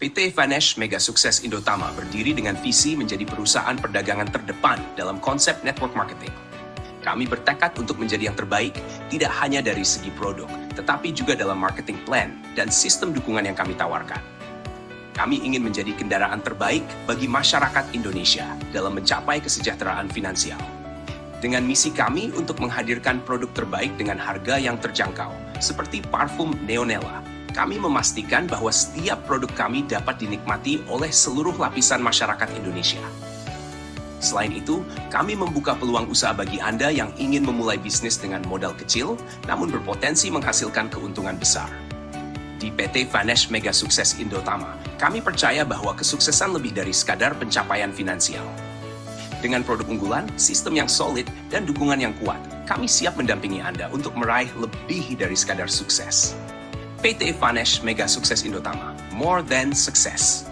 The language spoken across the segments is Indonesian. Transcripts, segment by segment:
PT Vanesh Mega Sukses Indotama berdiri dengan visi menjadi perusahaan perdagangan terdepan dalam konsep network marketing. Kami bertekad untuk menjadi yang terbaik, tidak hanya dari segi produk, tetapi juga dalam marketing plan dan sistem dukungan yang kami tawarkan. Kami ingin menjadi kendaraan terbaik bagi masyarakat Indonesia dalam mencapai kesejahteraan finansial. Dengan misi kami untuk menghadirkan produk terbaik dengan harga yang terjangkau, seperti parfum Neonella, kami memastikan bahwa setiap produk kami dapat dinikmati oleh seluruh lapisan masyarakat Indonesia. Selain itu, kami membuka peluang usaha bagi Anda yang ingin memulai bisnis dengan modal kecil, namun berpotensi menghasilkan keuntungan besar. Di PT Vanesh Mega Sukses Indotama, kami percaya bahwa kesuksesan lebih dari sekadar pencapaian finansial. Dengan produk unggulan, sistem yang solid, dan dukungan yang kuat, kami siap mendampingi Anda untuk meraih lebih dari sekadar sukses. PT Vanesh Mega Sukses Indotama, more than success.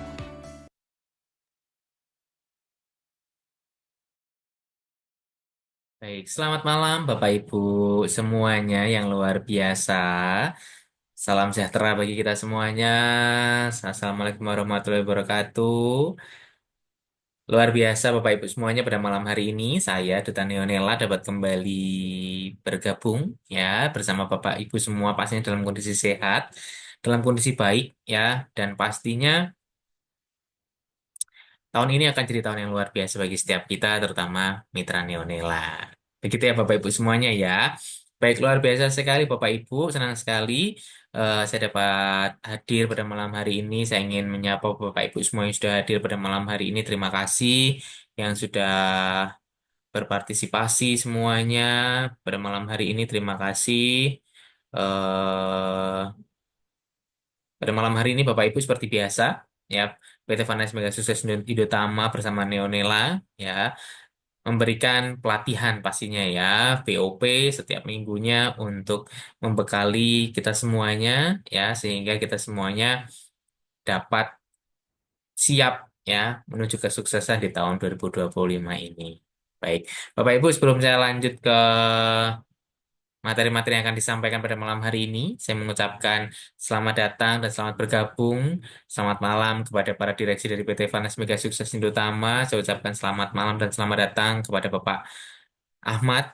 Baik, selamat malam Bapak Ibu semuanya yang luar biasa. Salam sejahtera bagi kita semuanya. Assalamualaikum warahmatullahi wabarakatuh. Luar biasa Bapak Ibu semuanya pada malam hari ini saya Duta Neonela dapat kembali bergabung ya bersama Bapak Ibu semua pastinya dalam kondisi sehat, dalam kondisi baik ya dan pastinya tahun ini akan jadi tahun yang luar biasa bagi setiap kita, terutama mitra Neonela. Begitu ya Bapak Ibu semuanya ya. Baik, luar biasa sekali Bapak Ibu, senang sekali saya dapat hadir pada malam hari ini. Saya ingin menyapa Bapak Ibu semua yang sudah hadir pada malam hari ini. Terima kasih yang sudah berpartisipasi semuanya pada malam hari ini. Terima kasih. Eh, Pada malam hari ini Bapak Ibu seperti biasa ya PT Vanes Mega Sukses Idotama bersama Neonela ya memberikan pelatihan pastinya ya VOP setiap minggunya untuk membekali kita semuanya ya sehingga kita semuanya dapat siap ya menuju kesuksesan di tahun 2025 ini. Baik, Bapak Ibu sebelum saya lanjut ke materi-materi yang akan disampaikan pada malam hari ini, saya mengucapkan selamat datang dan selamat bergabung. Selamat malam kepada para direksi dari PT Vanes Mega Sukses Indotama. Saya ucapkan selamat malam dan selamat datang kepada Bapak Ahmad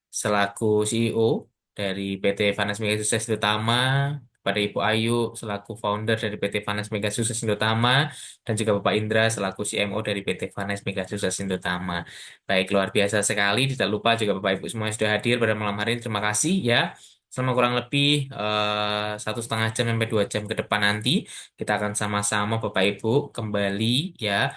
selaku CEO dari PT Vanes Mega Sukses Indotama, kepada Ibu Ayu selaku founder dari PT Vanes Mega Sukses Indotama, dan juga Bapak Indra selaku CMO dari PT Vanes Mega Sukses Indotama. Baik, luar biasa sekali. Tidak lupa juga Bapak Ibu semua yang sudah hadir pada malam hari ini. Terima kasih ya. Selama kurang lebih 1,5 jam sampai 2 jam ke depan nanti kita akan sama-sama Bapak Ibu kembali ya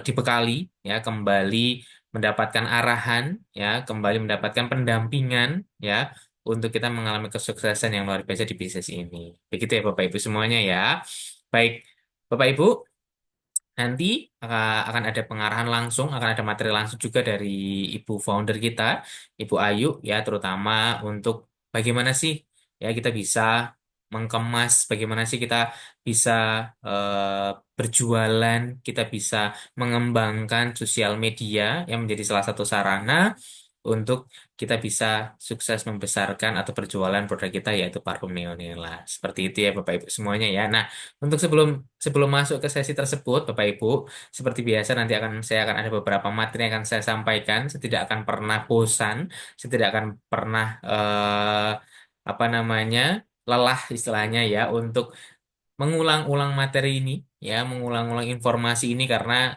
dibekali ya kembali mendapatkan arahan ya, kembali mendapatkan pendampingan ya untuk kita mengalami kesuksesan yang luar biasa di bisnis ini. Begitu ya Bapak Ibu semuanya ya. Baik, Bapak Ibu, nanti akan ada pengarahan langsung, akan ada materi langsung juga dari Ibu founder kita, Ibu Ayu ya, terutama untuk bagaimana sih ya kita bisa mengkemas, bagaimana sih kita bisa berjualan, kita bisa mengembangkan sosial media yang menjadi salah satu sarana untuk kita bisa sukses membesarkan atau berjualan produk kita yaitu parfum Neonella. Seperti itu ya Bapak Ibu semuanya ya. Nah, untuk sebelum sebelum masuk ke sesi tersebut, Bapak Ibu, seperti biasa nanti saya akan ada beberapa materi yang akan saya sampaikan. Saya tidak akan pernah bosan, saya tidak akan pernah apa namanya lelah istilahnya ya untuk mengulang-ulang materi ini, ya, mengulang-ulang informasi ini karena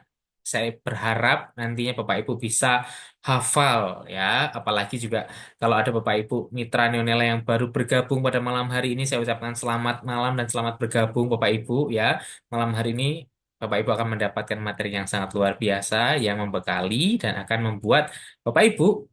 saya berharap nantinya Bapak Ibu bisa hafal ya, apalagi juga kalau ada Bapak Ibu mitra Neonela yang baru bergabung pada malam hari ini, saya ucapkan selamat malam dan selamat bergabung Bapak Ibu ya. Malam hari ini Bapak Ibu akan mendapatkan materi yang sangat luar biasa yang membekali dan akan membuat Bapak Ibu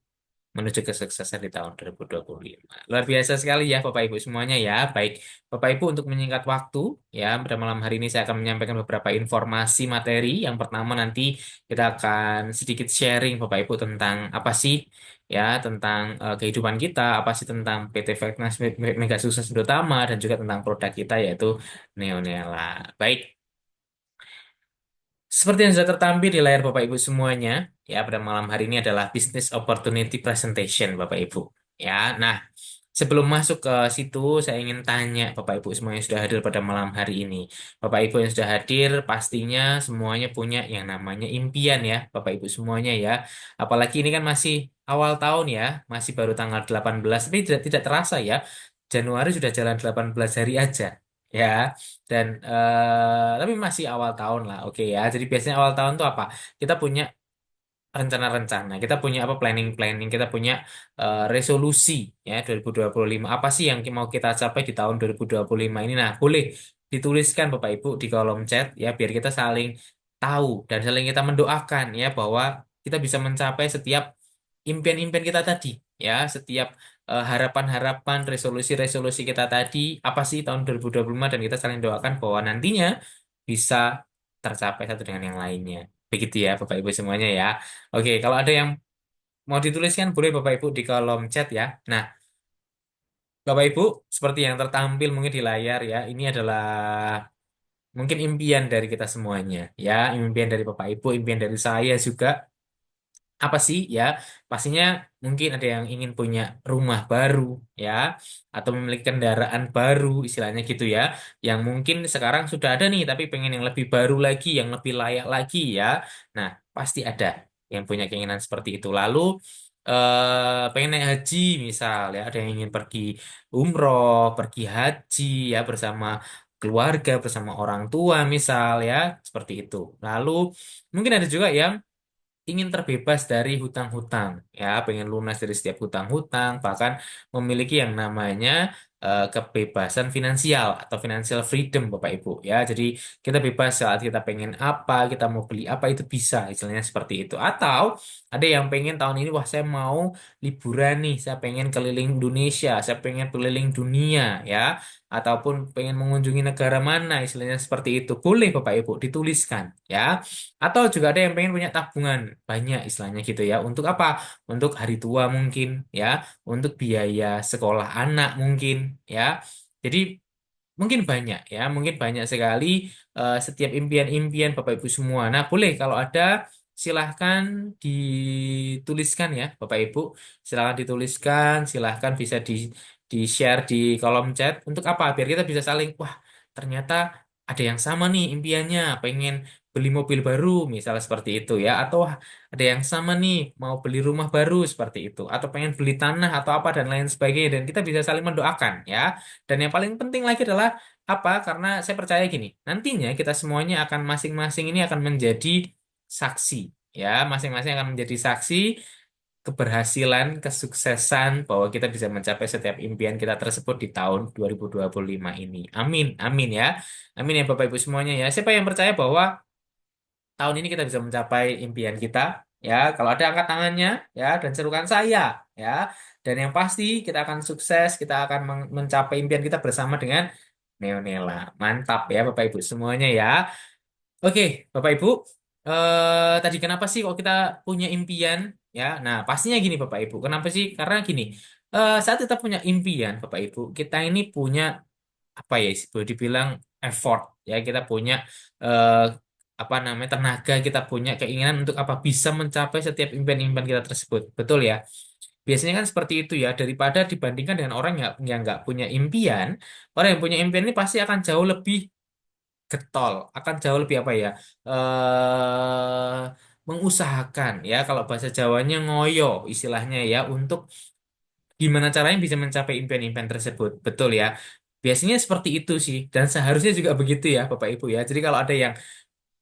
menuju kesuksesan di tahun 2025. Luar biasa sekali ya Bapak Ibu semuanya ya. Baik, Bapak Ibu untuk menyingkat waktu ya pada malam hari ini saya akan menyampaikan beberapa informasi materi. Yang pertama nanti kita akan sedikit sharing Bapak Ibu tentang apa sih ya tentang kehidupan kita, apa sih tentang PT Veknas Mega Sukses Utama dan juga tentang produk kita yaitu Neonella. Baik, seperti yang sudah tertampil di layar Bapak Ibu semuanya, ya pada malam hari ini adalah Business Opportunity Presentation Bapak Ibu. Ya, nah Sebelum masuk ke situ, saya ingin tanya Bapak Ibu semua yang sudah hadir pada malam hari ini. Bapak Ibu yang sudah hadir, pastinya semuanya punya yang namanya impian ya, Bapak Ibu semuanya ya. Apalagi ini kan masih awal tahun ya, masih baru tanggal 18, tapi tidak terasa ya. Januari sudah jalan 18 hari aja. Ya, dan tapi masih awal tahun lah, oke ya. Jadi biasanya awal tahun tuh apa? Kita punya rencana-rencana. Kita punya apa planning-planning, kita punya resolusi ya 2025. Apa sih yang mau kita capai di tahun 2025 ini? Nah, boleh dituliskan Bapak Ibu di kolom chat ya biar kita saling tahu dan saling kita mendoakan ya bahwa kita bisa mencapai setiap impian-impian kita tadi ya, setiap harapan-harapan, resolusi-resolusi kita tadi apa sih tahun 2025 dan kita saling doakan bahwa nantinya bisa tercapai satu dengan yang lainnya. Begitu ya Bapak Ibu semuanya ya. Oke, kalau ada yang mau dituliskan boleh Bapak Ibu di kolom chat ya. Nah, Bapak Ibu, seperti yang tertampil mungkin di layar ya, ini adalah mungkin impian dari kita semuanya ya, impian dari Bapak Ibu, impian dari saya juga. Apa sih ya? Pastinya mungkin ada yang ingin punya rumah baru ya, atau memiliki kendaraan baru, istilahnya gitu ya. Yang mungkin sekarang sudah ada nih, tapi pengen yang lebih baru lagi, yang lebih layak lagi ya. Nah, pasti ada yang punya keinginan seperti itu. Lalu pengen naik haji misal ya, ada yang ingin pergi umroh, pergi haji ya bersama keluarga, bersama orang tua misal ya, seperti itu. Lalu mungkin ada juga yang ingin terbebas dari hutang-hutang, ya, pengen lunas dari setiap hutang-hutang, bahkan memiliki yang namanya kebebasan finansial atau financial freedom, Bapak Ibu, ya. Jadi kita bebas saat kita pengen apa, kita mau beli apa itu bisa, istilahnya seperti itu. Atau ada yang pengen tahun ini, wah saya mau liburan nih, saya pengen keliling Indonesia, saya pengen keliling dunia, ya, ataupun pengen mengunjungi negara mana, istilahnya seperti itu. Boleh Bapak Ibu dituliskan, ya. Atau juga ada yang pengen punya tabungan banyak istilahnya gitu ya. Untuk apa? Untuk hari tua mungkin ya, untuk biaya sekolah anak mungkin ya. Jadi mungkin banyak ya, mungkin banyak sekali setiap impian-impian Bapak Ibu semua. Nah, boleh kalau ada silahkan dituliskan ya Bapak Ibu. Silahkan dituliskan, silahkan bisa di-share di kolom chat. Untuk apa? Biar kita bisa saling, wah ternyata ada yang sama nih impiannya, pengen beli mobil baru, misalnya seperti itu ya. Atau wah, ada yang sama nih, mau beli rumah baru seperti itu. Atau pengen beli tanah atau apa dan lain sebagainya. Dan kita bisa saling mendoakan ya. Dan yang paling penting lagi adalah apa? Karena saya percaya gini, nantinya kita semuanya akan masing-masing ini akan menjadi saksi. Ya, masing-masing akan menjadi saksi keberhasilan, kesuksesan bahwa kita bisa mencapai setiap impian kita tersebut di tahun 2025 ini. Amin, amin ya. Amin ya Bapak Ibu semuanya ya. Siapa yang percaya bahwa tahun ini kita bisa mencapai impian kita? Ya, kalau ada angkat tangannya ya dan serukan saya ya. Dan yang pasti kita akan sukses, kita akan mencapai impian kita bersama dengan Neonela. Mantap ya Bapak Ibu semuanya ya. Oke, Bapak Ibu, tadi kenapa sih kok kita punya impian? Ya, nah pastinya gini Bapak Ibu. Kenapa sih? Karena gini, saat kita punya impian, Bapak Ibu, kita ini punya apa ya? Boleh dibilang effort, ya kita punya eh, apa namanya tenaga, kita punya keinginan untuk apa bisa mencapai setiap impian-impian kita tersebut. Betul ya? Biasanya kan seperti itu ya. Daripada dibandingkan dengan orang yang nggak punya impian, orang yang punya impian ini pasti akan jauh lebih getol, akan jauh lebih apa ya? Mengusahakan ya kalau bahasa Jawanya ngoyo istilahnya ya untuk gimana caranya bisa mencapai impian-impian tersebut. Betul ya. Biasanya seperti itu sih dan seharusnya juga begitu ya Bapak Ibu ya. Jadi kalau ada yang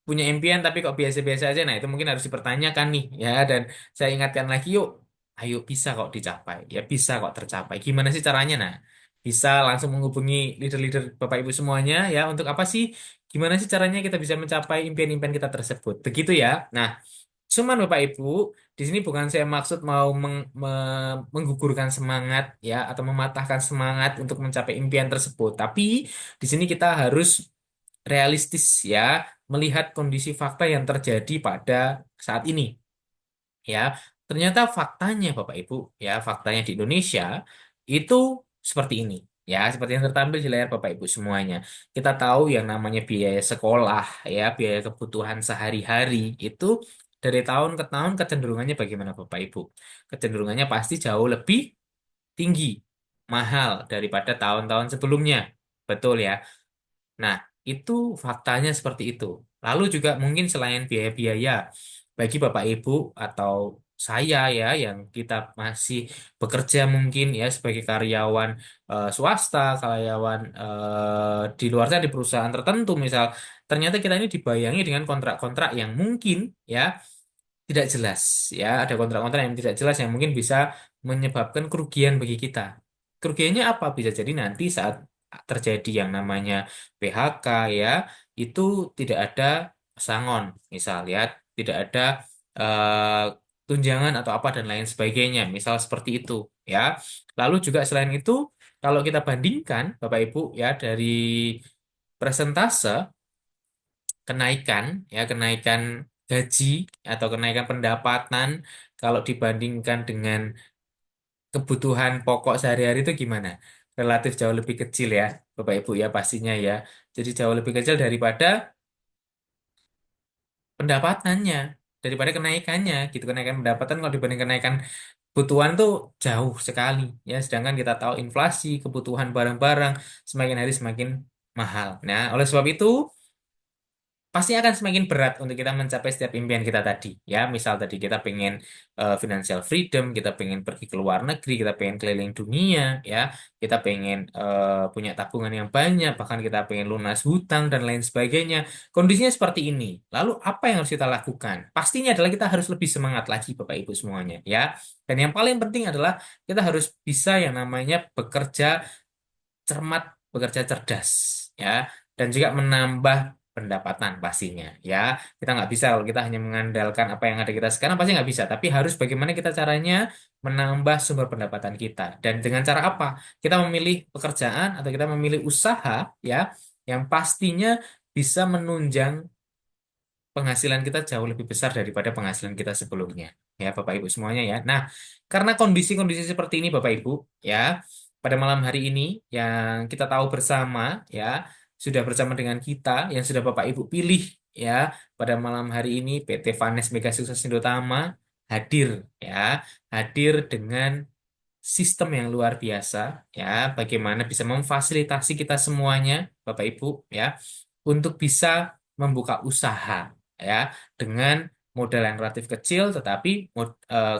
punya impian tapi kok biasa-biasa aja, nah itu mungkin harus dipertanyakan nih ya. Dan saya ingatkan lagi yuk, ayo bisa kok dicapai, ya bisa kok tercapai. Gimana sih caranya? Nah, bisa langsung menghubungi leader-leader Bapak Ibu semuanya ya. Untuk apa sih? Gimana sih caranya kita bisa mencapai impian-impian kita tersebut? Begitu ya. Nah, cuman Bapak Ibu, di sini bukan saya maksud mau menggugurkan semangat ya atau mematahkan semangat untuk mencapai impian tersebut. Tapi di sini kita harus realistis ya, melihat kondisi fakta yang terjadi pada saat ini ya. Ternyata faktanya Bapak Ibu ya, faktanya di Indonesia itu seperti ini. Ya, seperti yang tertampil di layar Bapak Ibu semuanya. Kita tahu yang namanya biaya sekolah, ya, biaya kebutuhan sehari-hari itu dari tahun ke tahun kecenderungannya bagaimana Bapak Ibu? Kecenderungannya pasti jauh lebih tinggi mahal daripada tahun-tahun sebelumnya. Betul ya. Nah, itu faktanya seperti itu. Lalu juga mungkin selain biaya-biaya bagi Bapak Ibu atau saya ya yang kita masih bekerja mungkin ya sebagai karyawan swasta, karyawan di luar sana di perusahaan tertentu misal, ternyata kita ini dibayangi dengan kontrak-kontrak yang mungkin ya tidak jelas ya, ada kontrak-kontrak yang tidak jelas yang mungkin bisa menyebabkan kerugian bagi kita. Kerugiannya apa? Bisa jadi nanti saat terjadi yang namanya PHK ya, itu tidak ada pesangon, misal ya, tidak ada eh, tunjangan atau apa dan lain sebagainya, misal seperti itu ya. Lalu juga selain itu, kalau kita bandingkan Bapak Ibu ya dari persentase kenaikan ya kenaikan gaji atau kenaikan pendapatan kalau dibandingkan dengan kebutuhan pokok sehari-hari itu gimana? Relatif jauh lebih kecil ya, Bapak Ibu ya pastinya ya. Jadi jauh lebih kecil daripada pendapatannya, daripada kenaikannya gitu. Kenaikan pendapatan kalau dibanding kenaikan kebutuhan tuh jauh sekali ya. Sedangkan kita tahu inflasi, kebutuhan barang-barang semakin hari semakin mahal. Nah, oleh sebab itu pasti akan semakin berat untuk kita mencapai setiap impian kita tadi. Ya, misal tadi kita pengen financial freedom, kita pengen pergi ke luar negeri, kita pengen keliling dunia, ya, kita pengen punya tabungan yang banyak, bahkan kita pengen lunas hutang dan lain sebagainya. Kondisinya seperti ini. Lalu apa yang harus kita lakukan? Pastinya adalah kita harus lebih semangat lagi, Bapak Ibu semuanya, ya. Dan yang paling penting adalah kita harus bisa yang namanya bekerja cermat, bekerja cerdas, ya, dan juga menambah pendapatan pastinya, ya. Kita nggak bisa kalau kita hanya mengandalkan apa yang ada kita sekarang pasti nggak bisa, tapi harus bagaimana kita caranya menambah sumber pendapatan kita dan dengan cara apa? Kita memilih pekerjaan atau kita memilih usaha, ya, yang pastinya bisa menunjang penghasilan kita jauh lebih besar daripada penghasilan kita sebelumnya. Ya, Bapak Ibu semuanya ya. Nah, karena kondisi-kondisi seperti ini Bapak Ibu, ya, pada malam hari ini yang kita tahu bersama ya, sudah bersama dengan kita yang sudah Bapak Ibu pilih ya, pada malam hari ini PT Vanes Mega Sukses Indotama hadir ya, hadir dengan sistem yang luar biasa ya, bagaimana bisa memfasilitasi kita semuanya Bapak Ibu ya untuk bisa membuka usaha ya dengan modal yang relatif kecil tetapi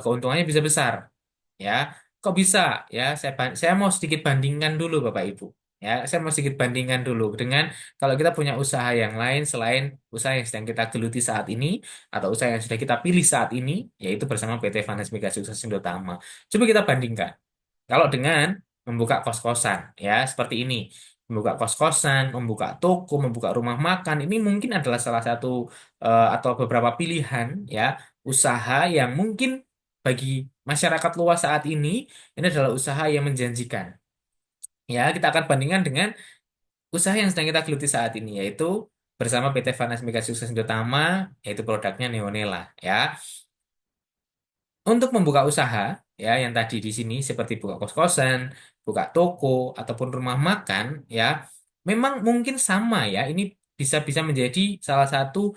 keuntungannya bisa besar ya. Kok bisa ya? Saya mau sedikit bandingkan dulu Bapak Ibu. Ya, saya mau sedikit bandingkan dulu dengan kalau kita punya usaha yang lain selain usaha yang sedang kita geluti saat ini atau usaha yang sudah kita pilih saat ini, yaitu bersama PT Vanes Mega Sukses Indotama. Coba kita bandingkan. Kalau dengan membuka kos-kosan, ya seperti ini, membuka kos-kosan, membuka toko, membuka rumah makan, ini mungkin adalah salah satu atau beberapa pilihan ya usaha yang mungkin bagi masyarakat luas saat ini adalah usaha yang menjanjikan. Ya, kita akan bandingkan dengan usaha yang sedang kita geluti saat ini, yaitu bersama PT Vanas Mega Sukses Indotama, yaitu produknya Neonela. Ya, untuk membuka usaha, ya, yang tadi di sini seperti buka kos-kosan, buka toko, ataupun rumah makan, ya, memang mungkin sama ya. Ini bisa menjadi salah satu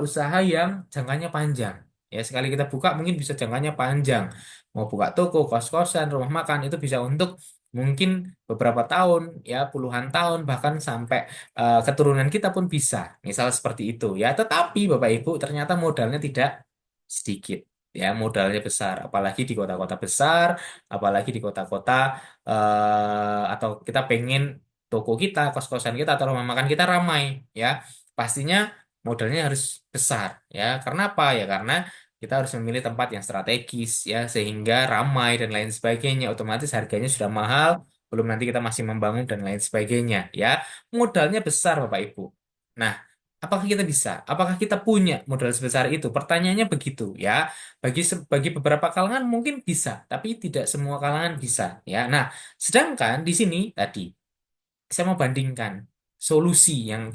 usaha yang jangkanya panjang. Ya, sekali kita buka mungkin bisa jangkanya panjang. Mau buka toko, kos-kosan, rumah makan itu bisa untuk mungkin beberapa tahun, ya, puluhan tahun, bahkan sampai keturunan kita pun bisa. Misal seperti itu, ya. Tetapi Bapak Ibu ternyata modalnya tidak sedikit ya modalnya besar apalagi di kota-kota besar apalagi di kota-kota atau kita pengen toko kita kos-kosan kita atau rumah makan kita ramai ya pastinya modalnya harus besar ya karena apa ya karena kita harus memilih tempat yang strategis ya sehingga ramai dan lain sebagainya otomatis harganya sudah mahal belum nanti kita masih membangun dan lain sebagainya ya modalnya besar Bapak Ibu. Nah, apakah kita bisa? Apakah kita punya modal sebesar itu? Pertanyaannya begitu ya. Bagi beberapa kalangan mungkin bisa, tapi tidak semua kalangan bisa ya. Nah, sedangkan di sini tadi saya mau bandingkan solusi yang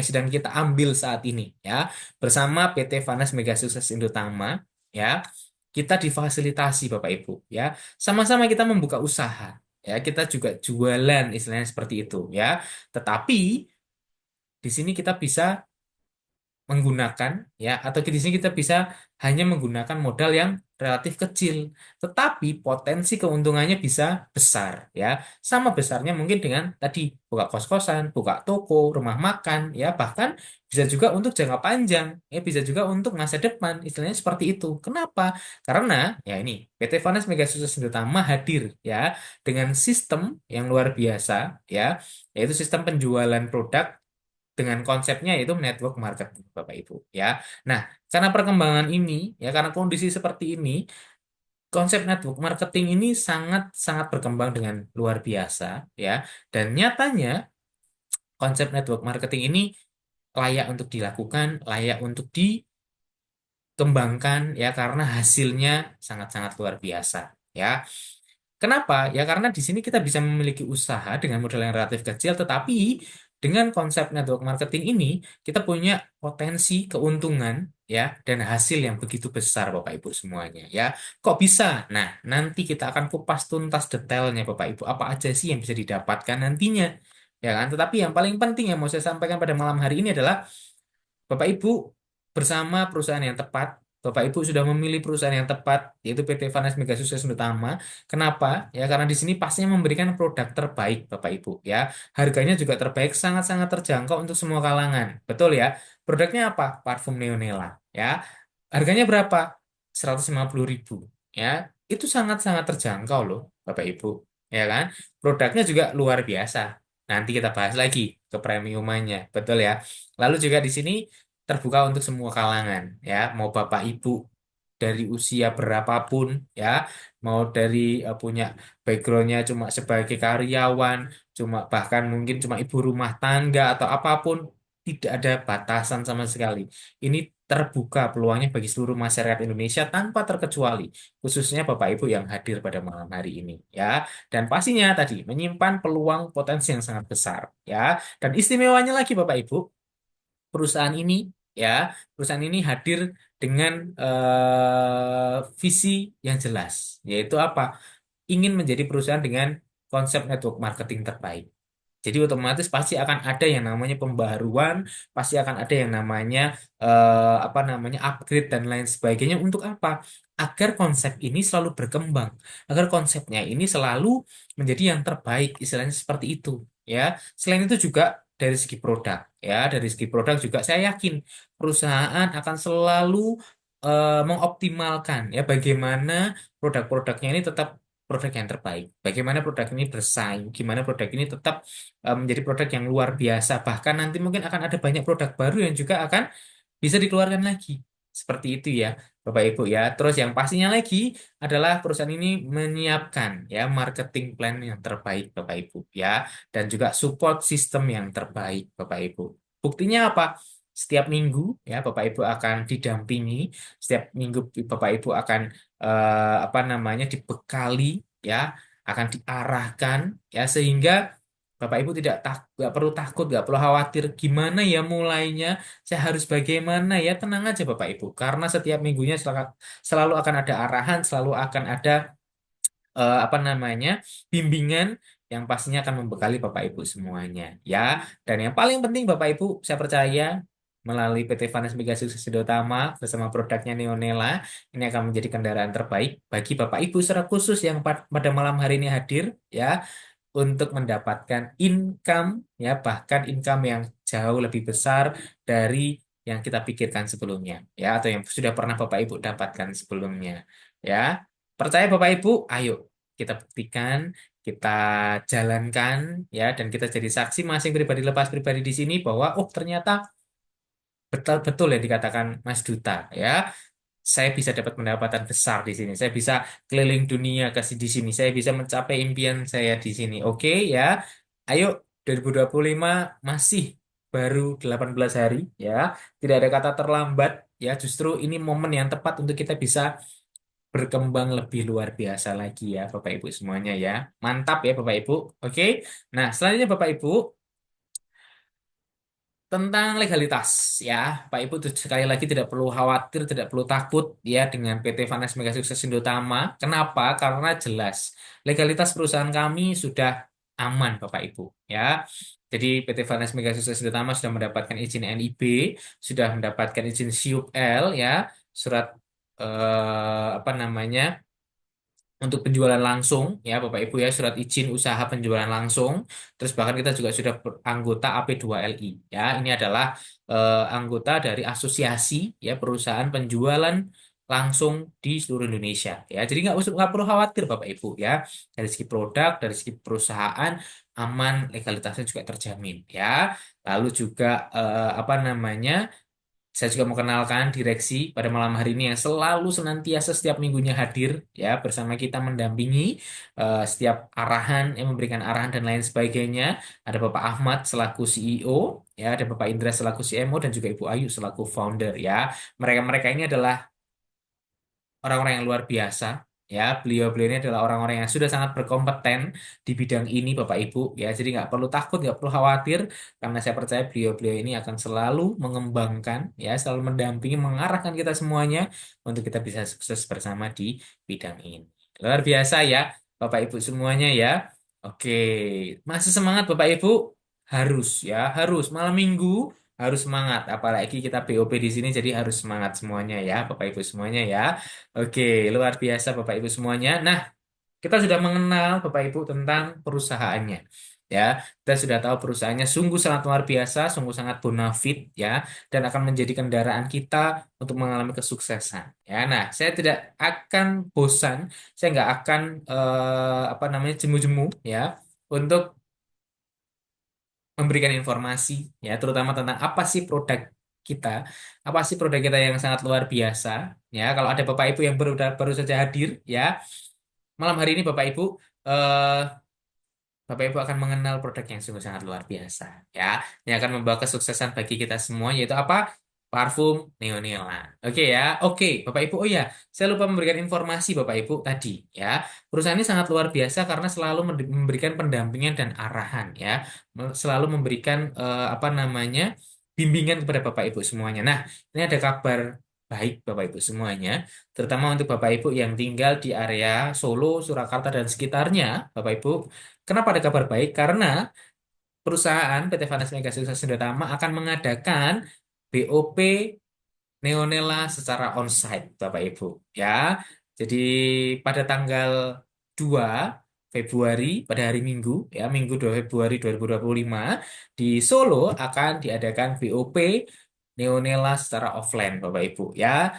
sedang kita ambil saat ini ya bersama PT Vanas Mega Sukses Indotama ya. Kita difasilitasi Bapak Ibu ya. Sama-sama kita membuka usaha ya. Kita juga jualan istilahnya seperti itu ya. Tetapi di sini kita bisa menggunakan ya atau di sini kita bisa hanya menggunakan modal yang relatif kecil, tetapi potensi keuntungannya bisa besar ya. Sama besarnya mungkin dengan tadi buka kos-kosan, buka toko, rumah makan ya, bahkan bisa juga untuk jangka panjang, ya bisa juga untuk masa depan, istilahnya seperti itu. Kenapa? Karena ya ini PT Vanes Mega Sukses Utama hadir ya dengan sistem yang luar biasa ya, yaitu sistem penjualan produk dengan konsepnya yaitu network marketing Bapak Ibu ya. Nah, karena perkembangan ini ya karena kondisi seperti ini, konsep network marketing ini sangat sangat berkembang dengan luar biasa ya. Dan nyatanya konsep network marketing ini layak untuk dilakukan, layak untuk dikembangkan ya karena hasilnya sangat-sangat luar biasa ya. Kenapa? Ya karena di sini kita bisa memiliki usaha dengan modal yang relatif kecil, tetapi dengan konsep network marketing ini kita punya potensi keuntungan ya dan hasil yang begitu besar Bapak Ibu semuanya ya. Kok bisa? Nah, nanti kita akan kupas tuntas detailnya Bapak Ibu apa aja sih yang bisa didapatkan nantinya. Ya kan? Tetapi yang paling penting yang mau saya sampaikan pada malam hari ini adalah Bapak Ibu bersama perusahaan yang tepat, Bapak Ibu sudah memilih perusahaan yang tepat, yaitu PT Vanes Mega Sukses Utama. Kenapa? Ya karena di sini pastinya memberikan produk terbaik, Bapak Ibu. Ya, harganya juga terbaik, sangat-sangat terjangkau untuk semua kalangan. Betul ya? Produknya apa? Parfum Neonella. Ya, harganya berapa? 150.000. Ya, itu sangat-sangat terjangkau loh, Bapak Ibu. Ya kan? Produknya juga luar biasa. Nanti kita bahas lagi ke premiumannya, betul ya? Lalu juga di sini terbuka untuk semua kalangan, ya. Mau Bapak Ibu dari usia berapapun, ya. Mau dari punya backgroundnya cuma sebagai karyawan, cuma bahkan mungkin cuma ibu rumah tangga atau apapun, tidak ada batasan sama sekali. Ini terbuka peluangnya bagi seluruh masyarakat Indonesia tanpa terkecuali, khususnya Bapak Ibu yang hadir pada malam hari ini, ya. Dan pastinya tadi menyimpan peluang potensi yang sangat besar, ya. Dan istimewanya lagi Bapak Ibu, perusahaan ini ya, perusahaan ini hadir dengan visi yang jelas, yaitu apa? Ingin menjadi perusahaan dengan konsep network marketing terbaik. Jadi otomatis pasti akan ada yang namanya pembaharuan, pasti akan ada yang namanya apa namanya upgrade dan lain sebagainya. Untuk apa? Agar konsep ini selalu berkembang, agar konsepnya ini selalu menjadi yang terbaik, istilahnya seperti itu. Ya, selain itu juga dari segi produk, ya dari segi produk juga saya yakin perusahaan akan selalu mengoptimalkan ya bagaimana produk-produknya ini tetap produk yang terbaik. Bagaimana produk ini bersaing, gimana produk ini tetap menjadi produk yang luar biasa. Bahkan nanti mungkin akan ada banyak produk baru yang juga akan bisa dikeluarkan lagi. Seperti itu ya, Bapak Ibu ya. Terus yang pastinya lagi adalah perusahaan ini menyiapkan ya marketing plan yang terbaik, Bapak Ibu ya, dan juga support sistem yang terbaik, Bapak Ibu. Buktinya apa? Setiap minggu ya Bapak Ibu akan didampingi, setiap minggu Bapak Ibu akan apa namanya dibekali ya, akan diarahkan ya sehingga Bapak Ibu nggak perlu takut, nggak perlu khawatir gimana ya mulainya, saya harus bagaimana ya, tenang aja Bapak Ibu, karena setiap minggunya selalu akan ada arahan, selalu akan ada apa namanya bimbingan yang pastinya akan membekali Bapak Ibu semuanya ya. Dan yang paling penting Bapak Ibu, saya percaya melalui PT Vanes Mega Sukses Utama bersama produknya Neonella ini akan menjadi kendaraan terbaik bagi Bapak Ibu secara khusus yang pada malam hari ini hadir ya untuk mendapatkan income ya bahkan income yang jauh lebih besar dari yang kita pikirkan sebelumnya ya atau yang sudah pernah Bapak Ibu dapatkan sebelumnya ya. Percaya Bapak Ibu, ayo kita buktikan, kita jalankan ya dan kita jadi saksi masing pribadi lepas pribadi di sini bahwa oh ternyata betul betul ya dikatakan Mas Duta ya. Saya bisa dapat pendapatan besar di sini. Saya bisa keliling dunia di sini. Saya bisa mencapai impian saya di sini. Oke ya. Ayo 2025 masih baru 18 hari ya. Tidak ada kata terlambat ya. Justru ini momen yang tepat untuk kita bisa berkembang lebih luar biasa lagi ya Bapak Ibu semuanya ya. Mantap ya Bapak Ibu. Oke. Nah, selanjutnya Bapak Ibu tentang legalitas ya, Pak Ibu sekali lagi tidak perlu khawatir, tidak perlu takut ya dengan PT Vanes Mega Sukses Indotama. Kenapa? Karena jelas legalitas perusahaan kami sudah aman, Bapak Ibu ya. Jadi PT Vanes Mega Sukses Indotama sudah mendapatkan izin NIB, sudah mendapatkan izin SIUP-L ya, surat apa namanya, untuk penjualan langsung ya Bapak Ibu ya, surat izin usaha penjualan langsung. Terus bahkan kita juga sudah anggota AP2LI ya. Ini adalah anggota dari asosiasi ya perusahaan penjualan langsung di seluruh Indonesia ya. Jadi nggak perlu khawatir Bapak Ibu ya, dari segi produk, dari segi perusahaan aman, legalitasnya juga terjamin ya. Lalu juga apa namanya, saya juga mau kenalkan direksi pada malam hari ini yang selalu senantiasa setiap minggunya hadir ya bersama kita mendampingi setiap arahan, yang memberikan arahan dan lain sebagainya. Ada Bapak Ahmad selaku CEO, ya, ada Bapak Indra selaku CMO dan juga Ibu Ayu selaku founder ya. Mereka-mereka ini adalah orang-orang yang luar biasa ya. Beliau-beliau ini adalah orang-orang yang sudah sangat berkompeten di bidang ini Bapak Ibu ya. Jadi nggak perlu takut, nggak perlu khawatir, karena saya percaya beliau-beliau ini akan selalu mengembangkan ya, selalu mendampingi, mengarahkan kita semuanya untuk kita bisa sukses bersama di bidang ini. Luar biasa ya Bapak Ibu semuanya ya. Oke, masih semangat Bapak Ibu? Harus ya, harus malam minggu harus semangat. Apalagi kita BOP di sini, jadi harus semangat semuanya ya, Bapak Ibu semuanya ya. Oke, luar biasa Bapak Ibu semuanya. Nah, kita sudah mengenal Bapak Ibu tentang perusahaannya. Ya, kita sudah tahu perusahaannya sungguh sangat luar biasa, sungguh sangat bonafit ya, dan akan menjadi kendaraan kita untuk mengalami kesuksesan. Ya, nah, saya tidak akan bosan, saya nggak akan apa namanya, jemu-jemu ya untuk memberikan informasi ya, terutama tentang apa sih produk kita, apa sih produk kita yang sangat luar biasa ya. Kalau ada Bapak Ibu yang baru saja hadir ya malam hari ini, Bapak Ibu, eh, Bapak Ibu akan mengenal produk yang sungguh sangat luar biasa ya. Yang akan membawa kesuksesan bagi kita semua, yaitu apa? Parfum Neonela. Oke ya. Oke, Bapak Ibu. Oh ya, saya lupa memberikan informasi Bapak Ibu tadi ya. Perusahaan ini sangat luar biasa karena selalu memberikan pendampingan dan arahan ya. Selalu memberikan apa namanya, bimbingan kepada Bapak Ibu semuanya. Nah, ini ada kabar baik Bapak Ibu semuanya, terutama untuk Bapak Ibu yang tinggal di area Solo, Surakarta dan sekitarnya, Bapak Ibu. Kenapa ada kabar baik? Karena perusahaan PT Vanas Mega Sukses Indotama akan mengadakan BOP Neonela secara onsite, Bapak Ibu. Ya, jadi pada tanggal 2 Februari, pada hari Minggu, ya, Minggu 2 Februari 2025, di Solo akan diadakan BOP Neonela secara offline, Bapak Ibu. Ya,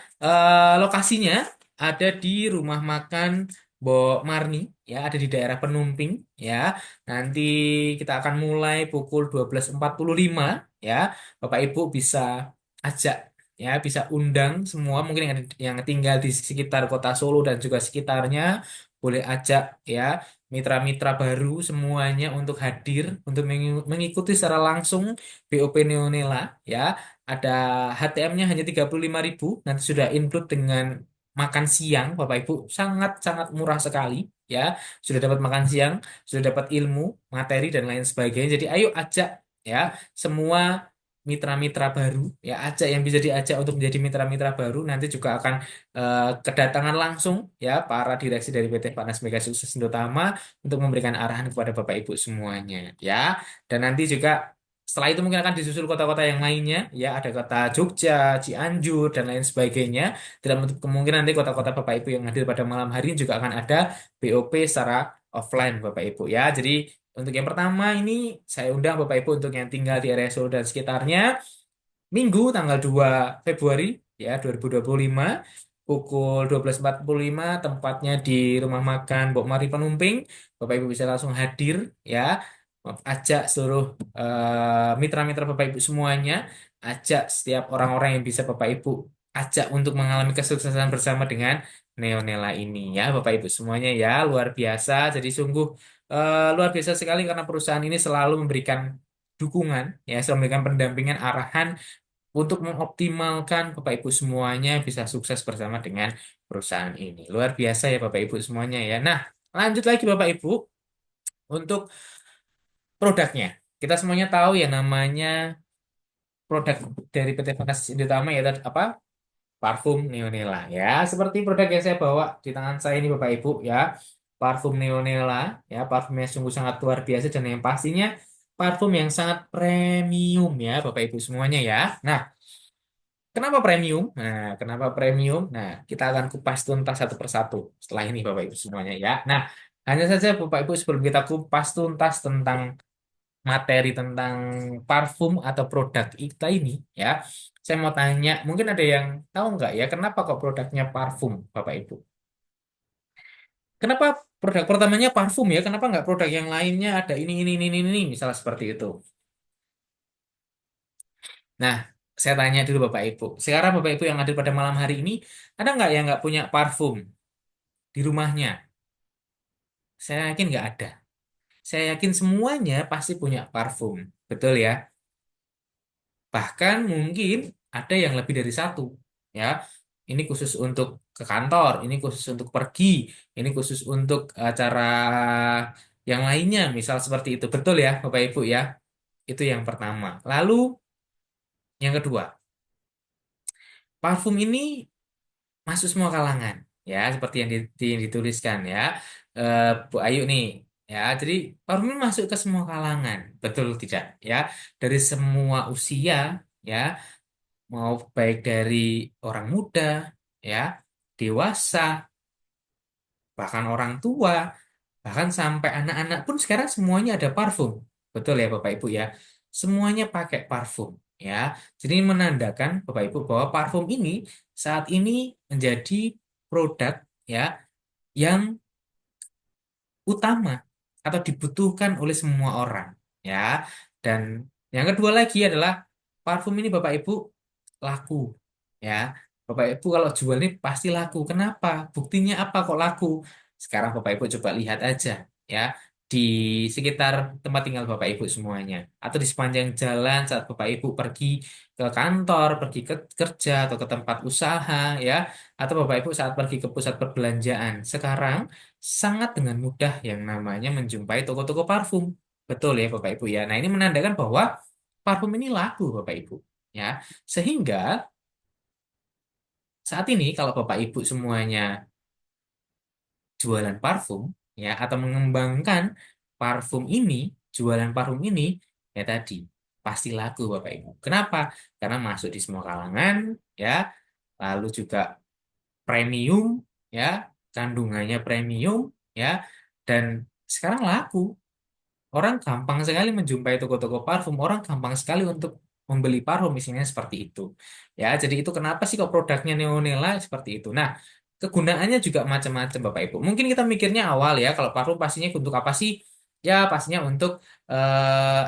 lokasinya ada di rumah makan Mbok Marni, ya, ada di daerah Penumping, ya. Nanti kita akan mulai pukul 12.45, ya. Bapak Ibu bisa ajak, ya, bisa undang semua mungkin yang tinggal di sekitar kota Solo dan juga sekitarnya, boleh ajak ya mitra-mitra baru semuanya untuk hadir untuk mengikuti secara langsung BOP Neonela ya. Ada HTM-nya hanya 35.000, nanti sudah include dengan makan siang Bapak Ibu, sangat-sangat murah sekali ya. Sudah dapat makan siang, sudah dapat ilmu, materi dan lain sebagainya. Jadi ayo ajak ya semua mitra-mitra baru ya, ajak yang bisa diajak untuk menjadi mitra-mitra baru. Nanti juga akan kedatangan langsung ya para direksi dari PT Panas Mega Sukses Indotama untuk memberikan arahan kepada Bapak Ibu semuanya ya. Dan nanti juga setelah itu mungkin akan disusul kota-kota yang lainnya ya, ada kota Jogja, Cianjur dan lain sebagainya. Tidak menutup kemungkinan nanti kota-kota Bapak Ibu yang hadir pada malam hari ini juga akan ada BOP secara offline Bapak Ibu ya. Jadi untuk yang pertama ini saya undang Bapak Ibu untuk yang tinggal di area Solo dan sekitarnya, Minggu tanggal 2 Februari ya 2025 pukul 12.45, tempatnya di rumah makan Mbok Mari Penumping. Bapak Ibu bisa langsung hadir ya. Ajak seluruh mitra-mitra Bapak Ibu semuanya, ajak setiap orang-orang yang bisa Bapak Ibu ajak untuk mengalami kesuksesan bersama dengan Neonela ini ya Bapak Ibu semuanya ya. Luar biasa. Jadi sungguh luar biasa sekali karena perusahaan ini selalu memberikan dukungan ya, selalu memberikan pendampingan, arahan untuk mengoptimalkan Bapak Ibu semuanya bisa sukses bersama dengan perusahaan ini. Luar biasa ya Bapak Ibu semuanya ya. Nah, lanjut lagi Bapak Ibu untuk produknya. Kita semuanya tahu ya namanya produk dari PT Fantastis Indotama yaitu apa? Parfum Neonela ya. Seperti produk yang saya bawa di tangan saya ini Bapak Ibu ya. Parfum Neonela ya, parfumnya sungguh sangat luar biasa dan yang pastinya parfum yang sangat premium ya Bapak Ibu semuanya ya. Nah, Kenapa premium? Nah, kenapa premium? Nah, kita akan kupas tuntas satu persatu setelah ini Bapak Ibu semuanya ya. Nah, hanya saja Bapak Ibu sebelum kita kupas tuntas tentang materi tentang parfum atau produk kita ini ya, saya mau tanya, mungkin ada yang tahu nggak ya kenapa kok produknya parfum Bapak Ibu? Kenapa produk pertamanya parfum ya? Kenapa nggak produk yang lainnya ada ini, misalnya seperti itu. Nah, saya tanya dulu Bapak Ibu. Sekarang Bapak Ibu yang hadir pada malam hari ini, ada nggak yang nggak punya parfum di rumahnya? Saya yakin nggak ada. Saya yakin semuanya pasti punya parfum. Betul ya? Bahkan mungkin ada yang lebih dari satu. Ya, ini khusus untuk ke kantor, ini khusus untuk pergi, ini khusus untuk acara yang lainnya, misal seperti itu. Betul ya, Bapak Ibu ya? Itu yang pertama. Lalu yang kedua, parfum ini masuk semua kalangan, ya, seperti yang, yang dituliskan ya, Bu Ayu nih, ya. Jadi parfum ini masuk ke semua kalangan, betul tidak? Ya, dari semua usia, ya, mau baik dari orang muda, ya, dewasa, bahkan orang tua. Bahkan sampai anak-anak pun sekarang semuanya ada parfum. Betul ya Bapak Ibu ya. Semuanya pakai parfum ya. Jadi ini menandakan Bapak Ibu bahwa parfum ini saat ini menjadi produk ya yang utama atau dibutuhkan oleh semua orang ya. Dan yang kedua lagi adalah parfum ini Bapak Ibu laku ya. Bapak Ibu kalau jual ini pasti laku. Kenapa? Buktinya apa kok laku? Sekarang Bapak Ibu coba lihat aja ya di sekitar tempat tinggal Bapak Ibu semuanya atau di sepanjang jalan saat Bapak Ibu pergi ke kantor, pergi ke kerja atau ke tempat usaha ya, atau Bapak Ibu saat pergi ke pusat perbelanjaan. Sekarang sangat dengan mudah yang namanya menjumpai toko-toko parfum. Betul ya Bapak Ibu ya. Nah, ini menandakan bahwa parfum ini laku Bapak Ibu ya. Sehingga saat ini kalau Bapak Ibu semuanya jualan parfum ya atau mengembangkan parfum ini, jualan parfum ini ya tadi pasti laku Bapak Ibu. Kenapa? Karena masuk di semua kalangan ya. Lalu juga premium ya, kandungannya premium ya, dan sekarang laku. Orang gampang sekali menjumpai toko-toko parfum, orang gampang sekali untuk membeli parfum, misalnya seperti itu. Ya, jadi itu kenapa sih kok produknya Neonela seperti itu. Nah, kegunaannya juga macam-macam Bapak Ibu. Mungkin kita mikirnya awal ya, kalau parfum pastinya untuk apa sih? Ya, pastinya untuk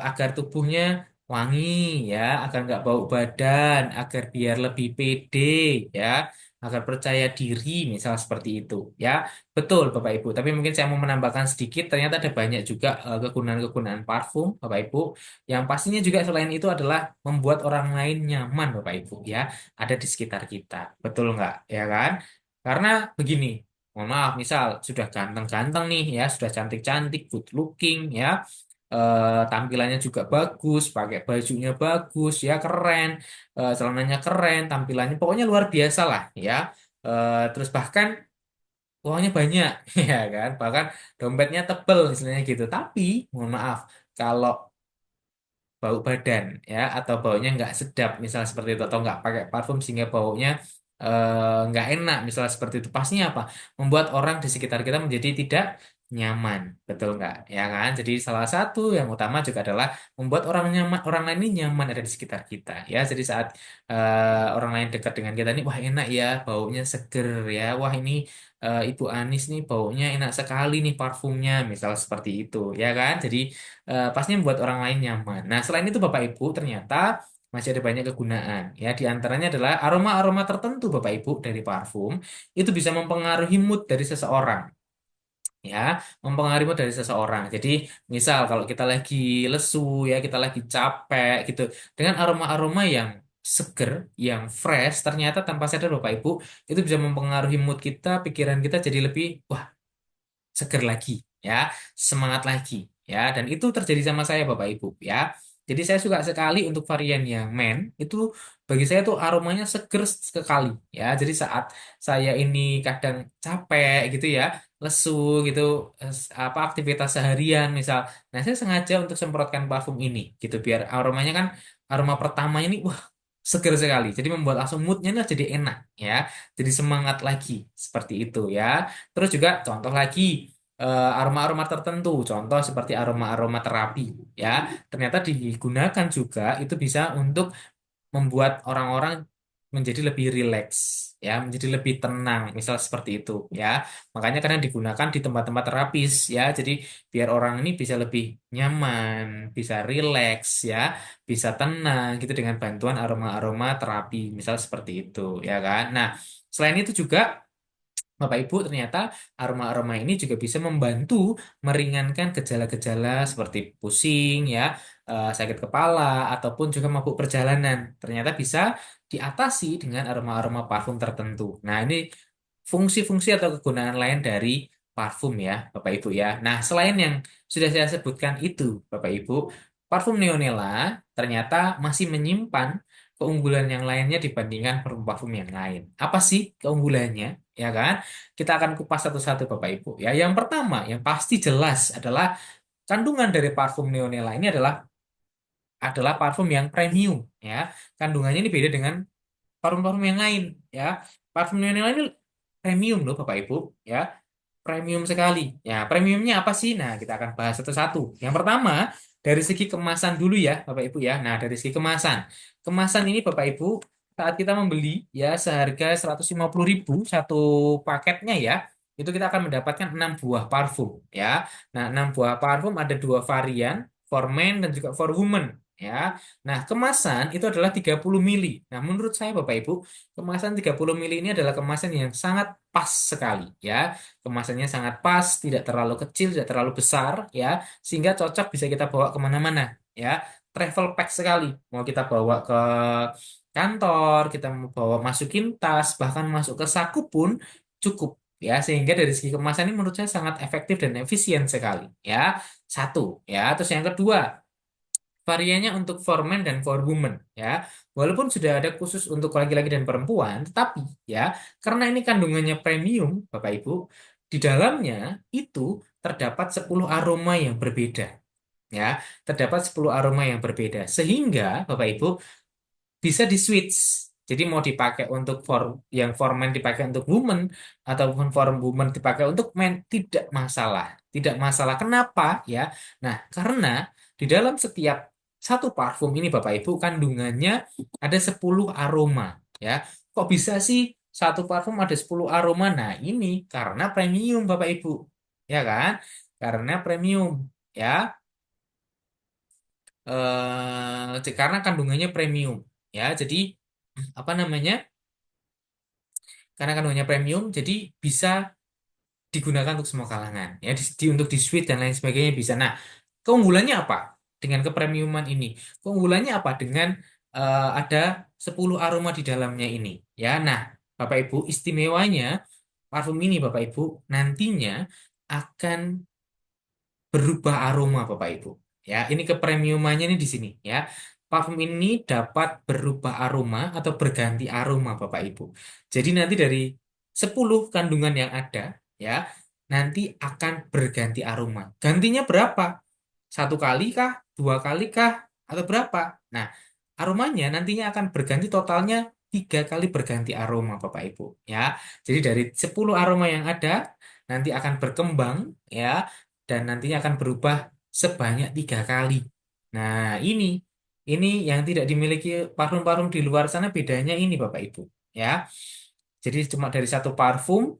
agar tubuhnya wangi ya, agar nggak bau badan, agar biar lebih pede ya, agar percaya diri, misal seperti itu ya. Betul, Bapak Ibu. Tapi mungkin saya mau menambahkan sedikit, ternyata ada banyak juga kegunaan-kegunaan parfum, Bapak Ibu. Yang pastinya juga selain itu adalah membuat orang lain nyaman, Bapak Ibu, ya. Ada di sekitar kita. Betul nggak? Ya kan? Karena begini, mohon maaf, misal sudah ganteng-ganteng nih, ya, sudah cantik-cantik, good looking, ya. Tampilannya juga bagus, pakai bajunya bagus, ya, keren, celananya keren, tampilannya pokoknya luar biasa lah, ya. Terus bahkan uangnya banyak, ya kan? Bahkan dompetnya tebel, istilahnya gitu. Tapi, mohon maaf, kalau bau badan, ya, atau baunya nggak sedap, misalnya seperti itu, atau nggak pakai parfum sehingga baunya nggak enak, misalnya seperti itu. Pastinya apa? Membuat orang di sekitar kita menjadi tidak nyaman, betul nggak? Ya kan? Jadi salah satu yang utama juga adalah membuat orang nyaman, orang lain ini nyaman ada di sekitar kita, ya. Jadi saat orang lain dekat dengan kita nih, wah enak ya, baunya seger ya, wah ini Ibu Anis nih baunya enak sekali nih parfumnya, misal seperti itu, ya kan? Jadi pastinya membuat orang lain nyaman. Nah, selain itu Bapak Ibu, ternyata masih ada banyak kegunaan. Ya, di antaranya adalah aroma-aroma tertentu Bapak Ibu dari parfum itu bisa mempengaruhi mood dari seseorang. Ya, mempengaruhi mood dari seseorang. Jadi, misal kalau kita lagi lesu, ya, kita lagi capek gitu, dengan aroma-aroma yang seger, yang fresh, ternyata tanpa sadar Bapak Ibu, itu bisa mempengaruhi mood kita, pikiran kita jadi lebih, wah, seger lagi ya, semangat lagi ya, dan itu terjadi sama saya Bapak Ibu ya. Jadi saya suka sekali untuk varian yang men itu, bagi saya tuh aromanya seger sekali ya. Jadi saat saya ini kadang capek gitu ya, lesu gitu, apa aktivitas seharian misal, nah saya sengaja untuk semprotkan parfum ini gitu biar aromanya kan, aroma pertama ini wah, seger sekali. Jadi membuat langsung moodnya nah jadi enak ya. Jadi semangat lagi seperti itu ya. Terus juga contoh lagi aroma-aroma tertentu, contoh seperti aroma-aroma terapi ya. Ternyata digunakan juga itu bisa untuk membuat orang-orang menjadi lebih rileks ya, menjadi lebih tenang, misal seperti itu ya. Makanya kadang digunakan di tempat-tempat terapis ya. Jadi biar orang ini bisa lebih nyaman, bisa rileks ya, bisa tenang gitu dengan bantuan aroma-aroma terapi, misal seperti itu ya kan. Nah, selain itu juga Bapak Ibu, ternyata aroma-aroma ini juga bisa membantu meringankan gejala-gejala seperti pusing, ya, sakit kepala, ataupun juga mabuk perjalanan. Ternyata bisa diatasi dengan aroma-aroma parfum tertentu. Nah, ini fungsi-fungsi atau kegunaan lain dari parfum ya, Bapak Ibu ya. Nah, selain yang sudah saya sebutkan itu, Bapak Ibu, parfum Neonella ternyata masih menyimpan keunggulan yang lainnya dibandingkan parfum-parfum yang lain. Apa sih keunggulannya? Ya kan? Kita akan kupas satu-satu Bapak Ibu. Ya, yang pertama, yang pasti jelas adalah kandungan dari parfum Neonella ini adalah parfum yang premium ya. Kandungannya ini beda dengan parfum-parfum yang lain ya. Parfum Neonella ini premium loh Bapak Ibu ya. Premium sekali. Ya, premiumnya apa sih? Nah, kita akan bahas satu-satu. Yang pertama, dari segi kemasan dulu ya, Bapak Ibu ya. Nah, dari segi kemasan. Kemasan ini Bapak Ibu, saat kita membeli ya seharga 150.000 satu paketnya ya, itu kita akan mendapatkan 6 buah parfum ya. Nah, 6 buah parfum ada dua varian, for men dan juga for women ya. Nah, kemasan itu adalah 30 mili. Nah, menurut saya Bapak Ibu, kemasan 30 mili ini adalah kemasan yang sangat pas sekali ya. Kemasannya sangat pas, tidak terlalu kecil, tidak terlalu besar, ya, sehingga cocok bisa kita bawa kemana-mana, ya. Travel pack sekali, mau kita bawa ke kantor, kita mau bawa masukin tas, bahkan masuk ke saku pun cukup, ya. Sehingga dari segi kemasan ini menurut saya sangat efektif dan efisien sekali, ya. Satu, ya. Terus yang kedua, variannya untuk for men dan for women ya. Walaupun sudah ada khusus untuk laki-laki dan perempuan, tetapi ya karena ini kandungannya premium, Bapak Ibu, di dalamnya itu terdapat 10 aroma yang berbeda ya. Terdapat 10 aroma yang berbeda sehingga Bapak Ibu bisa di switch. Jadi mau dipakai untuk yang for men dipakai untuk woman ataupun for woman dipakai untuk men tidak masalah. Tidak masalah. Kenapa ya? Nah, karena di dalam setiap satu parfum ini Bapak Ibu kandungannya ada 10 aroma ya. Kok bisa sih satu parfum ada 10 aroma? Nah, ini karena premium Bapak Ibu. Ya kan? Karena premium ya. Karena kandungannya premium ya. Jadi apa namanya? Karena kandungannya premium, jadi bisa digunakan untuk semua kalangan ya untuk di suite dan lain sebagainya bisa. Nah, keunggulannya apa dengan kepremiuman ini? Keunggulannya apa dengan ada 10 aroma di dalamnya ini ya. Nah, Bapak Ibu, istimewanya parfum ini Bapak Ibu nantinya akan berubah aroma Bapak Ibu. Ya, ini kepremiumannya ini di sini ya. Parfum ini dapat berubah aroma atau berganti aroma Bapak Ibu. Jadi nanti dari 10 kandungan yang ada ya, nanti akan berganti aroma. Gantinya berapa? Satu kali kah? Dua kali kah? Atau berapa? Nah, aromanya nantinya akan berganti totalnya 3 kali berganti aroma Bapak Ibu ya. Jadi dari 10 aroma yang ada nanti akan berkembang ya dan nantinya akan berubah sebanyak 3 kali. Nah, ini yang tidak dimiliki parfum-parfum di luar sana bedanya ini Bapak Ibu ya. Jadi cuma dari satu parfum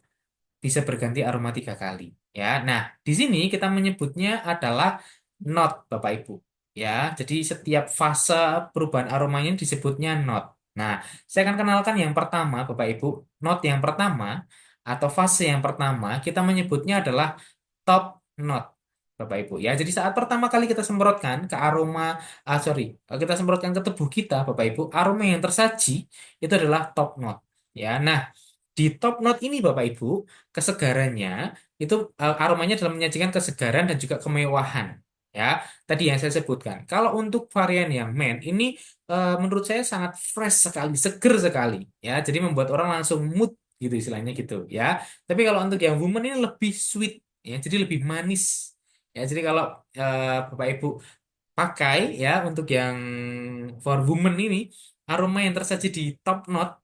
bisa berganti aroma 3 kali ya. Nah, di sini kita menyebutnya adalah note Bapak Ibu ya. Jadi setiap fase perubahan aromanya disebutnya note. Nah, saya akan kenalkan yang pertama Bapak Ibu. Note yang pertama atau fase yang pertama kita menyebutnya adalah top note. Bapak Ibu ya. Jadi saat pertama kali kita semprotkan ke kita semprotkan ke tubuh kita, Bapak Ibu, aroma yang tersaji itu adalah top note. Ya, nah di top note ini Bapak Ibu, kesegarannya itu aromanya dalam menyajikan kesegaran dan juga kemewahan. Ya, tadi yang saya sebutkan. Kalau untuk varian yang men ini menurut saya sangat fresh sekali, seger sekali. Ya, jadi membuat orang langsung mood gitu istilahnya gitu. Ya, tapi kalau untuk yang woman ini lebih sweet, ya, jadi lebih manis. Ya, jadi kalau Bapak Ibu pakai ya untuk yang for woman ini aroma yang tersaji di top note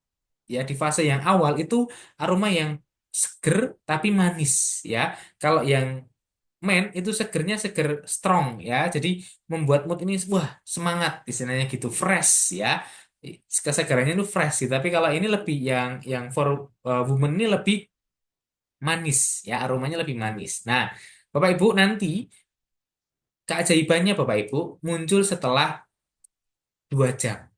ya di fase yang awal itu aroma yang seger tapi manis ya. Kalau yang main itu segernya seger strong ya. Jadi membuat mood ini wah semangat istilahnya gitu, fresh ya. Kesegarannya itu fresh sih. Tapi kalau ini lebih yang for woman ini lebih manis ya, aromanya lebih manis. Nah, Bapak Ibu nanti keajaibannya Bapak Ibu muncul setelah 2 jam.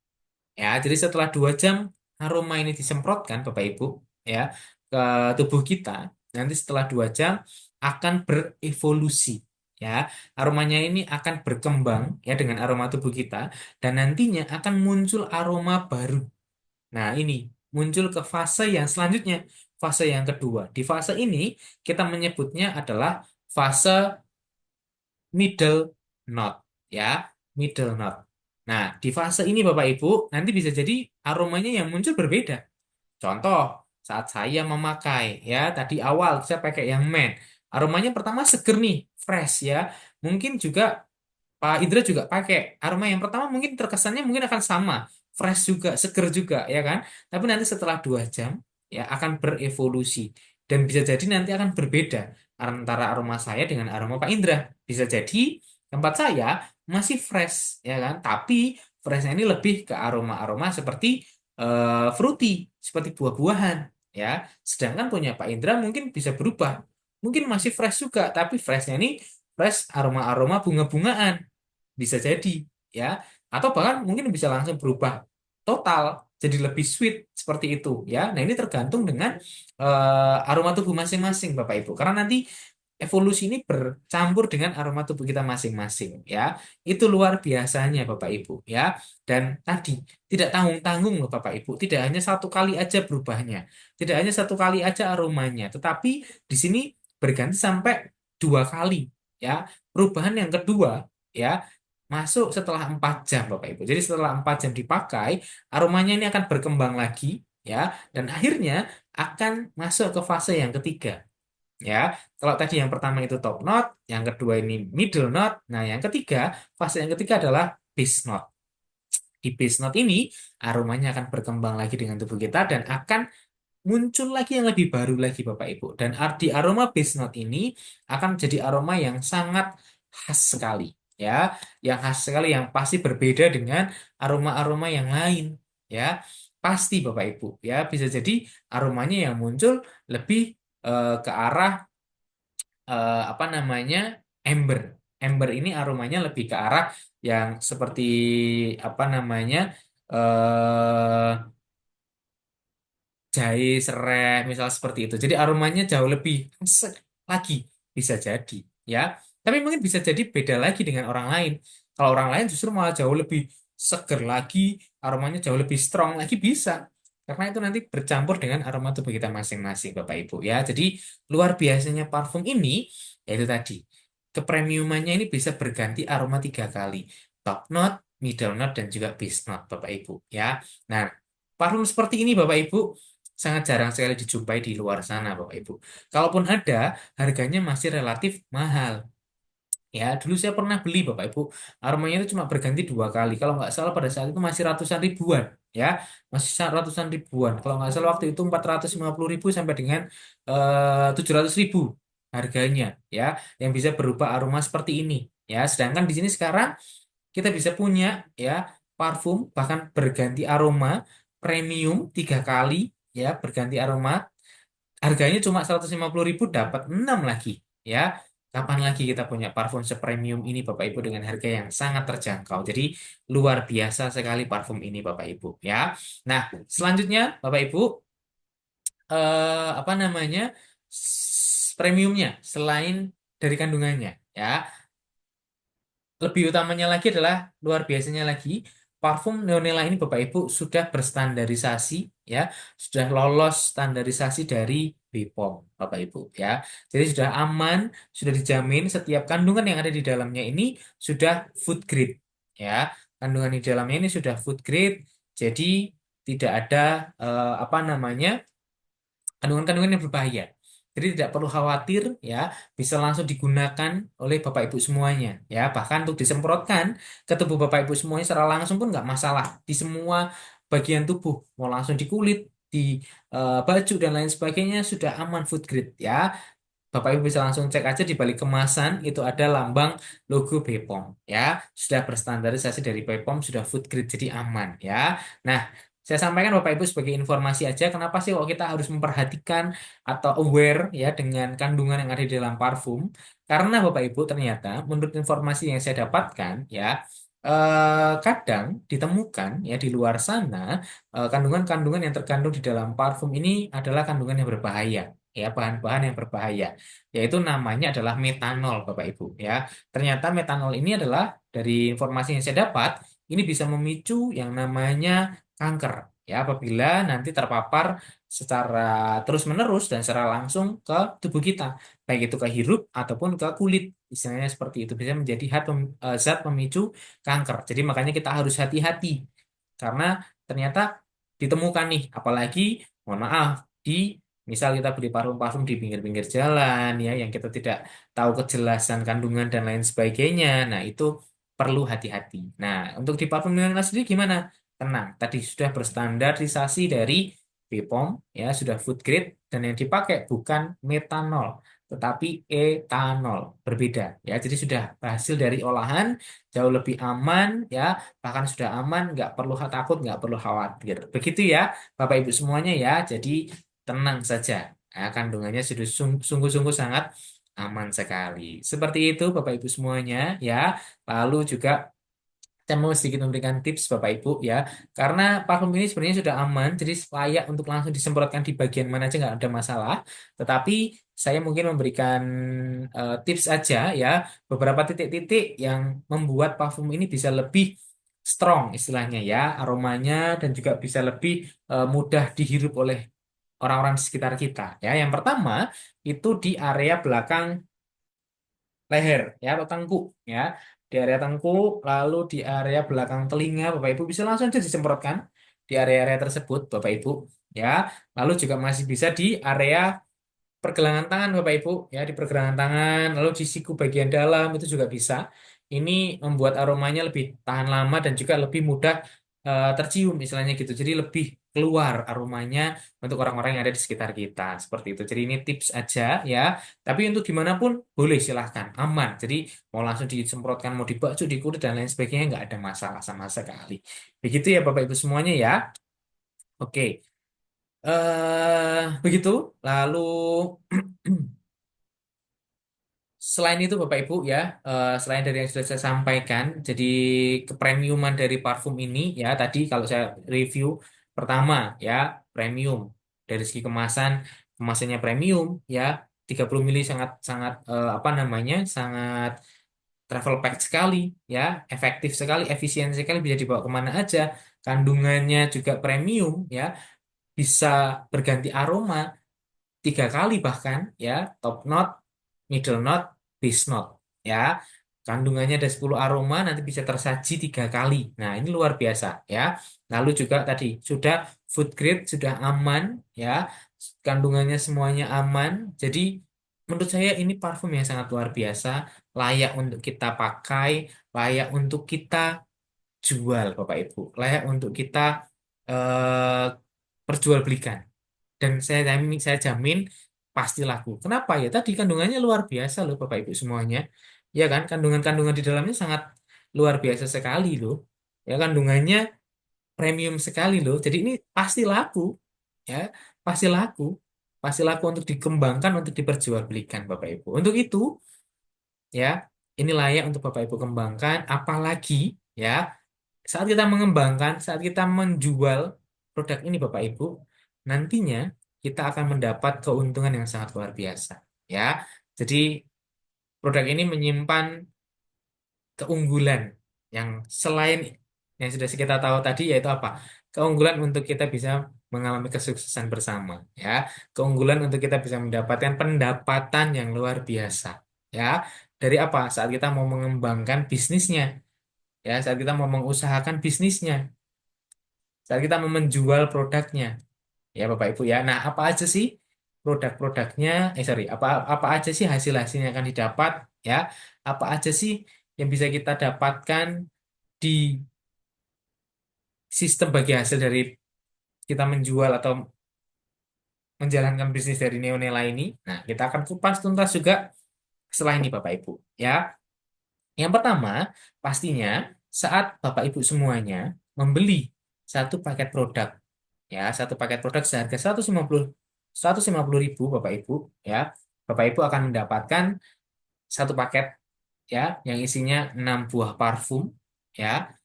Ya, jadi setelah 2 jam aroma ini disemprotkan Bapak Ibu ya ke tubuh kita, nanti setelah 2 jam akan berevolusi ya. Aromanya ini akan berkembang ya dengan aroma tubuh kita dan nantinya akan muncul aroma baru. Nah, ini muncul ke fase yang selanjutnya, fase yang kedua. Di fase ini kita menyebutnya adalah fase middle knot ya, middle knot. Nah, di fase ini Bapak Ibu nanti bisa jadi aromanya yang muncul berbeda. Contoh, saat saya memakai ya tadi awal saya pakai yang matte, aromanya pertama seger nih, fresh ya. Mungkin juga Pak Indra juga pakai aroma yang pertama mungkin terkesannya mungkin akan sama, fresh juga, seger juga ya kan. Tapi nanti setelah 2 jam ya akan berevolusi dan bisa jadi nanti akan berbeda antara aroma saya dengan aroma Pak Indra. Bisa jadi tempat saya masih fresh ya kan, tapi freshnya ini lebih ke aroma-aroma seperti fruity, seperti buah-buahan ya. Sedangkan punya Pak Indra mungkin bisa berubah. Mungkin masih fresh juga, tapi freshnya ini fresh aroma-aroma bunga-bungaan bisa jadi ya, atau bahkan mungkin bisa langsung berubah total jadi lebih sweet seperti itu ya. Nah ini tergantung dengan aroma tubuh masing-masing Bapak Ibu, karena nanti evolusi ini bercampur dengan aroma tubuh kita masing-masing ya. Itu luar biasanya Bapak Ibu ya. Dan tadi tidak tanggung-tanggung loh Bapak Ibu, tidak hanya satu kali aja berubahnya, tidak hanya satu kali aja aromanya, tetapi di sini berganti sampai 2 kali ya. Perubahan yang kedua ya masuk setelah 4 jam Bapak Ibu. Jadi setelah 4 jam dipakai, aromanya ini akan berkembang lagi ya, dan akhirnya akan masuk ke fase yang ketiga ya. Kalau tadi yang pertama itu top note, yang kedua ini middle note, nah yang ketiga, fase yang ketiga adalah base note. Di base note ini aromanya akan berkembang lagi dengan tubuh kita dan akan muncul lagi yang lebih baru lagi Bapak Ibu. Dan di aroma base note ini akan menjadi aroma yang sangat khas sekali ya, yang khas sekali, yang pasti berbeda dengan aroma-aroma yang lain ya. Pasti Bapak Ibu ya, bisa jadi aromanya yang muncul lebih ke arah apa namanya, ember. Ember ini aromanya lebih ke arah yang seperti apa namanya, eh jahe, serai, misal seperti itu. Jadi aromanya jauh lebih asik lagi, bisa jadi ya. Tapi mungkin bisa jadi beda lagi dengan orang lain. Kalau orang lain justru malah jauh lebih seger lagi, aromanya jauh lebih strong lagi bisa. Karena itu nanti bercampur dengan aroma tubuh kita masing-masing, Bapak Ibu ya. Jadi luar biasanya parfum ini, yaitu tadi kepremiumannya ini bisa berganti aroma 3 kali, top note, middle note, dan juga base note, Bapak Ibu ya. Nah, parfum seperti ini Bapak Ibu sangat jarang sekali dijumpai di luar sana Bapak Ibu. Kalaupun ada, harganya masih relatif mahal. Ya, dulu saya pernah beli Bapak Ibu, aromanya itu cuma berganti 2 kali. Kalau nggak salah pada saat itu masih ratusan ribuan, ya, masih ratusan ribuan. Kalau nggak salah waktu itu 450.000 sampai dengan 700.000 harganya, ya, yang bisa berubah aroma seperti ini. Ya, sedangkan di sini sekarang kita bisa punya ya parfum bahkan berganti aroma premium 3 kali ya, berganti aroma, harganya cuma 150.000 dapat 6 lagi ya. Kapan lagi kita punya parfum sepremium ini Bapak Ibu dengan harga yang sangat terjangkau. Jadi luar biasa sekali parfum ini Bapak Ibu ya. Nah, selanjutnya Bapak Ibu, apa namanya, premiumnya selain dari kandungannya ya, lebih utamanya lagi adalah, luar biasanya lagi, parfum Neonella ini Bapak Ibu sudah berstandarisasi ya, sudah lolos standarisasi dari BPOM Bapak Ibu ya. Jadi sudah aman, sudah dijamin setiap kandungan yang ada di dalamnya ini sudah food grade ya. Kandungan di dalamnya ini sudah food grade, jadi tidak ada apa namanya, kandungan-kandungan yang berbahaya. Jadi tidak perlu khawatir ya, bisa langsung digunakan oleh Bapak Ibu semuanya ya. Bahkan untuk disemprotkan ke tubuh Bapak Ibu semuanya secara langsung pun nggak masalah di semua bagian tubuh, mau langsung di kulit, di baju dan lain sebagainya sudah aman food grade ya. Bapak Ibu bisa langsung cek aja di balik kemasan itu ada lambang logo BPOM ya. Sudah berstandarisasi dari BPOM, sudah food grade jadi aman ya. Nah, saya sampaikan Bapak Ibu sebagai informasi aja kenapa sih kok kita harus memperhatikan atau aware ya dengan kandungan yang ada di dalam parfum. Karena Bapak Ibu ternyata menurut informasi yang saya dapatkan ya kadang ditemukan ya di luar sana kandungan-kandungan yang terkandung di dalam parfum ini adalah kandungan yang berbahaya ya, bahan-bahan yang berbahaya, yaitu namanya adalah metanol, Bapak Ibu ya. Ternyata metanol ini adalah dari informasi yang saya dapat, ini bisa memicu yang namanya kanker ya apabila nanti terpapar secara terus-menerus dan secara langsung ke tubuh kita, baik itu ke hirup ataupun ke kulit. Istilahnya seperti itu bisa menjadi zat pemicu kanker. Jadi makanya kita harus hati-hati karena ternyata ditemukan nih, apalagi mohon maaf di misal kita beli parfum-parfum di pinggir-pinggir jalan ya yang kita tidak tahu kejelasan kandungan dan lain sebagainya. Nah, itu perlu hati-hati. Nah, untuk di parfum Milena sendiri gimana? Tenang, tadi sudah berstandarisasi dari BPOM ya, sudah food grade dan yang dipakai bukan metanol tetapi etanol, berbeda ya. Jadi sudah hasil dari olahan jauh lebih aman ya, bahkan sudah aman, nggak perlu takut, nggak perlu khawatir. Begitu ya, Bapak Ibu semuanya ya. Jadi tenang saja. Ya, kandungannya sudah sungguh-sungguh sangat aman sekali. Seperti itu Bapak Ibu semuanya ya. Lalu juga saya mau sedikit memberikan tips Bapak Ibu ya. Karena parfum ini sebenarnya sudah aman, jadi layak untuk langsung disemprotkan di bagian mana aja nggak ada masalah. Tetapi saya mungkin memberikan tips aja ya, beberapa titik-titik yang membuat parfum ini bisa lebih strong istilahnya ya, aromanya dan juga bisa lebih mudah dihirup oleh orang-orang di sekitar kita. Ya, yang pertama itu di area belakang leher ya atau tengkuk ya. Di area tengkuk, lalu di area belakang telinga, Bapak Ibu bisa langsung aja disemprotkan di area-area tersebut, Bapak Ibu ya. Lalu juga masih bisa di area pergelangan tangan Bapak Ibu ya, di pergelangan tangan, lalu di siku bagian dalam itu juga bisa. Ini membuat aromanya lebih tahan lama dan juga lebih mudah tercium istilahnya gitu. Jadi lebih keluar aromanya untuk orang-orang yang ada di sekitar kita seperti itu. Jadi ini tips aja ya. Tapi untuk dimanapun boleh silahkan aman. Jadi mau langsung disemprotkan, mau di baju, di kulit dan lain sebagainya nggak ada masalah sama sekali. Begitu ya Bapak Ibu semuanya ya. Oke. Begitu. Lalu selain itu Bapak Ibu ya, selain dari yang sudah saya sampaikan, jadi kepremiuman dari parfum ini ya tadi kalau saya review pertama ya premium dari segi kemasan, kemasannya premium ya 30 mili sangat sangat apa namanya sangat travel pack sekali ya, efektif sekali, efisien sekali bisa dibawa kemana aja, kandungannya juga premium ya, bisa berganti aroma 3 kali bahkan ya, top note, middle note, base note ya. Kandungannya ada 10 aroma nanti bisa tersaji 3 kali. Nah, ini luar biasa ya. Lalu juga tadi sudah food grade, sudah aman ya. Kandungannya semuanya aman. Jadi menurut saya ini parfum yang sangat luar biasa, layak untuk kita pakai, layak untuk kita jual Bapak Ibu, layak untuk kita eh, perjualbelikan. Dan saya jamin pasti laku. Kenapa ya? Tadi kandungannya luar biasa loh Bapak Ibu semuanya. Ya kan, kandungan-kandungan di dalamnya sangat luar biasa sekali loh. Ya kandungannya premium sekali loh. Jadi ini pasti laku. Ya, pasti laku. Pasti laku untuk dikembangkan, untuk diperjualbelikan Bapak Ibu. Untuk itu ya, ini layak untuk Bapak Ibu kembangkan. Apalagi ya, saat kita mengembangkan, saat kita menjual produk ini Bapak Ibu, nantinya kita akan mendapat keuntungan yang sangat luar biasa. Ya, jadi produk ini menyimpan keunggulan yang selain yang sudah kita tahu tadi yaitu apa? Keunggulan untuk kita bisa mengalami kesuksesan bersama, ya. Keunggulan untuk kita bisa mendapatkan pendapatan yang luar biasa, ya. Dari apa? Saat kita mau mengembangkan bisnisnya, ya, saat kita mau mengusahakan bisnisnya, saat kita mau menjual produknya, ya Bapak Ibu ya. Nah, apa aja sih? produk-produknya, sorry, apa apa aja sih hasil-hasilnya yang akan didapat, ya, apa aja sih yang bisa kita dapatkan di sistem bagi hasil dari kita menjual atau menjalankan bisnis dari Neonela ini. Nah, kita akan kupas tuntas juga setelah ini Bapak Ibu, ya. Yang pertama, pastinya saat Bapak Ibu semuanya membeli satu paket produk, ya, satu paket produk seharga 150 ribu Bapak Ibu, ya, Bapak Ibu akan mendapatkan satu paket, ya, yang isinya 6 buah parfum, ya,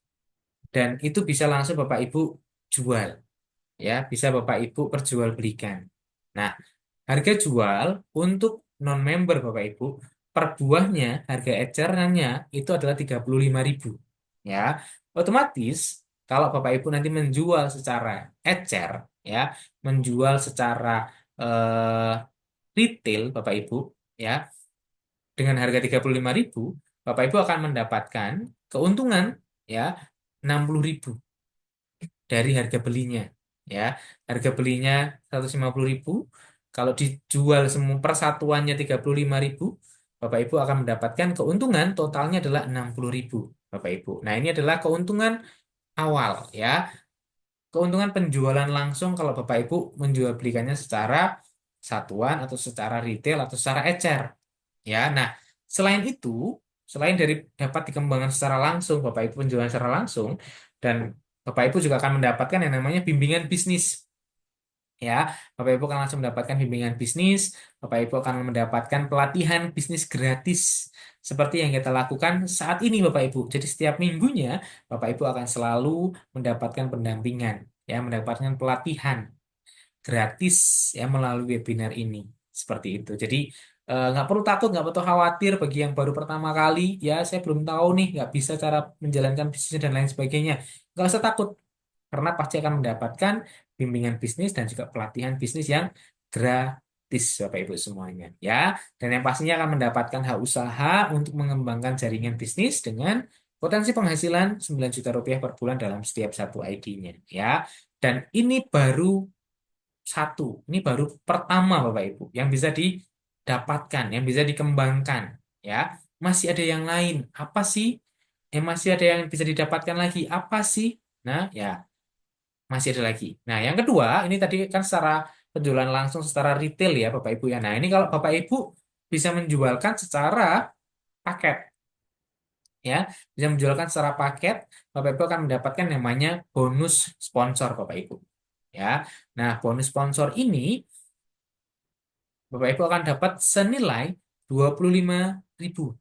dan itu bisa langsung Bapak Ibu jual, ya, bisa Bapak Ibu perjualbelikan. Nah, harga jual untuk non-member Bapak Ibu per buahnya harga ecerannya itu adalah 35.000. Ya. Otomatis kalau Bapak Ibu nanti menjual secara ecer, ya, menjual secara eh, retail Bapak Ibu, ya, dengan harga 35.000, Bapak Ibu akan mendapatkan keuntungan, ya, 60.000 dari harga belinya, ya. Harga belinya 150.000, kalau dijual semua persatuannya 35.000, Bapak Ibu akan mendapatkan keuntungan totalnya adalah 60.000 Bapak Ibu. Nah, ini adalah keuntungan awal, ya. Keuntungan penjualan langsung kalau Bapak Ibu menjual belikannya secara satuan atau secara retail atau secara ecer, ya. Nah, selain itu, selain dari dapat dikembangkan secara langsung, Bapak Ibu penjualan secara langsung, dan Bapak Ibu juga akan mendapatkan yang namanya bimbingan bisnis. Ya, Bapak Ibu akan langsung mendapatkan bimbingan bisnis, Bapak Ibu akan mendapatkan pelatihan bisnis gratis seperti yang kita lakukan saat ini Bapak Ibu. Jadi setiap minggunya Bapak Ibu akan selalu mendapatkan pendampingan, ya, mendapatkan pelatihan gratis, ya, melalui webinar ini. Seperti itu. Jadi nggak perlu takut, nggak perlu khawatir bagi yang baru pertama kali, ya, saya belum tahu nih, nggak bisa cara menjalankan bisnis dan lain sebagainya. Nggak usah takut, karena pasti akan mendapatkan bimbingan bisnis dan juga pelatihan bisnis yang gratis Bapak Ibu semuanya, ya. Dan yang pastinya akan mendapatkan hak usaha untuk mengembangkan jaringan bisnis dengan potensi penghasilan 9 juta rupiah per bulan dalam setiap satu ID-nya, ya. Dan ini baru pertama Bapak Ibu yang bisa didapatkan, yang bisa dikembangkan, ya. Masih ada yang lain. Apa sih? Masih ada yang bisa didapatkan lagi. Apa sih? Nah, ya, masih ada lagi. Nah, yang kedua, ini tadi kan secara penjualan langsung secara retail, ya Bapak Ibu, ya. Nah, ini kalau Bapak Ibu bisa menjualkan secara paket, ya. Bisa menjualkan secara paket, Bapak Ibu akan mendapatkan yang namanya bonus sponsor Bapak Ibu. Ya. Nah, bonus sponsor ini Bapak Ibu akan dapat senilai 25.000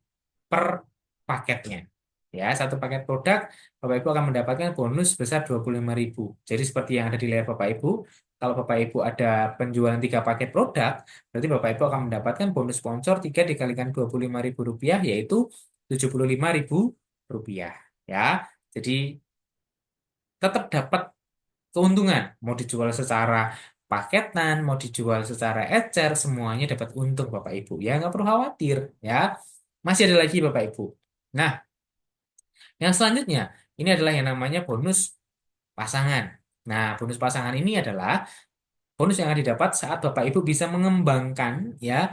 per paketnya. Ya, satu paket produk, Bapak Ibu akan mendapatkan bonus sebesar 25.000. Jadi seperti yang ada di layar Bapak Ibu, kalau Bapak Ibu ada penjualan 3 paket produk, berarti Bapak Ibu akan mendapatkan bonus sponsor 3 dikalikan 25.000 rupiah, yaitu 75.000 rupiah. Ya, jadi tetap dapat keuntungan. Mau dijual secara paketan, mau dijual secara ecer, semuanya dapat untung Bapak Ibu. Ya, nggak perlu khawatir. Ya, masih ada lagi Bapak Ibu. Nah, yang selanjutnya, ini adalah yang namanya bonus pasangan. Nah, bonus pasangan ini adalah bonus yang akan didapat saat Bapak Ibu bisa mengembangkan, ya,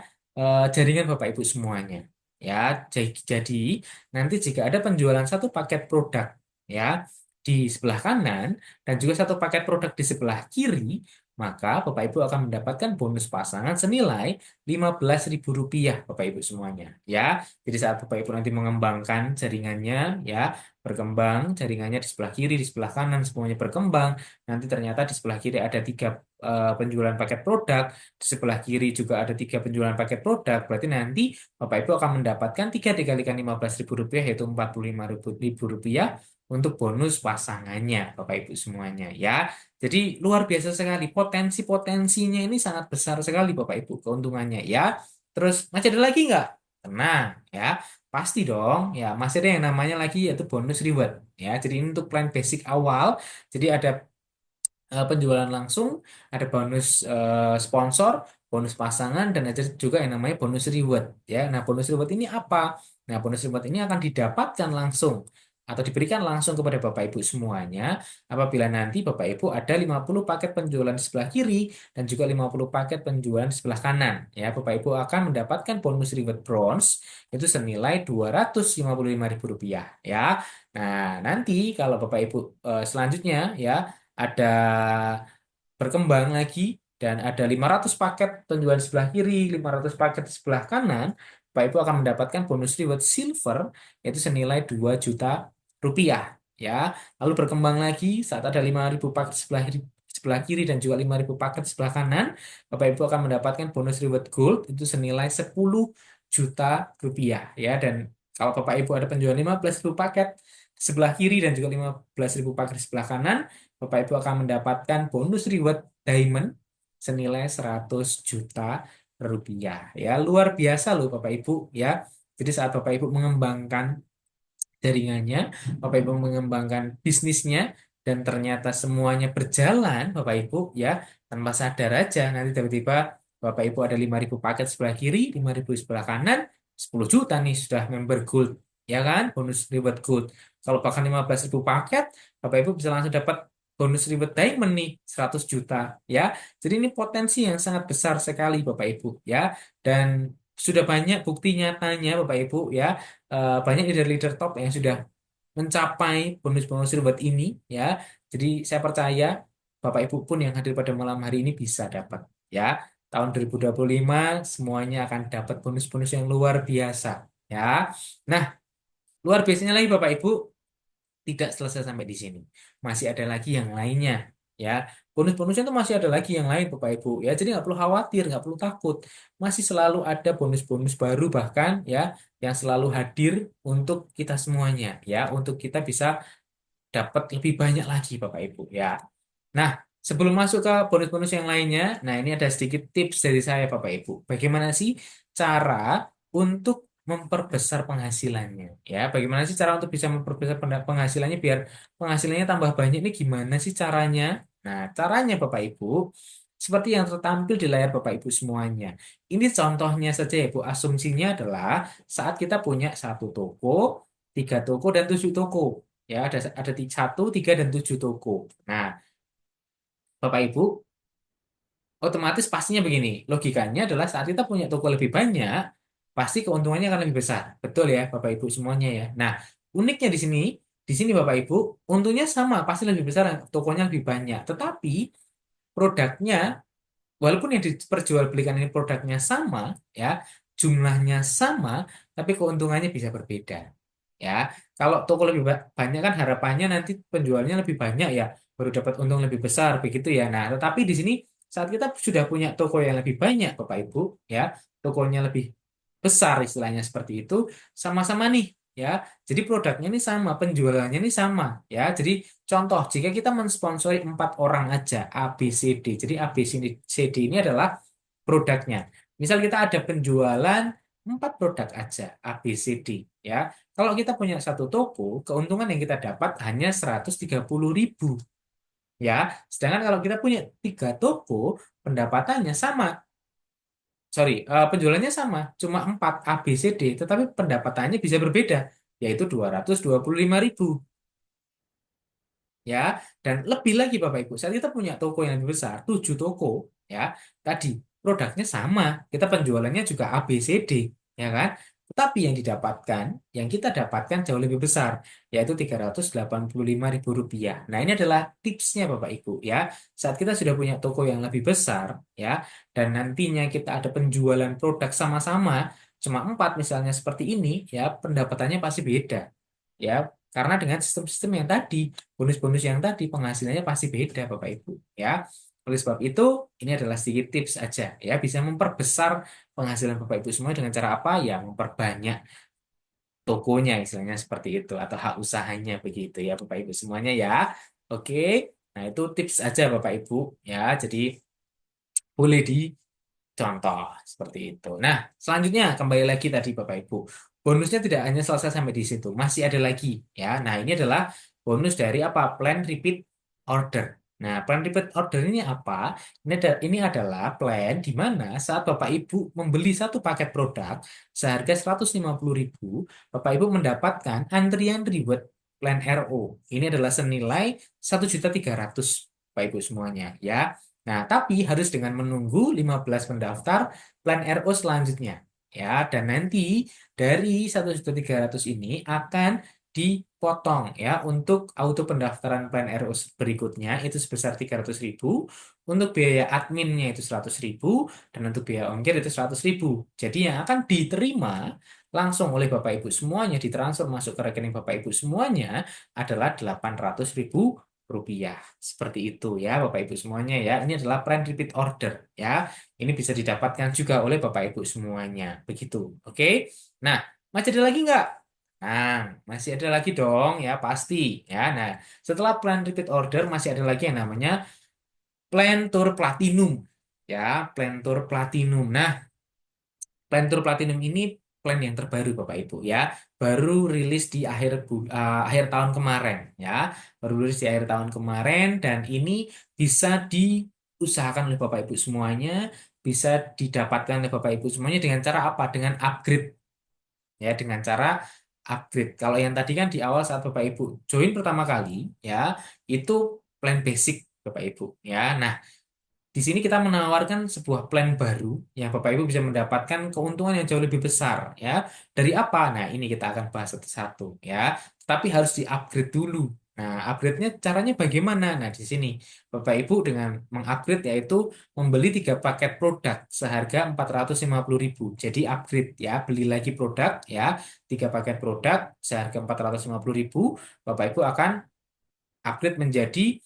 jaringan Bapak Ibu semuanya. Ya, jadi nanti jika ada penjualan satu paket produk, ya, di sebelah kanan dan juga satu paket produk di sebelah kiri, maka Bapak Ibu akan mendapatkan bonus pasangan senilai 15.000 rupiah Bapak Ibu semuanya. Ya, jadi saat Bapak Ibu nanti mengembangkan jaringannya, ya, berkembang jaringannya di sebelah kiri, di sebelah kanan, semuanya berkembang. Nanti ternyata di sebelah kiri ada 3 penjualan paket produk, di sebelah kiri juga ada 3 penjualan paket produk. Berarti nanti Bapak Ibu akan mendapatkan 3 dikalikan 15.000 rupiah, yaitu 45.000 rupiah untuk bonus pasangannya, Bapak Ibu semuanya, ya. Jadi luar biasa sekali, potensi-potensinya ini sangat besar sekali Bapak Ibu keuntungannya, ya. Terus masih ada lagi nggak? Tenang, ya. Pasti dong, ya, masih ada yang namanya lagi yaitu bonus reward, ya. Jadi ini untuk plan basic awal. Jadi ada penjualan langsung, ada bonus sponsor, bonus pasangan, dan ada juga yang namanya bonus reward. Ya, nah bonus reward ini apa? Nah bonus reward ini akan didapatkan langsung atau diberikan langsung kepada Bapak Ibu semuanya apabila nanti Bapak Ibu ada 50 paket penjualan di sebelah kiri dan juga 50 paket penjualan di sebelah kanan. Ya, Bapak Ibu akan mendapatkan bonus reward bronze itu senilai Rp255.000 ya. Nah, nanti kalau Bapak Ibu selanjutnya ya ada berkembang lagi dan ada 500 paket penjualan di sebelah kiri, 500 paket di sebelah kanan, Bapak Ibu akan mendapatkan bonus reward silver yaitu senilai Rp2.000.000 ya. Lalu berkembang lagi saat ada 5.000 paket sebelah kiri dan juga 5.000 paket sebelah kanan, Bapak Ibu akan mendapatkan bonus reward gold itu senilai Rp10.000.000 ya. Dan kalau Bapak Ibu ada penjualan 15.000 paket di sebelah kiri dan juga 15.000 paket di sebelah kanan, Bapak Ibu akan mendapatkan bonus reward diamond senilai Rp100.000.000 ya. Luar biasa loh Bapak Ibu ya. Jadi saat Bapak Ibu mengembangkan jaringannya, Bapak Ibu mengembangkan bisnisnya dan ternyata semuanya berjalan Bapak Ibu ya, tanpa sadar aja nanti tiba-tiba Bapak Ibu ada 5.000 paket sebelah kiri, 5.000 sebelah kanan, 10 juta nih sudah member gold ya kan, bonus reward gold. Kalau bahkan 15.000 paket, Bapak Ibu bisa langsung dapat bonus reward diamond nih 100 juta ya. Jadi ini potensi yang sangat besar sekali Bapak Ibu ya. Dan sudah banyak bukti nyatanya Bapak Ibu ya. Banyak leader-leader top yang sudah mencapai bonus-bonus reward ini ya. Jadi saya percaya Bapak Ibu pun yang hadir pada malam hari ini bisa dapat ya. Tahun 2025 semuanya akan dapat bonus-bonus yang luar biasa ya. Nah, luar biasanya lagi Bapak Ibu tidak selesai sampai di sini. Masih ada lagi yang lainnya ya. Bonus-bonusnya itu masih ada lagi yang lain Bapak Ibu ya. Jadi nggak perlu khawatir, nggak perlu takut. Masih selalu ada bonus-bonus baru bahkan ya yang selalu hadir untuk kita semuanya ya, untuk kita bisa dapat lebih banyak lagi Bapak Ibu ya. Nah, sebelum masuk ke bonus-bonus yang lainnya, nah ini ada sedikit tips dari saya Bapak Ibu. Bagaimana sih cara untuk memperbesar penghasilannya? Ya, bagaimana sih cara untuk bisa memperbesar penghasilannya biar penghasilannya tambah banyak ini gimana sih caranya? Nah, caranya Bapak Ibu seperti yang tertampil di layar Bapak Ibu semuanya. Ini contohnya saja ya Bu. Asumsinya adalah saat kita punya satu toko, tiga toko dan tujuh toko. Ya, ada satu, tiga dan tujuh toko. Nah, Bapak Ibu, otomatis pastinya begini. Logikanya adalah saat kita punya toko lebih banyak, pasti keuntungannya akan lebih besar. Betul ya, Bapak Ibu semuanya ya. Nah, uniknya di sini Bapak Ibu, untungnya sama, pasti lebih besar, tokonya lebih banyak. Tetapi produknya, walaupun yang diperjualbelikan ini produknya sama, ya, jumlahnya sama, tapi keuntungannya bisa berbeda. Ya, kalau toko lebih banyak kan harapannya nanti penjualnya lebih banyak ya, baru dapat untung lebih besar begitu ya. Nah, tetapi di sini saat kita sudah punya toko yang lebih banyak, Bapak Ibu, ya, tokonya lebih besar istilahnya seperti itu, sama-sama nih, ya. Jadi produknya ini sama, penjualannya ini sama, ya. Jadi contoh, jika kita mensponsori 4 orang aja, A, B, C, D. Jadi A, B, C, D ini adalah produknya. Misal kita ada penjualan 4 produk aja, A, B, C, D, ya. Kalau kita punya satu toko, keuntungan yang kita dapat hanya 130.000. Ya, sedangkan kalau kita punya 3 toko, pendapatannya sama. Sorry, penjualannya sama, cuma 4 A, B, C, D, tetapi pendapatannya bisa berbeda, yaitu 225.000. Ya, dan lebih lagi Bapak Ibu, saat kita punya toko yang lebih besar, 7 toko, ya, tadi produknya sama, kita penjualannya juga A, B, C, D, ya kan? Tetapi yang kita dapatkan jauh lebih besar, yaitu Rp385.000. Nah, ini adalah tipsnya Bapak Ibu, ya. Saat kita sudah punya toko yang lebih besar, ya, dan nantinya kita ada penjualan produk sama-sama, cuma 4 misalnya seperti ini, ya, pendapatannya pasti beda. Ya, karena dengan sistem-sistem yang tadi, bonus-bonus yang tadi, penghasilannya pasti beda, Bapak Ibu. Ya, oleh sebab itu, ini adalah sedikit tips aja, ya, bisa memperbesar penghasilan Bapak Ibu semua dengan cara apa? Ya, memperbanyak tokonya, istilahnya seperti itu, atau hak usahanya begitu ya, Bapak Ibu semuanya ya. Oke, nah itu tips aja Bapak Ibu, ya. Jadi boleh contoh seperti itu. Nah, selanjutnya kembali lagi tadi Bapak Ibu. Bonusnya tidak hanya selesai sampai di situ, masih ada lagi ya. Nah, ini adalah bonus dari apa? Plan repeat order. Nah, plan repeat order ini apa? Ini adalah plan di mana saat Bapak Ibu membeli satu paket produk seharga 150.000, Bapak Ibu mendapatkan antrian reward plan RO. Ini adalah senilai 1.300.000 Bapak Ibu semuanya ya. Nah, tapi harus dengan menunggu 15 pendaftar plan RO selanjutnya ya. Dan nanti dari 1.300.000 ini akan dipotong ya untuk auto pendaftaran plan RO berikutnya itu sebesar 300.000, untuk biaya adminnya itu 100.000, dan untuk biaya ongkir itu 100.000. Jadi yang akan diterima langsung oleh Bapak Ibu semuanya, ditransfer masuk ke rekening Bapak Ibu semuanya adalah 800.000 rupiah. Seperti itu ya Bapak Ibu semuanya ya. Ini adalah plan repeat order ya. Ini bisa didapatkan juga oleh Bapak Ibu semuanya. Begitu. Oke. Nah, masih ada lagi nggak? Nah, masih ada lagi dong ya pasti ya. Nah, setelah plan repeat order masih ada lagi yang namanya plan tour platinum ya, plan tour platinum. Nah, plan tour platinum ini plan yang terbaru Bapak Ibu ya, baru rilis di akhir tahun kemarin ya, baru rilis di akhir tahun kemarin, dan ini bisa diusahakan oleh Bapak Ibu semuanya, bisa didapatkan oleh Bapak Ibu semuanya dengan cara apa? Dengan upgrade ya, dengan cara upgrade. Kalau yang tadi kan di awal saat Bapak Ibu join pertama kali ya, itu plan basic Bapak Ibu ya. Nah, di sini kita menawarkan sebuah plan baru yang Bapak Ibu bisa mendapatkan keuntungan yang jauh lebih besar ya. Dari apa? Nah, ini kita akan bahas satu-satu ya. Tapi harus di-upgrade dulu. Nah, upgrade-nya caranya bagaimana? Nah, di sini Bapak Ibu dengan mengupgrade yaitu membeli 3 paket produk seharga 450.000. Jadi upgrade ya, beli lagi produk ya, 3 paket produk seharga 450.000. Bapak Ibu akan upgrade menjadi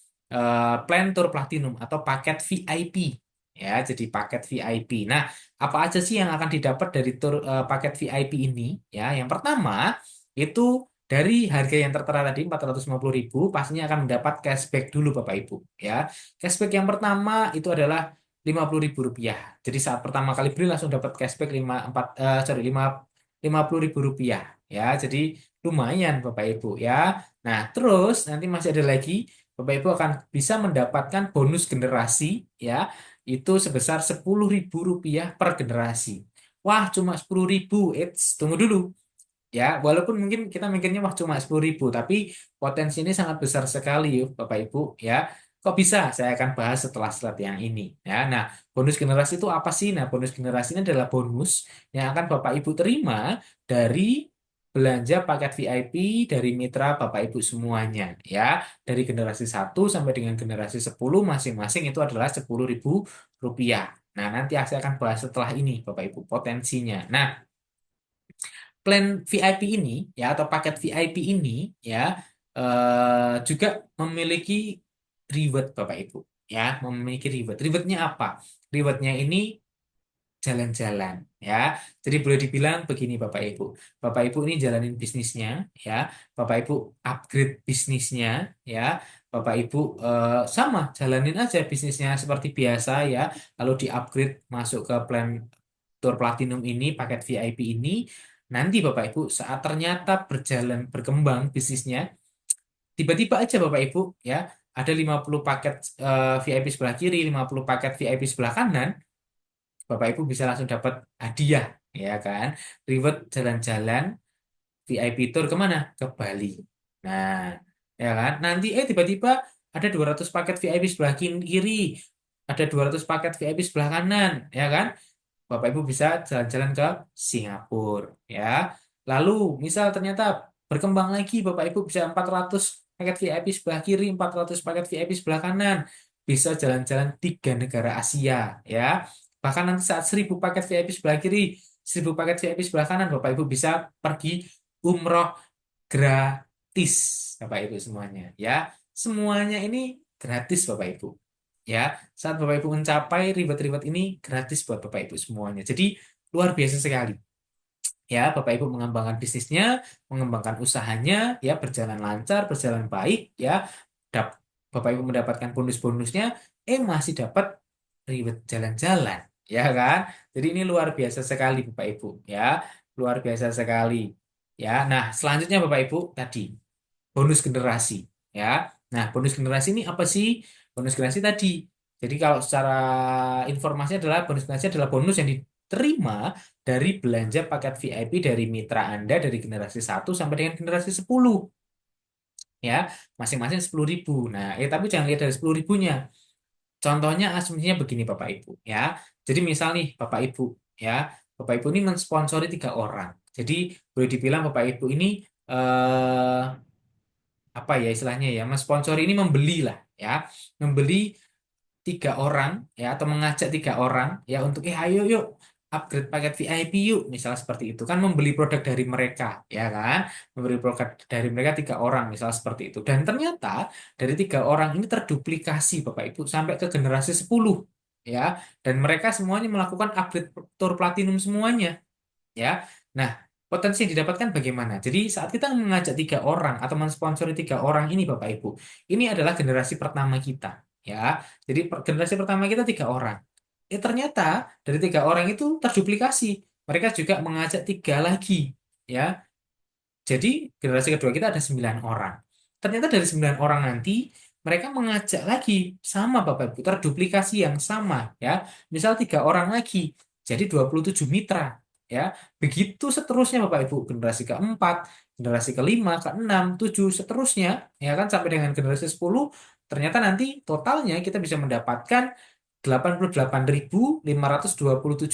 plan tour platinum atau paket VIP ya, jadi paket VIP. Nah, apa aja sih yang akan didapat dari paket VIP ini ya? Yang pertama itu dari harga yang tertera tadi 450.000 pastinya akan mendapat cashback dulu Bapak Ibu ya. Cashback yang pertama itu adalah 50.000 rupiah. Jadi saat pertama kali beli langsung dapat cashback 50.000 rupiah ya. Jadi lumayan Bapak Ibu ya. Nah, terus nanti masih ada lagi, Bapak Ibu akan bisa mendapatkan bonus generasi ya, itu sebesar 10.000 rupiah per generasi. Wah, cuma 10.000. Tunggu dulu. Ya, walaupun mungkin kita mikirnya wah cuma 10.000, tapi potensi ini sangat besar sekali yuk Bapak Ibu ya. Kok bisa? Saya akan bahas setelah slide yang ini ya. Nah, bonus generasi itu apa sih? Nah, bonus generasi ini adalah bonus yang akan Bapak Ibu terima dari belanja paket VIP dari mitra Bapak Ibu semuanya ya. Dari generasi 1 sampai dengan generasi 10 masing-masing itu adalah 10.000 rupiah. Nah, nanti saya akan bahas setelah ini Bapak Ibu potensinya. Nah, plan VIP ini ya atau paket VIP ini ya juga memiliki reward Bapak Ibu ya, memiliki reward. Rewardnya apa? Rewardnya ini jalan-jalan ya. Jadi boleh dibilang begini Bapak Ibu. Bapak Ibu ini jalanin bisnisnya ya. Bapak Ibu upgrade bisnisnya ya. Bapak Ibu sama jalanin aja bisnisnya seperti biasa ya. Lalu di-upgrade masuk ke plan tour platinum ini, paket VIP ini. Nanti Bapak Ibu saat ternyata berjalan berkembang bisnisnya, tiba-tiba aja Bapak Ibu ya, ada 50 paket VIP sebelah kiri, 50 paket VIP sebelah kanan, Bapak Ibu bisa langsung dapat hadiah ya kan. Reward jalan-jalan VIP tour kemana? Ke Bali. Nah, ya kan. Nanti tiba-tiba ada 200 paket VIP sebelah kiri, ada 200 paket VIP sebelah kanan, ya kan? Bapak Ibu bisa jalan-jalan ke Singapura ya. Lalu misal ternyata berkembang lagi Bapak Ibu bisa 400 paket VIP sebelah kiri, 400 paket VIP sebelah kanan. Bisa jalan-jalan 3 negara Asia ya. Bahkan nanti saat 1.000 paket VIP sebelah kiri, 1.000 paket VIP sebelah kanan, Bapak Ibu bisa pergi umroh gratis Bapak Ibu semuanya ya. Semuanya ini gratis Bapak Ibu ya. Saat Bapak Ibu mencapai reward-reward ini gratis buat Bapak Ibu semuanya. Jadi luar biasa sekali ya. Bapak Ibu mengembangkan bisnisnya, mengembangkan usahanya ya, berjalan lancar, berjalan baik ya. Dap- Bapak Ibu mendapatkan bonus-bonusnya, masih dapat reward jalan-jalan ya kan. Jadi ini luar biasa sekali Bapak Ibu ya, luar biasa sekali ya. Nah, selanjutnya Bapak Ibu tadi bonus generasi ya. Nah, bonus generasi ini apa sih? Bonus generasi tadi. Jadi kalau secara informasi adalah bonus generasi adalah bonus yang diterima dari belanja paket VIP dari mitra Anda dari generasi 1 sampai dengan generasi 10. ya, masing-masing 10.000. Nah, tapi jangan lihat dari 10.000-nya. Contohnya asumsinya begini Bapak Ibu, ya. Jadi misal nih Bapak Ibu, ya, Bapak Ibu ini mensponsori 3 orang. Jadi boleh dibilang Bapak Ibu ini apa ya istilahnya ya, mensponsori ini membeli lah, ya, membeli 3 orang, ya, atau mengajak 3 orang, ya, untuk ayo yuk upgrade paket VIP yuk, misalnya seperti itu kan, membeli produk dari mereka, ya kan, membeli produk dari mereka 3 orang, misalnya seperti itu, dan ternyata dari 3 orang ini terduplikasi Bapak Ibu sampai ke generasi 10, ya, dan mereka semuanya melakukan upgrade tur platinum semuanya, ya. Nah, potensi yang didapatkan bagaimana? Jadi saat kita mengajak 3 orang atau mensponsori 3 orang ini, Bapak Ibu, ini adalah generasi pertama kita, ya. Jadi generasi pertama kita 3 orang. Ternyata dari 3 orang itu terduplikasi. Mereka juga mengajak 3 lagi, ya. Jadi generasi kedua kita ada 9 orang. Ternyata dari 9 orang nanti mereka mengajak lagi sama Bapak Ibu, terduplikasi yang sama, ya. Misal 3 orang lagi, jadi 27 mitra, ya. Begitu seterusnya Bapak Ibu, generasi keempat, generasi kelima, keenam, tujuh, seterusnya, ya kan, sampai dengan generasi 10. Ternyata nanti totalnya kita bisa mendapatkan 88.527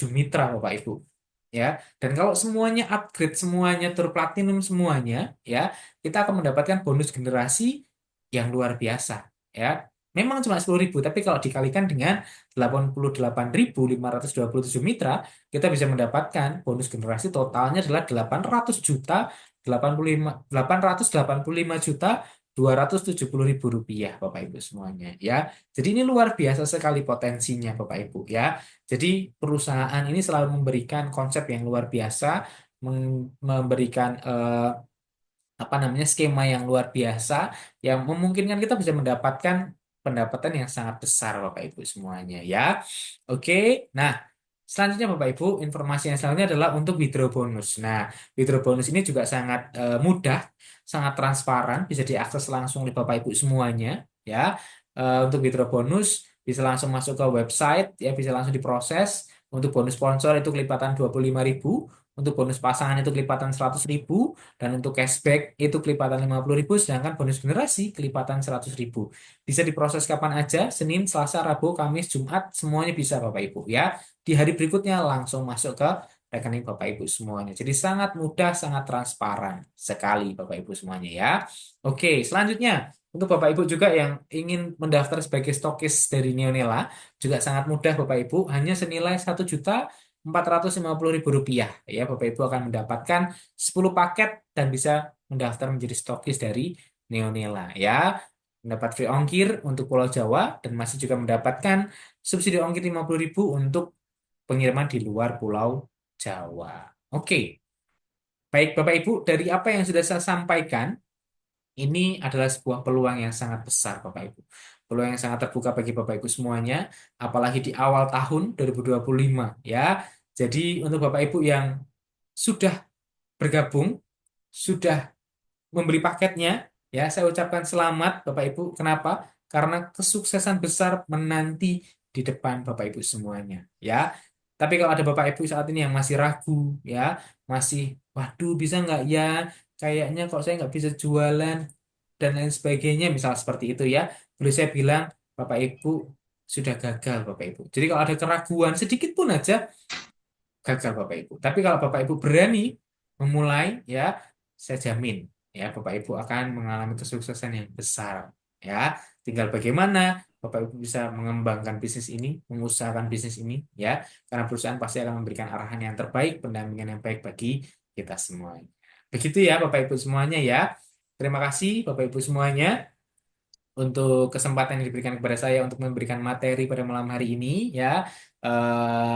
mitra Bapak Ibu, ya. Dan kalau semuanya upgrade, semuanya platinum semuanya, ya, kita akan mendapatkan bonus generasi yang luar biasa, ya. Memang cuma 10.000, tapi kalau dikalikan dengan 88.527 mitra, kita bisa mendapatkan bonus generasi totalnya adalah 800.885.270.000 rupiah, Bapak Ibu semuanya, ya. Jadi ini luar biasa sekali potensinya, Bapak Ibu, ya. Jadi perusahaan ini selalu memberikan konsep yang luar biasa, memberikan apa namanya, skema yang luar biasa yang memungkinkan kita bisa mendapatkan pendapatan yang sangat besar, Bapak Ibu semuanya, ya. Oke. Nah, selanjutnya Bapak Ibu, informasi yang selanjutnya adalah untuk withdraw bonus. Nah, withdraw bonus ini juga sangat mudah, sangat transparan, bisa diakses langsung oleh Bapak Ibu semuanya, ya. Untuk withdraw bonus bisa langsung masuk ke website, ya, bisa langsung diproses. Untuk bonus sponsor itu kelipatan 25.000, untuk bonus pasangan itu kelipatan 100.000, dan untuk cashback itu kelipatan 50.000, sedangkan bonus generasi kelipatan 100.000. Bisa diproses kapan aja, Senin, Selasa, Rabu, Kamis, Jumat, semuanya bisa Bapak Ibu, ya. Di hari berikutnya langsung masuk ke rekening Bapak Ibu semuanya. Jadi sangat mudah, sangat transparan sekali Bapak Ibu semuanya, ya. Oke, selanjutnya untuk Bapak Ibu juga yang ingin mendaftar sebagai stokis dari Neonela, juga sangat mudah Bapak Ibu, hanya senilai 1.450.000 rupiah, ya. Bapak Ibu akan mendapatkan 10 paket dan bisa mendaftar menjadi stokis dari Neonela, ya. Mendapat free ongkir untuk Pulau Jawa dan masih juga mendapatkan subsidi ongkir 50.000 untuk pengiriman di luar Pulau Jawa. Oke, baik Bapak Ibu, dari apa yang sudah saya sampaikan, ini adalah sebuah peluang yang sangat besar, Bapak Ibu. Peluang yang sangat terbuka bagi Bapak Ibu semuanya, apalagi di awal tahun 2025, ya. Jadi untuk Bapak Ibu yang sudah bergabung, sudah membeli paketnya, ya, saya ucapkan selamat Bapak Ibu. Kenapa? Karena kesuksesan besar menanti di depan Bapak Ibu semuanya, ya. Tapi kalau ada Bapak Ibu saat ini yang masih ragu, ya, masih, waduh, bisa nggak ya? Kayaknya kok saya nggak bisa jualan dan lain sebagainya, misal seperti itu, ya. Boleh saya bilang, Bapak Ibu sudah gagal, Bapak Ibu. Jadi kalau ada keraguan sedikit pun aja, gagal Bapak Ibu. Tapi kalau Bapak Ibu berani memulai, ya, saya jamin, ya, Bapak Ibu akan mengalami kesuksesan yang besar, ya. Tinggal bagaimana Bapak Ibu bisa mengembangkan bisnis ini, mengusahakan bisnis ini, ya. Karena perusahaan pasti akan memberikan arahan yang terbaik, pendampingan yang baik bagi kita semua. Begitu ya Bapak Ibu semuanya, ya. Terima kasih Bapak Ibu semuanya untuk kesempatan yang diberikan kepada saya untuk memberikan materi pada malam hari ini, ya.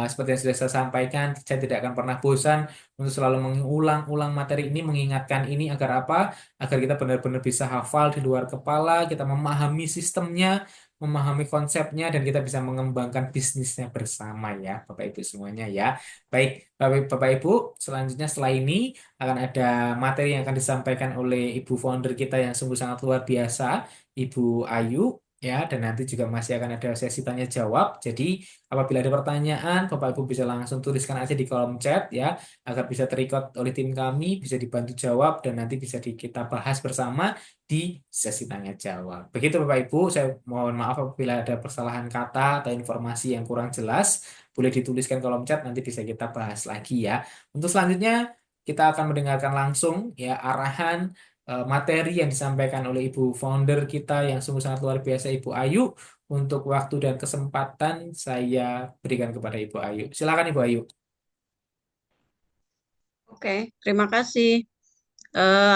Seperti yang sudah saya sampaikan, saya tidak akan pernah bosan untuk selalu mengulang-ulang materi ini, mengingatkan ini agar apa? Agar kita benar-benar bisa hafal di luar kepala, kita memahami sistemnya, memahami konsepnya, dan kita bisa mengembangkan bisnisnya bersama, ya, Bapak Ibu semuanya, ya. Baik, Bapak Ibu, selanjutnya setelah ini akan ada materi yang akan disampaikan oleh Ibu founder kita yang sungguh sangat luar biasa, Ibu Ayu. ya, dan nanti juga masih akan ada sesi tanya jawab. Jadi apabila ada pertanyaan, Bapak Ibu bisa langsung tuliskan aja di kolom chat ya, agar bisa terikat oleh tim kami, bisa dibantu jawab dan nanti bisa kita bahas bersama di sesi tanya jawab. Begitu Bapak Ibu, saya mohon maaf apabila ada kesalahan kata atau informasi yang kurang jelas, boleh dituliskan kolom chat, nanti bisa kita bahas lagi ya. Untuk selanjutnya kita akan mendengarkan langsung ya arahan materi yang disampaikan oleh Ibu founder kita yang sungguh sangat luar biasa, Ibu Ayu. Untuk waktu dan kesempatan saya berikan kepada Ibu Ayu. Silakan Ibu Ayu. Oke, terima kasih.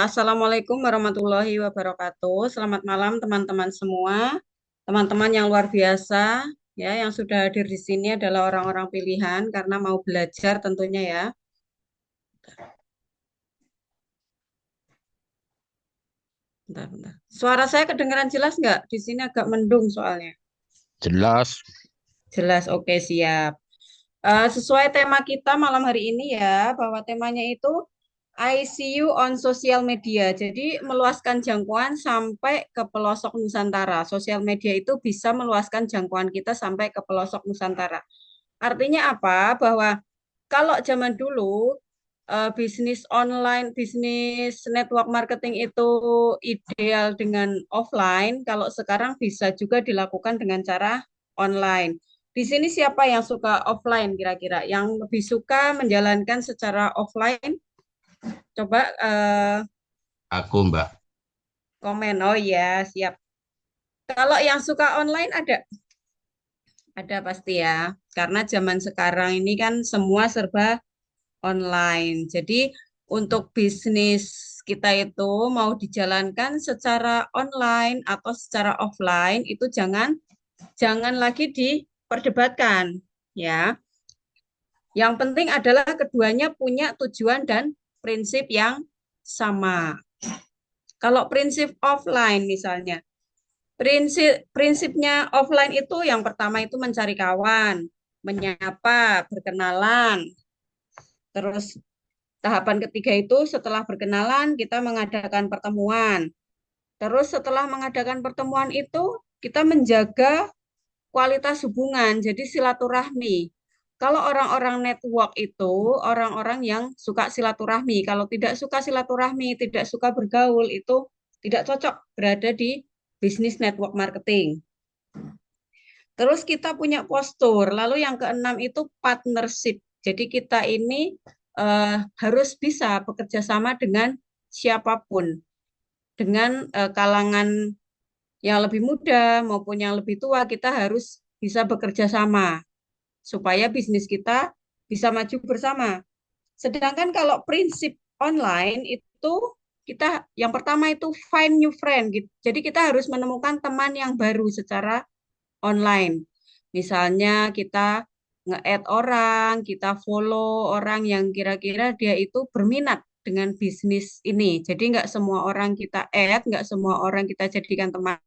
Assalamualaikum warahmatullahi wabarakatuh. Selamat malam teman-teman semua. Teman-teman yang luar biasa, ya, yang sudah hadir di sini adalah orang-orang pilihan karena mau belajar tentunya ya. Bentar, bentar. Suara saya kedengaran jelas nggak? Di sini agak mendung soalnya. Jelas. Jelas, oke, siap. Sesuai tema kita malam hari ini ya, bahwa temanya itu ICU on social media. Jadi meluaskan jangkauan sampai ke pelosok Nusantara. Sosial media itu bisa meluaskan jangkauan kita sampai ke pelosok Nusantara. Artinya apa? Bahwa kalau zaman dulu bisnis online, bisnis network marketing itu ideal dengan offline, kalau sekarang bisa juga dilakukan dengan cara online. Di sini siapa yang suka offline kira-kira? Yang lebih suka menjalankan secara offline? Coba Aku, Mbak. komen. Oh ya, siap. Kalau yang suka online ada? Ada pasti ya. Karena zaman sekarang ini kan semua serba online. Jadi untuk bisnis kita itu mau dijalankan secara online atau secara offline itu jangan lagi diperdebatkan ya. Yang penting adalah keduanya punya tujuan dan prinsip yang sama. Kalau prinsip offline misalnya, prinsipnya offline itu yang pertama itu mencari kawan, menyapa, berkenalan. Terus tahapan ketiga itu setelah berkenalan kita mengadakan pertemuan. Terus setelah mengadakan pertemuan itu kita menjaga kualitas hubungan, jadi silaturahmi. Kalau orang-orang network itu orang-orang yang suka silaturahmi. Kalau tidak suka silaturahmi, tidak suka bergaul, itu tidak cocok berada di bisnis network marketing. Terus kita punya postur. Lalu yang keenam itu partnership. Jadi kita ini harus bisa bekerja sama dengan siapapun, dengan kalangan yang lebih muda maupun yang lebih tua, kita harus bisa bekerja sama supaya bisnis kita bisa maju bersama. Sedangkan kalau prinsip online itu kita yang pertama itu find new friend gitu. Jadi kita harus menemukan teman yang baru secara online. Misalnya kita nge-add orang, kita follow orang yang kira-kira dia itu berminat dengan bisnis ini. Jadi nggak semua orang kita add, nggak semua orang kita jadikan teman,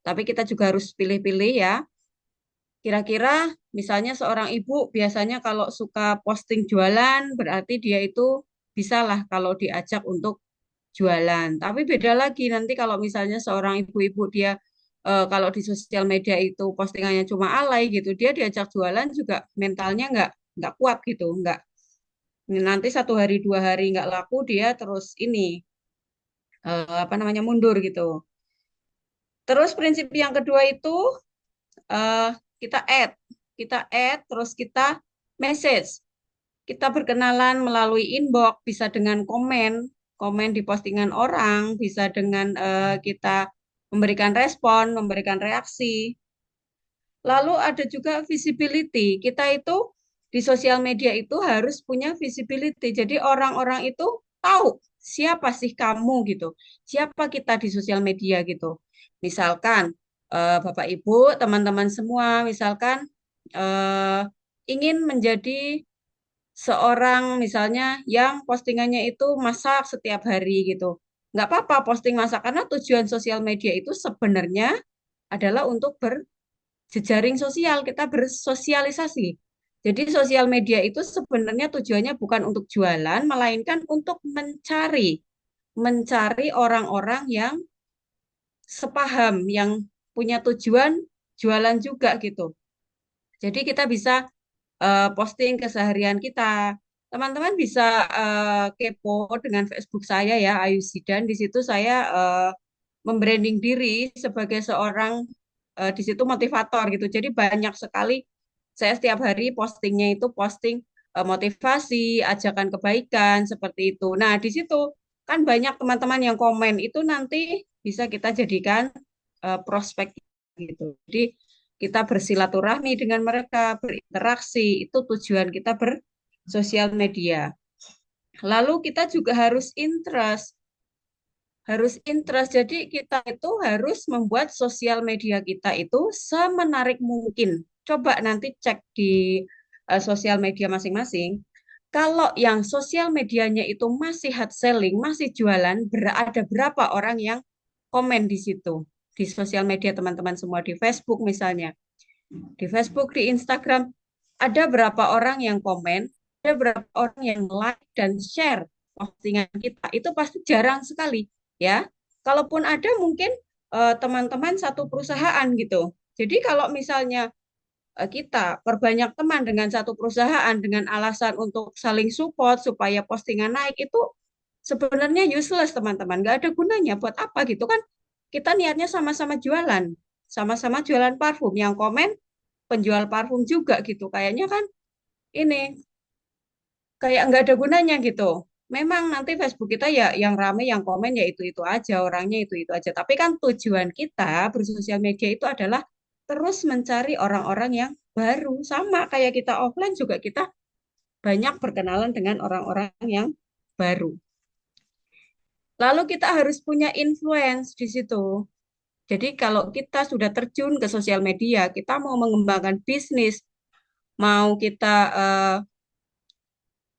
tapi kita juga harus pilih-pilih ya. Kira-kira misalnya seorang ibu biasanya kalau suka posting jualan, berarti dia itu bisalah kalau diajak untuk jualan. Tapi beda lagi nanti kalau misalnya seorang ibu-ibu dia kalau di sosial media itu postingannya cuma alay gitu, dia diajak jualan juga mentalnya nggak kuat gitu, nggak nanti satu hari dua hari nggak laku dia terus ini apa namanya mundur gitu. Terus prinsip yang kedua itu eh, kita add, terus kita message, kita berkenalan melalui inbox, bisa dengan komen, komen di postingan orang, bisa dengan kita memberikan respon, memberikan reaksi. Lalu ada juga visibility. Kita itu di sosial media itu harus punya visibility. Jadi orang-orang itu tahu siapa sih kamu gitu. Siapa kita di sosial media gitu. Misalkan Bapak Ibu, teman-teman semua misalkan eh, ingin menjadi seorang misalnya yang postingannya itu masak setiap hari gitu. Nggak apa-apa posting masak karena tujuan sosial media itu sebenarnya adalah untuk jejaring sosial, kita bersosialisasi. Jadi sosial media itu sebenarnya tujuannya bukan untuk jualan, melainkan untuk mencari orang-orang yang sepaham, yang punya tujuan jualan juga gitu. Jadi kita bisa posting keseharian kita. Teman-teman bisa kepo dengan Facebook saya ya, Ayu Zidan. Di situ saya membranding diri sebagai seorang di situ motivator gitu. Jadi banyak sekali saya setiap hari postingnya itu posting motivasi, ajakan kebaikan seperti itu. Nah, di situ kan banyak teman-teman yang komen itu nanti bisa kita jadikan prospek gitu. Jadi kita bersilaturahmi dengan mereka, berinteraksi, itu tujuan kita bersosial media. Lalu kita juga harus interest. Jadi kita itu harus membuat sosial media kita itu semenarik mungkin. Coba nanti cek di sosial media masing-masing. Kalau yang sosial medianya itu masih hard selling, masih jualan, ada berapa orang yang komen di situ? Di sosial media teman-teman semua, di Facebook misalnya. Di Facebook, di Instagram, ada berapa orang yang komen, ada berapa orang yang like dan share postingan kita. Itu pasti jarang sekali ya. Kalaupun ada mungkin teman-teman satu perusahaan gitu. Jadi kalau misalnya kita perbanyak teman dengan satu perusahaan dengan alasan untuk saling support supaya postingan naik itu sebenarnya useless teman-teman. Nggak ada gunanya buat apa gitu kan. Kita niatnya sama-sama jualan. Sama-sama jualan parfum. Yang komen penjual parfum juga gitu. Kayaknya kan ini kayak nggak ada gunanya gitu. Memang nanti Facebook kita ya yang rame yang komen ya itu aja orangnya itu aja. Tapi kan tujuan kita bersosial media itu adalah terus mencari orang-orang yang baru. Sama kayak kita offline juga kita banyak berkenalan dengan orang-orang yang baru. Lalu kita harus punya influence di situ. Jadi kalau kita sudah terjun ke sosial media, kita mau mengembangkan bisnis, mau kita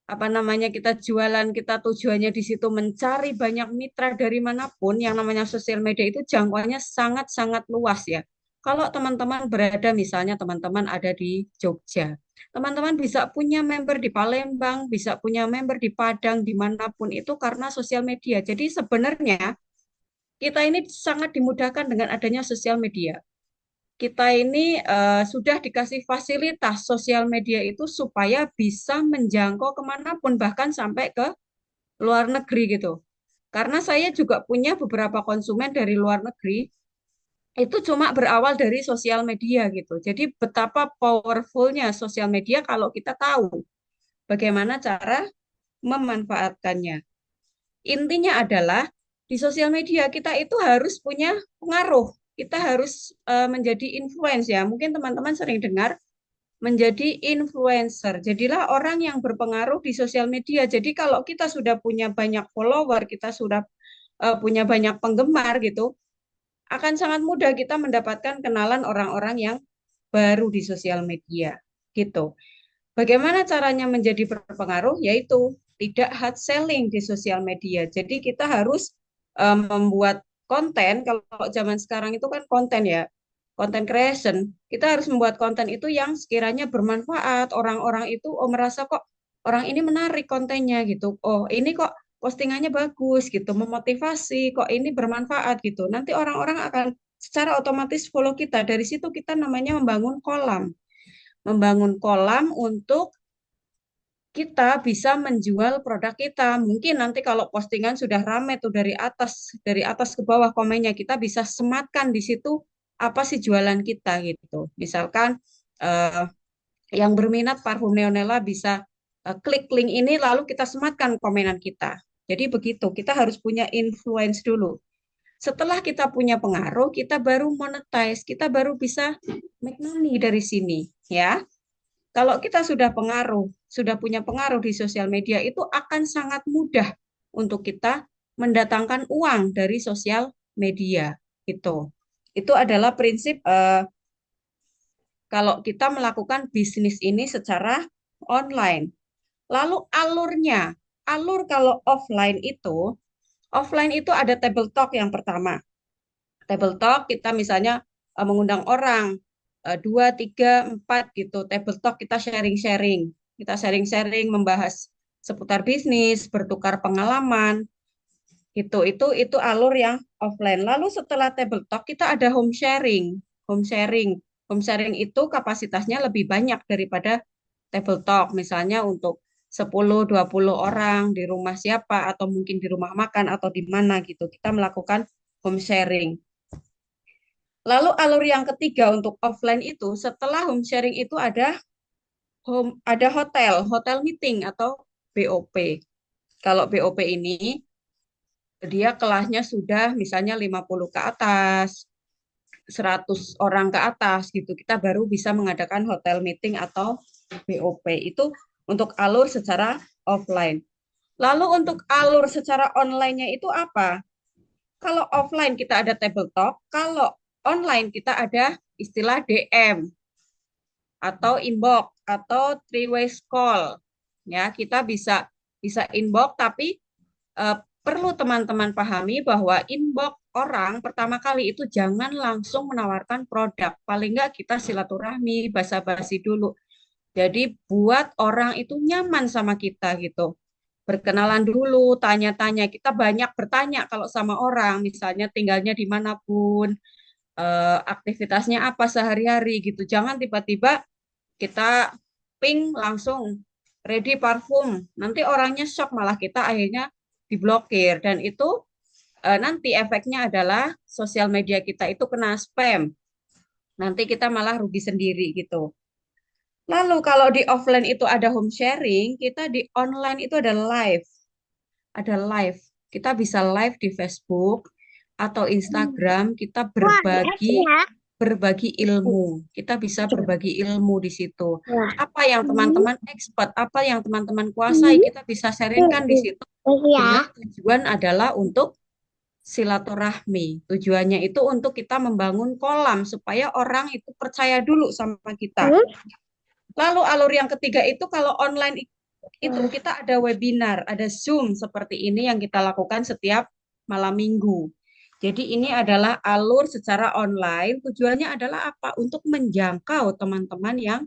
apa namanya kita jualan, kita tujuannya di situ mencari banyak mitra dari manapun, yang namanya sosial media itu jangkauannya sangat-sangat luas ya. Kalau teman-teman berada misalnya teman-teman ada di Jogja, teman-teman bisa punya member di Palembang, bisa punya member di Padang, dimanapun itu karena sosial media. Jadi sebenarnya kita ini sangat dimudahkan dengan adanya sosial media. Kita ini sudah dikasih fasilitas sosial media itu supaya bisa menjangkau kemanapun, bahkan sampai ke luar negeri gitu. Karena saya juga punya beberapa konsumen dari luar negeri, itu cuma berawal dari sosial media gitu. Jadi betapa powerfulnya sosial media kalau kita tahu bagaimana cara memanfaatkannya. Intinya adalah di sosial media kita itu harus punya pengaruh. Kita harus menjadi influence ya. Mungkin teman-teman sering dengar menjadi influencer. Jadilah orang yang berpengaruh di sosial media. Jadi kalau kita sudah punya banyak follower, kita sudah punya banyak penggemar gitu, akan sangat mudah kita mendapatkan kenalan orang-orang yang baru di sosial media gitu. Bagaimana caranya menjadi berpengaruh? Yaitu tidak hard selling di sosial media. Jadi kita harus membuat konten. Kalau zaman sekarang itu kan konten ya, konten creation. Kita harus membuat konten itu yang sekiranya bermanfaat. Orang-orang itu merasa kok orang ini menarik kontennya gitu. Oh ini kok postingannya bagus gitu, memotivasi. Kok ini bermanfaat gitu. Nanti orang-orang akan secara otomatis follow kita. Dari situ kita namanya membangun kolam untuk kita bisa menjual produk kita. Mungkin nanti kalau postingan sudah rame tuh dari atas ke bawah komennya, kita bisa sematkan di situ apa sih jualan kita gitu. Misalkan yang berminat parfum Neonella bisa klik link ini lalu kita sematkan komenan kita. Jadi begitu, kita harus punya influence dulu. Setelah kita punya pengaruh, kita baru monetize, kita baru bisa make money dari sini, ya. Kalau kita sudah punya pengaruh di sosial media, itu akan sangat mudah untuk kita mendatangkan uang dari sosial media. Itu adalah prinsip kalau kita melakukan bisnis ini secara online. Lalu alur kalau offline itu ada table talk yang pertama. Table talk kita misalnya mengundang orang 2, 3, 4 gitu. Table talk kita sharing-sharing. Kita sharing-sharing membahas seputar bisnis, bertukar pengalaman. Itu alur yang offline. Lalu setelah table talk kita ada home sharing. Home sharing. Home sharing itu kapasitasnya lebih banyak daripada table talk. Misalnya untuk 10-20 orang di rumah siapa atau mungkin di rumah makan atau di mana gitu. Kita melakukan home sharing. Lalu alur yang ketiga untuk offline itu setelah home sharing itu ada hotel meeting atau BOP. Kalau BOP ini dia kelasnya sudah misalnya 50 ke atas, 100 orang ke atas gitu. Kita baru bisa mengadakan hotel meeting atau BOP. Itu untuk alur secara offline. Lalu untuk alur secara online-nya itu apa? Kalau offline kita ada table talk, kalau online kita ada istilah DM atau inbox atau three way call. Ya, kita bisa inbox tapi perlu teman-teman pahami bahwa inbox orang pertama kali itu jangan langsung menawarkan produk. Paling enggak kita silaturahmi, basa-basi dulu. Jadi buat orang itu nyaman sama kita gitu. Berkenalan dulu, tanya-tanya. Kita banyak bertanya kalau sama orang, misalnya tinggalnya dimanapun, aktivitasnya apa sehari-hari gitu. Jangan tiba-tiba kita ping langsung ready parfum. Nanti orangnya shock malah kita akhirnya diblokir dan itu nanti efeknya adalah sosial media kita itu kena spam. Nanti kita malah rugi sendiri gitu. Lalu kalau di offline itu ada home sharing, kita di online itu ada live. Ada live. Kita bisa live di Facebook atau Instagram, kita berbagi ilmu. Kita bisa berbagi ilmu di situ. Apa yang teman-teman expert, apa yang teman-teman kuasai, kita bisa sharingkan di situ. Dengan tujuan adalah untuk silaturahmi. Tujuannya itu untuk kita membangun kolam supaya orang itu percaya dulu sama kita. Lalu alur yang ketiga itu kalau online itu kita ada webinar, ada Zoom seperti ini yang kita lakukan setiap malam minggu. Jadi ini adalah alur secara online, tujuannya adalah apa? Untuk menjangkau teman-teman yang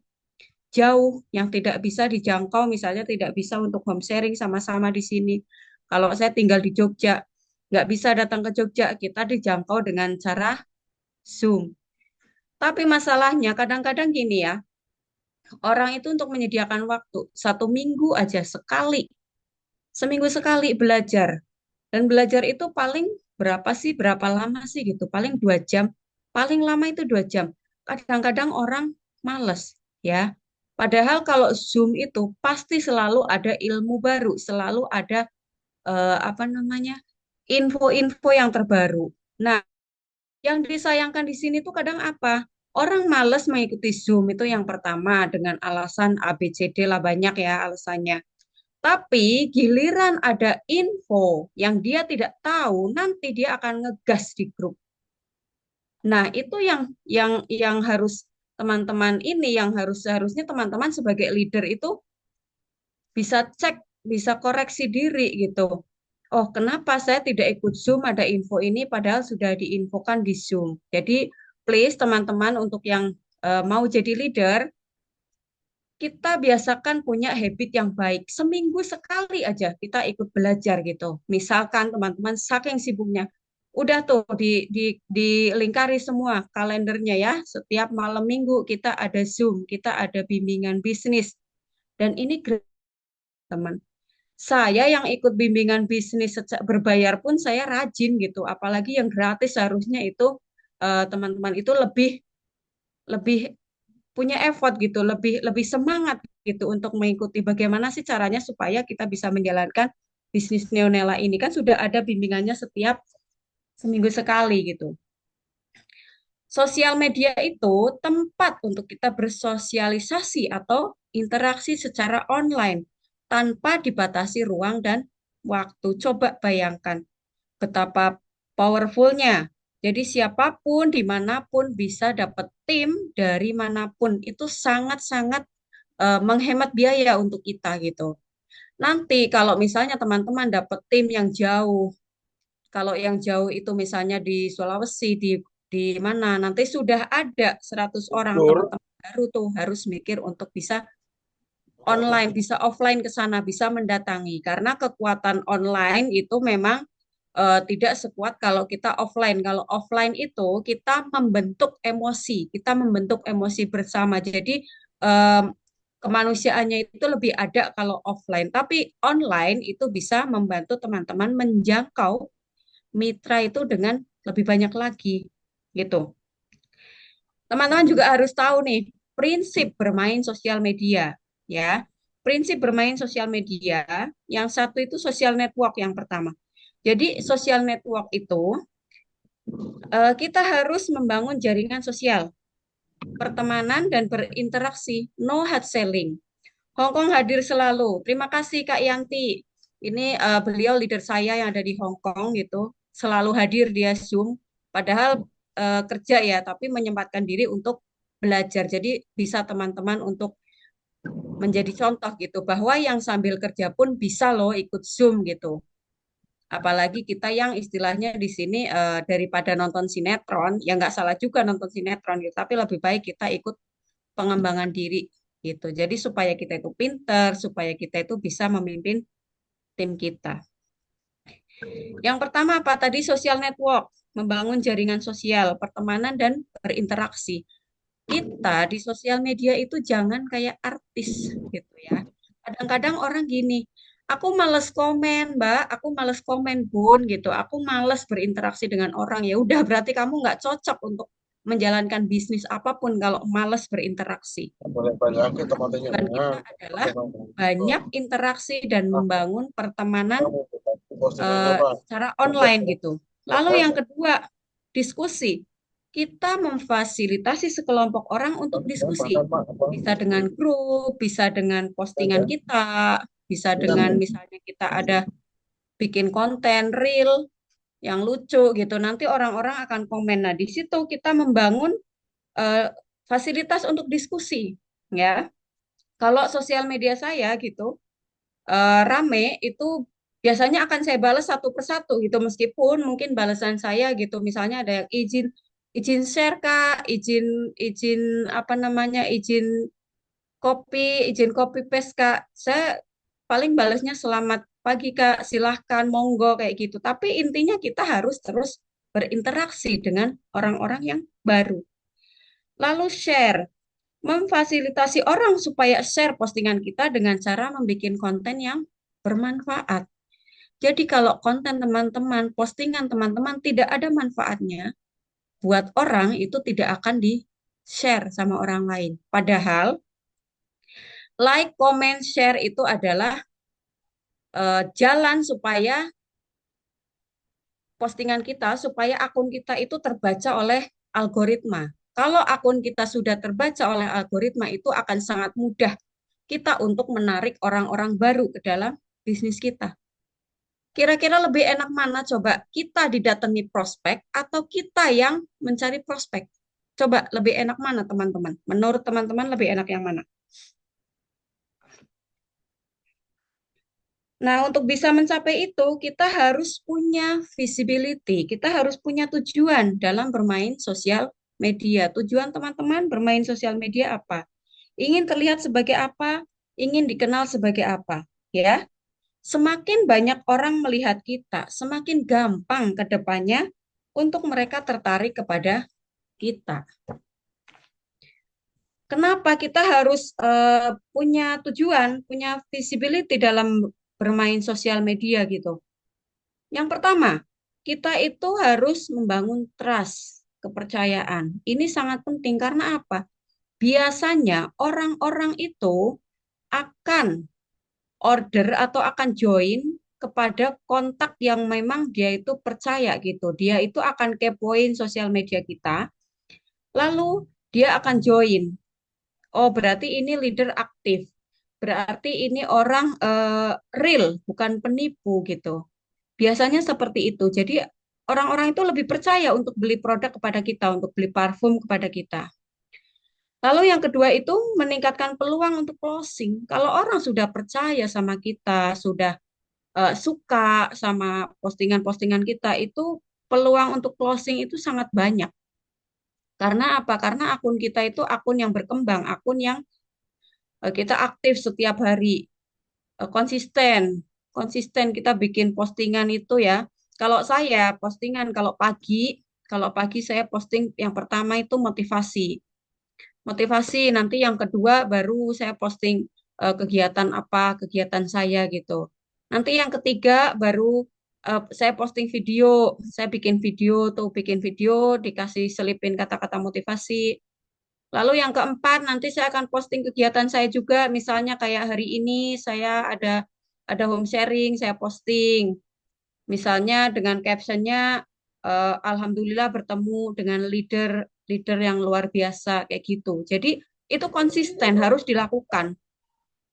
jauh, yang tidak bisa dijangkau, misalnya tidak bisa untuk home sharing sama-sama di sini. Kalau saya tinggal di Jogja, nggak bisa datang ke Jogja, kita dijangkau dengan cara Zoom. Tapi masalahnya kadang-kadang gini ya, orang itu untuk menyediakan waktu, 1 minggu aja sekali, seminggu sekali belajar. Dan belajar itu paling berapa lama sih gitu, paling 2 jam, paling lama itu 2 jam. Kadang-kadang orang males ya. Padahal kalau Zoom itu pasti selalu ada ilmu baru, selalu ada apa namanya info-info yang terbaru. Nah, yang disayangkan di sini tuh kadang apa? Orang males mengikuti Zoom itu yang pertama dengan alasan ABCD lah banyak ya alasannya. Tapi giliran ada info yang dia tidak tahu, nanti dia akan ngegas di grup. Nah, itu yang harus teman-teman ini yang seharusnya teman-teman sebagai leader itu bisa cek, bisa koreksi diri gitu. Oh, kenapa saya tidak ikut Zoom ada info ini padahal sudah diinfokan di Zoom. Jadi, please teman-teman untuk yang mau jadi leader, kita biasakan punya habit yang baik. Seminggu sekali aja kita ikut belajar gitu. Misalkan teman-teman saking sibuknya, udah tuh dilingkari semua kalendernya ya. Setiap malam minggu kita ada Zoom, kita ada bimbingan bisnis. Dan ini teman. Saya yang ikut bimbingan bisnis berbayar pun saya rajin gitu. Apalagi yang gratis seharusnya itu teman-teman itu lebih lebih punya effort gitu, lebih semangat gitu untuk mengikuti bagaimana sih caranya supaya kita bisa menjalankan bisnis Neonela ini. Kan sudah ada bimbingannya setiap seminggu sekali gitu. Sosial media itu tempat untuk kita bersosialisasi atau interaksi secara online tanpa dibatasi ruang dan waktu. Coba bayangkan betapa powerfulnya. Jadi siapapun, dimanapun bisa dapat tim dari manapun. Itu sangat-sangat menghemat biaya untuk kita gitu. Nanti kalau misalnya teman-teman dapat tim yang jauh, kalau yang jauh itu misalnya di Sulawesi, di mana, nanti sudah ada 100 orang teman-teman baru tuh harus mikir untuk bisa online, bisa offline ke sana, bisa mendatangi. Karena kekuatan online itu memang tidak sekuat kalau kita offline. Kalau offline itu kita membentuk emosi bersama. Jadi em, kemanusiaannya itu lebih ada kalau offline. Tapi online itu bisa membantu teman-teman menjangkau mitra itu dengan lebih banyak lagi, gitu. Teman-teman juga harus tahu nih prinsip bermain sosial media, ya. Prinsip bermain sosial media, yang satu itu social network yang pertama. Jadi social network itu kita harus membangun jaringan sosial, pertemanan dan berinteraksi, no hard selling. Hongkong hadir selalu. Terima kasih Kak Yanti. Ini beliau leader saya yang ada di Hongkong gitu, selalu hadir dia Zoom. Padahal kerja ya, tapi menyempatkan diri untuk belajar. Jadi bisa teman-teman untuk menjadi contoh gitu bahwa yang sambil kerja pun bisa loh ikut Zoom gitu. Apalagi kita yang istilahnya di sini daripada nonton sinetron, ya nggak salah juga nonton sinetron gitu, tapi lebih baik kita ikut pengembangan diri gitu. Jadi supaya kita itu pinter, supaya kita itu bisa memimpin tim kita. Yang pertama apa tadi? Social network, membangun jaringan sosial, pertemanan dan berinteraksi. Kita di sosial media itu jangan kayak artis gitu ya. Kadang-kadang orang gini, aku males komen, Mbak, aku males komen, Bun, gitu. Aku males berinteraksi dengan orang. Ya udah berarti kamu nggak cocok untuk menjalankan bisnis apapun kalau males berinteraksi. Tujuan kita adalah banyak interaksi dan membangun pertemanan secara online gitu. Lalu yang kedua, diskusi. Kita memfasilitasi sekelompok orang untuk diskusi. Bisa dengan grup, bisa dengan postingan kita, bisa dengan misalnya kita ada bikin konten reel yang lucu gitu. Nanti orang-orang akan komen. Nah, di situ kita membangun fasilitas untuk diskusi, ya. Kalau sosial media saya gitu rame itu biasanya akan saya balas satu persatu gitu meskipun mungkin balasan saya gitu misalnya ada yang izin izin share Kak, izin izin apa namanya izin copy paste Kak. Saya paling balasnya selamat pagi Kak, silahkan monggo kayak gitu. Tapi intinya kita harus terus berinteraksi dengan orang-orang yang baru. Lalu share, memfasilitasi orang supaya share postingan kita dengan cara membuat konten yang bermanfaat. Jadi kalau konten teman-teman, postingan teman-teman tidak ada manfaatnya, buat orang itu tidak akan di-share sama orang lain. Padahal like, comment, share itu adalah jalan supaya postingan kita, supaya akun kita itu terbaca oleh algoritma. Kalau akun kita sudah terbaca oleh algoritma, itu akan sangat mudah kita untuk menarik orang-orang baru ke dalam bisnis kita. Kira-kira lebih enak mana coba? Kita didatangi prospek atau kita yang mencari prospek? Coba lebih enak mana teman-teman? Menurut teman-teman lebih enak yang mana? Nah, untuk bisa mencapai itu, kita harus punya visibility, kita harus punya tujuan dalam bermain sosial media. Tujuan teman-teman bermain sosial media apa? Ingin terlihat sebagai apa? Ingin dikenal sebagai apa? Ya, semakin banyak orang melihat kita, semakin gampang ke depannya untuk mereka tertarik kepada kita. Kenapa kita harus punya tujuan, punya visibility dalam bermain sosial media gitu? Yang pertama, kita itu harus membangun trust, kepercayaan. Ini sangat penting karena apa? Biasanya orang-orang itu akan order atau akan join kepada kontak yang memang dia itu percaya gitu. Dia itu akan kepoin sosial media kita, lalu dia akan join. Oh, berarti ini leader aktif. Berarti ini orang real, bukan penipu gitu. Biasanya seperti itu. Jadi orang-orang itu lebih percaya untuk beli produk kepada kita, untuk beli parfum kepada kita. Lalu yang kedua itu meningkatkan peluang untuk closing. Kalau orang sudah percaya sama kita, sudah suka sama postingan-postingan kita, itu peluang untuk closing itu sangat banyak. Karena apa? Karena akun kita itu akun yang berkembang, akun yang kita aktif setiap hari, konsisten, konsisten kita bikin postingan itu ya. Kalau saya postingan kalau pagi saya posting yang pertama itu motivasi. Motivasi nanti yang kedua baru saya posting kegiatan apa, kegiatan saya gitu. Nanti yang ketiga baru saya posting video, saya bikin video dikasih selipin kata-kata motivasi. Lalu yang keempat, nanti saya akan posting kegiatan saya juga, misalnya kayak hari ini saya ada home sharing, saya posting. Misalnya dengan captionnya, Alhamdulillah bertemu dengan leader yang luar biasa kayak gitu. Jadi itu konsisten harus dilakukan.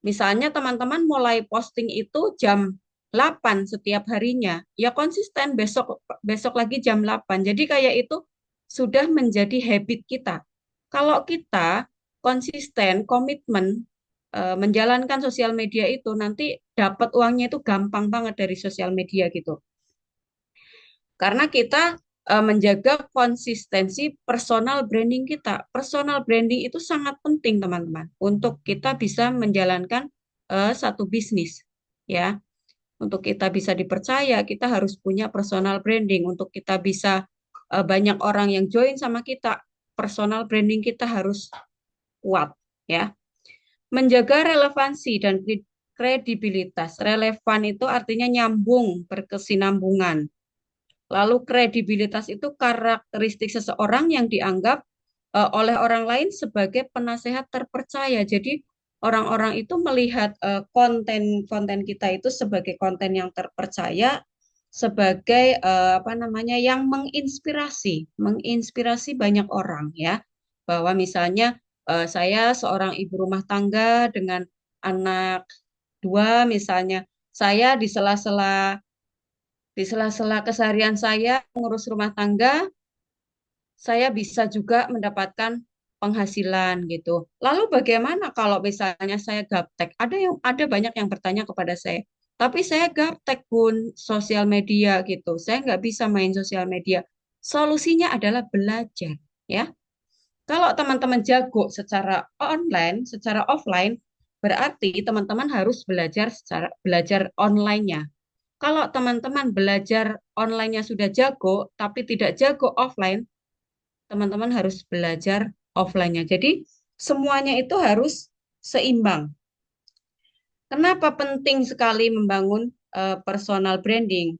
Misalnya teman-teman mulai posting itu jam 8 setiap harinya, ya konsisten besok besok lagi jam 8. Jadi kayak itu sudah menjadi habit kita. Kalau kita konsisten, komitmen menjalankan sosial media itu nanti dapat uangnya itu gampang banget dari sosial media gitu. Karena kita menjaga konsistensi personal branding kita. Personal branding itu sangat penting, teman-teman, untuk kita bisa menjalankan satu bisnis, ya. Untuk kita bisa dipercaya, kita harus punya personal branding. Untuk kita bisa banyak orang yang join sama kita, personal branding kita harus kuat, ya. Menjaga relevansi dan kredibilitas. Relevan itu artinya nyambung, berkesinambungan. Lalu kredibilitas itu karakteristik seseorang yang dianggap oleh orang lain sebagai penasehat terpercaya. Jadi orang-orang itu melihat konten-konten kita itu sebagai konten yang terpercaya, sebagai apa namanya yang menginspirasi banyak orang ya. Bahwa misalnya saya seorang ibu rumah tangga dengan anak dua misalnya, saya di sela-sela keseharian saya mengurus rumah tangga, saya bisa juga mendapatkan penghasilan gitu. Lalu bagaimana kalau misalnya saya gaptek? Ada banyak yang bertanya kepada saya. Tapi saya gaptek pun sosial media gitu. Saya nggak bisa main sosial media. Solusinya adalah belajar, ya. Kalau teman-teman jago secara online, secara offline, berarti teman-teman harus belajar online-nya. Kalau teman-teman belajar online-nya sudah jago, tapi tidak jago offline, teman-teman harus belajar offline-nya. Jadi semuanya itu harus seimbang. Kenapa penting sekali membangun personal branding?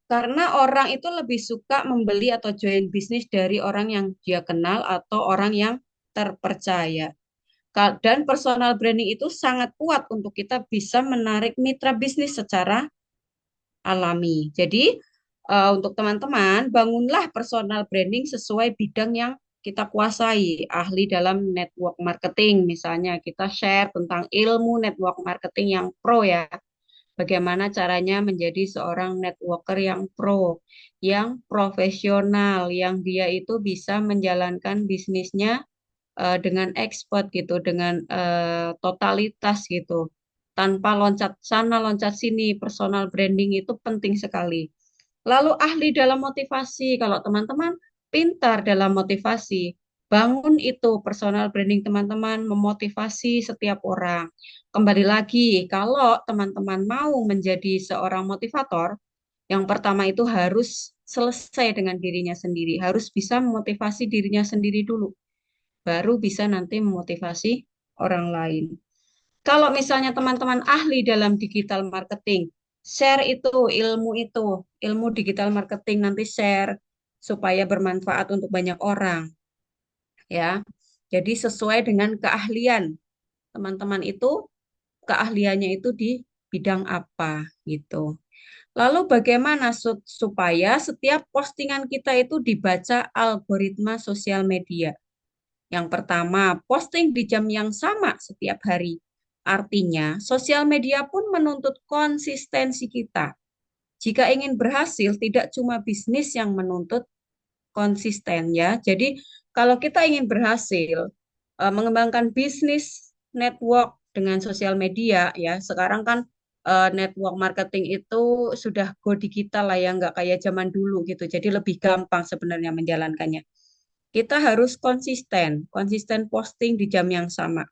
Karena orang itu lebih suka membeli atau join bisnis dari orang yang dia kenal atau orang yang terpercaya. Dan personal branding itu sangat kuat untuk kita bisa menarik mitra bisnis secara alami. Jadi, untuk teman-teman, bangunlah personal branding sesuai bidang yang kita kuasai. Ahli dalam network marketing, misalnya kita share tentang ilmu network marketing yang pro ya. Bagaimana caranya menjadi seorang networker yang pro, yang profesional, yang dia itu bisa menjalankan bisnisnya dengan expert gitu, dengan totalitas gitu, tanpa loncat sana loncat sini. Personal branding itu penting sekali. Lalu ahli dalam motivasi, kalau teman-teman pintar dalam motivasi, bangun itu personal branding teman-teman, memotivasi setiap orang. Kembali lagi, kalau teman-teman mau menjadi seorang motivator, yang pertama itu harus selesai dengan dirinya sendiri, harus bisa memotivasi dirinya sendiri dulu, baru bisa nanti memotivasi orang lain. Kalau misalnya teman-teman ahli dalam digital marketing, share ilmu digital marketing nanti share supaya bermanfaat untuk banyak orang, ya. Jadi sesuai dengan keahlian teman-teman itu, keahliannya itu di bidang apa gitu. Lalu bagaimana supaya setiap postingan kita itu dibaca algoritma sosial media? Yang pertama, posting di jam yang sama setiap hari. Artinya, sosial media pun menuntut konsistensi kita. Jika ingin berhasil, tidak cuma bisnis yang menuntut konsisten ya. Jadi, kalau kita ingin berhasil mengembangkan bisnis network dengan sosial media ya, sekarang kan network marketing itu sudah go digital lah ya, nggak kayak zaman dulu gitu. Jadi lebih gampang sebenarnya menjalankannya. Kita harus konsisten posting di jam yang sama.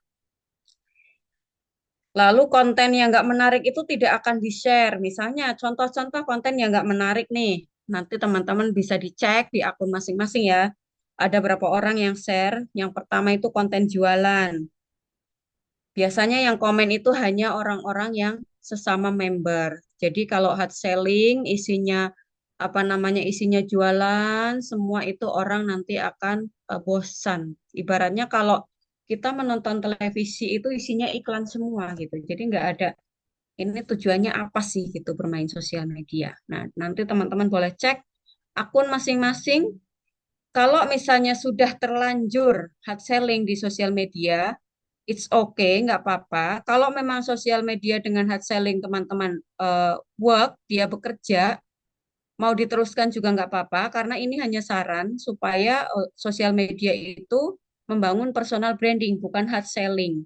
Lalu konten yang nggak menarik itu tidak akan di-share. Misalnya contoh-contoh konten yang nggak menarik nih. Nanti teman-teman bisa dicek di akun masing-masing ya. Ada berapa orang yang share. Yang pertama itu konten jualan. Biasanya yang komen itu hanya orang-orang yang sesama member. Jadi kalau hard selling isinya apa namanya isinya jualan, semua itu orang nanti akan bosan. Ibaratnya kalau kita menonton televisi itu isinya iklan semua gitu. Jadi nggak ada ini tujuannya apa sih gitu bermain sosial media. Nah, nanti teman-teman boleh cek akun masing-masing. Kalau misalnya sudah terlanjur hard selling di sosial media, it's okay, nggak apa-apa. Kalau memang sosial media dengan hard selling teman-teman work, dia bekerja, mau diteruskan juga nggak apa-apa, karena ini hanya saran supaya sosial media itu membangun personal branding, bukan hard selling.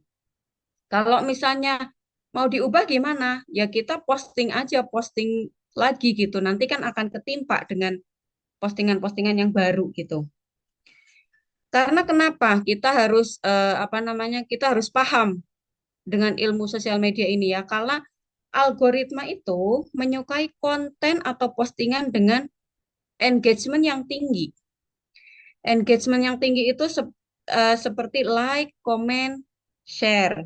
Kalau misalnya mau diubah gimana? Ya kita posting aja, posting lagi gitu. Nanti kan akan ketimpa dengan postingan-postingan yang baru gitu. Karena kenapa? Kita harus apa namanya? Kita harus paham dengan ilmu sosial media ini ya. Karena algoritma itu menyukai konten atau postingan dengan engagement yang tinggi. Engagement yang tinggi itu seperti like, comment, share.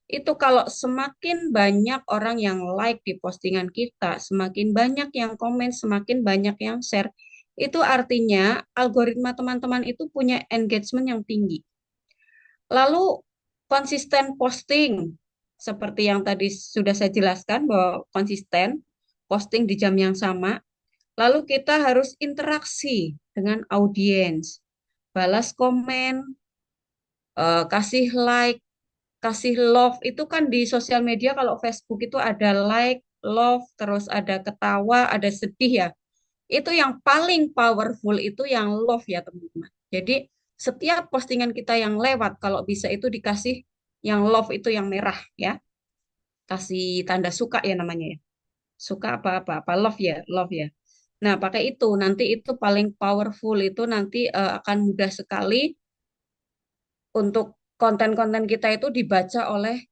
Itu kalau semakin banyak orang yang like di postingan kita, semakin banyak yang komen, semakin banyak yang share, itu artinya algoritma teman-teman itu punya engagement yang tinggi. Lalu konsisten posting, seperti yang tadi sudah saya jelaskan bahwa konsisten posting di jam yang sama. Lalu kita harus interaksi dengan audiens, balas komen, kasih like, kasih love. Itu kan di sosial media kalau Facebook itu ada like, love, terus ada ketawa, ada sedih ya. Itu yang paling powerful itu yang love ya teman-teman. Jadi setiap postingan kita yang lewat kalau bisa itu dikasih yang love itu yang merah ya. Kasih tanda suka ya namanya ya. Suka apa love ya, love ya. Nah, pakai itu nanti itu paling powerful itu nanti akan mudah sekali untuk konten-konten kita itu dibaca oleh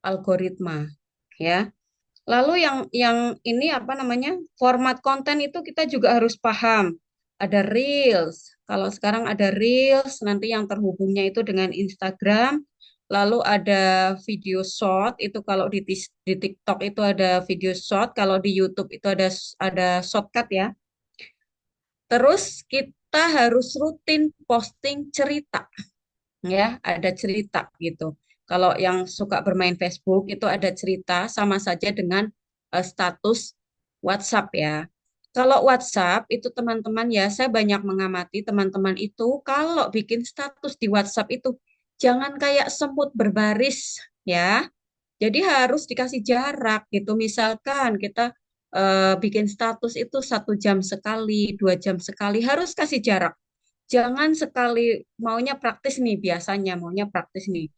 algoritma ya. Lalu yang ini apa namanya? Format konten itu kita juga harus paham. Ada Reels. Kalau sekarang ada Reels, nanti yang terhubungnya itu dengan Instagram. Lalu ada video short, itu kalau di TikTok itu ada video short, kalau di YouTube itu ada shortcut ya. Terus kita harus rutin posting cerita ya, ada cerita gitu. Kalau yang suka bermain Facebook itu ada cerita sama saja dengan status WhatsApp ya. Kalau WhatsApp itu teman-teman ya, saya banyak mengamati teman-teman itu kalau bikin status di WhatsApp itu jangan kayak semut berbaris ya. Jadi harus dikasih jarak gitu. Misalkan kita bikin status itu 1 jam sekali, 2 jam sekali, harus kasih jarak. Jangan sekali maunya praktis nih, biasanya maunya praktis nih.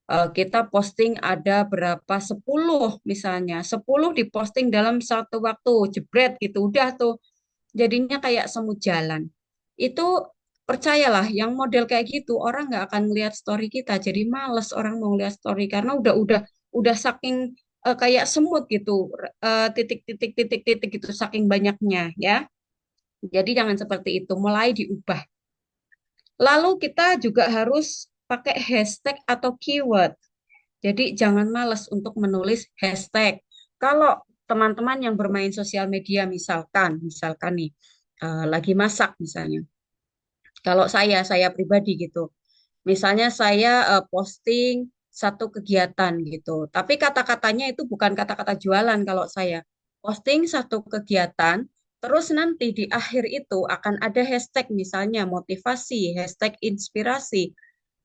Kita posting ada berapa 10 misalnya, 10 diposting dalam satu waktu, jebret gitu, udah tuh jadinya kayak semut jalan. Itu percayalah, yang model kayak gitu orang nggak akan melihat story kita, jadi males orang mau lihat story karena udah saking kayak semut gitu, titik gitu saking banyaknya ya. Jadi jangan seperti itu, mulai diubah. Lalu kita juga harus pakai hashtag atau keyword. Jadi jangan malas untuk menulis hashtag. Kalau teman-teman yang bermain sosial media misalkan nih lagi masak misalnya. Kalau saya pribadi gitu. Misalnya saya posting satu kegiatan gitu. Tapi kata-katanya itu bukan kata-kata jualan kalau saya. Posting satu kegiatan, terus nanti di akhir itu akan ada hashtag misalnya motivasi, hashtag inspirasi.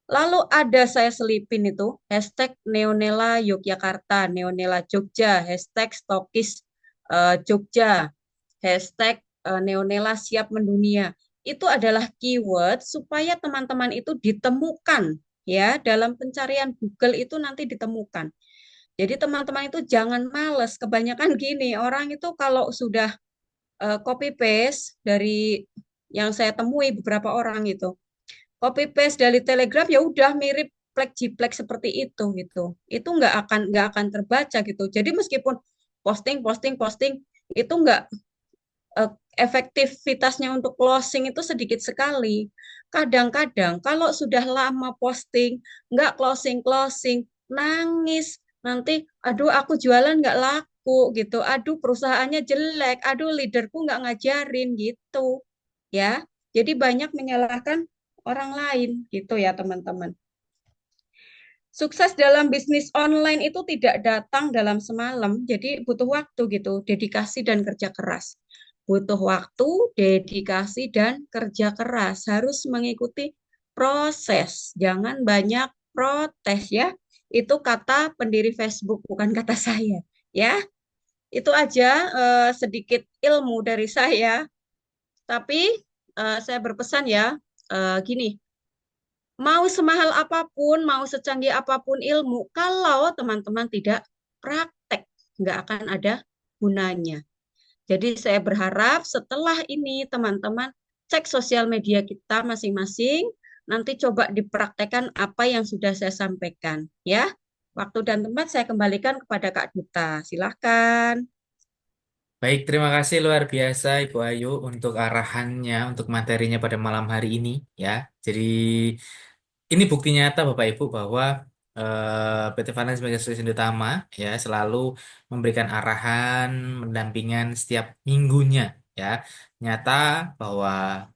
Lalu ada saya selipin itu hashtag Neonela Yogyakarta, Neonela Jogja, hashtag Stokis Jogja, hashtag Neonela siap mendunia. Itu adalah keyword supaya teman-teman itu ditemukan ya dalam pencarian Google itu nanti ditemukan. Jadi teman-teman itu jangan males. Kebanyakan gini, orang itu kalau sudah copy paste dari yang saya temui beberapa orang itu copy paste dari Telegram ya udah mirip jiplek seperti itu gitu. Itu nggak akan terbaca gitu. Jadi meskipun posting posting posting itu nggak eh, efektivitasnya untuk closing itu sedikit sekali. Kadang-kadang kalau sudah lama posting, nggak closing-closing, nangis. Nanti, aduh aku jualan nggak laku gitu. Aduh perusahaannya jelek. Aduh leaderku nggak ngajarin gitu. Ya, jadi banyak menyalahkan orang lain gitu ya teman-teman. Sukses dalam bisnis online itu tidak datang dalam semalam, jadi butuh waktu gitu, dedikasi dan kerja keras. Butuh waktu, dedikasi dan kerja keras. Harus mengikuti proses, jangan banyak protes ya. Itu kata pendiri Facebook, bukan kata saya. Ya, itu aja sedikit ilmu dari saya. Tapi saya berpesan ya, gini, mau semahal apapun, mau secanggih apapun ilmu, kalau teman-teman tidak praktek, nggak akan ada gunanya. Jadi saya berharap setelah ini teman-teman cek sosial media kita masing-masing, nanti coba dipraktekkan apa yang sudah saya sampaikan. Ya, waktu dan tempat saya kembalikan kepada Kak Duta. Silahkan. Baik, terima kasih luar biasa Ibu Ayu untuk arahannya, untuk materinya pada malam hari ini ya. Jadi ini bukti nyata Bapak Ibu bahwa PT Finance sebagai solusi utama ya selalu memberikan arahan, mendampingan setiap minggunya ya. Nyata bahwa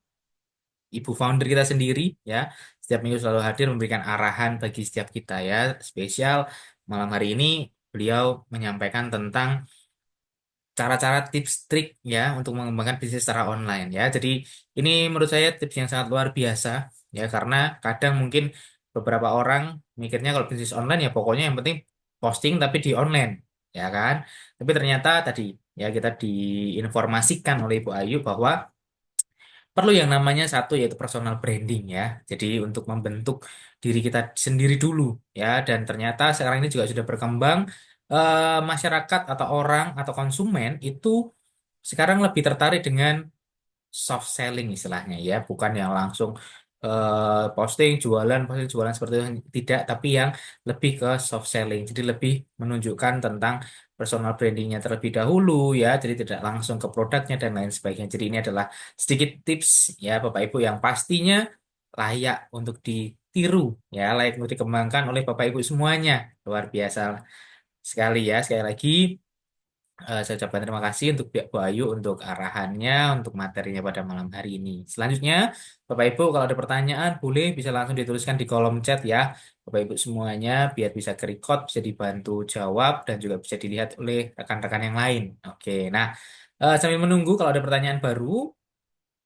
Ibu founder kita sendiri ya setiap minggu selalu hadir memberikan arahan bagi setiap kita ya. Spesial malam hari ini beliau menyampaikan tentang cara-cara tips trik ya untuk mengembangkan bisnis secara online ya. Jadi ini menurut saya tips yang sangat luar biasa ya karena kadang mungkin beberapa orang mikirnya kalau bisnis online ya pokoknya yang penting posting tapi di online ya kan. Tapi ternyata tadi ya kita diinformasikan oleh Ibu Ayu bahwa perlu yang namanya satu yaitu personal branding ya. Jadi untuk membentuk diri kita sendiri dulu ya dan ternyata sekarang ini juga sudah berkembang masyarakat atau orang atau konsumen itu sekarang lebih tertarik dengan soft selling istilahnya ya, bukan yang langsung posting jualan seperti itu tidak, tapi yang lebih ke soft selling. Jadi lebih menunjukkan tentang personal brandingnya terlebih dahulu ya, jadi tidak langsung ke produknya dan lain sebagainya. Jadi ini adalah sedikit tips ya Bapak Ibu yang pastinya layak untuk ditiru ya, layak untuk dikembangkan oleh Bapak Ibu semuanya. Luar biasa sekali ya, sekali lagi. Saya ucapkan terima kasih untuk pihak Bu Ayu untuk arahannya, untuk materinya pada malam hari ini. Selanjutnya, Bapak Ibu kalau ada pertanyaan boleh bisa langsung dituliskan di kolom chat ya. Bapak Ibu semuanya biar bisa ke-record, bisa dibantu jawab dan juga bisa dilihat oleh rekan-rekan yang lain. Oke, nah sambil menunggu kalau ada pertanyaan baru,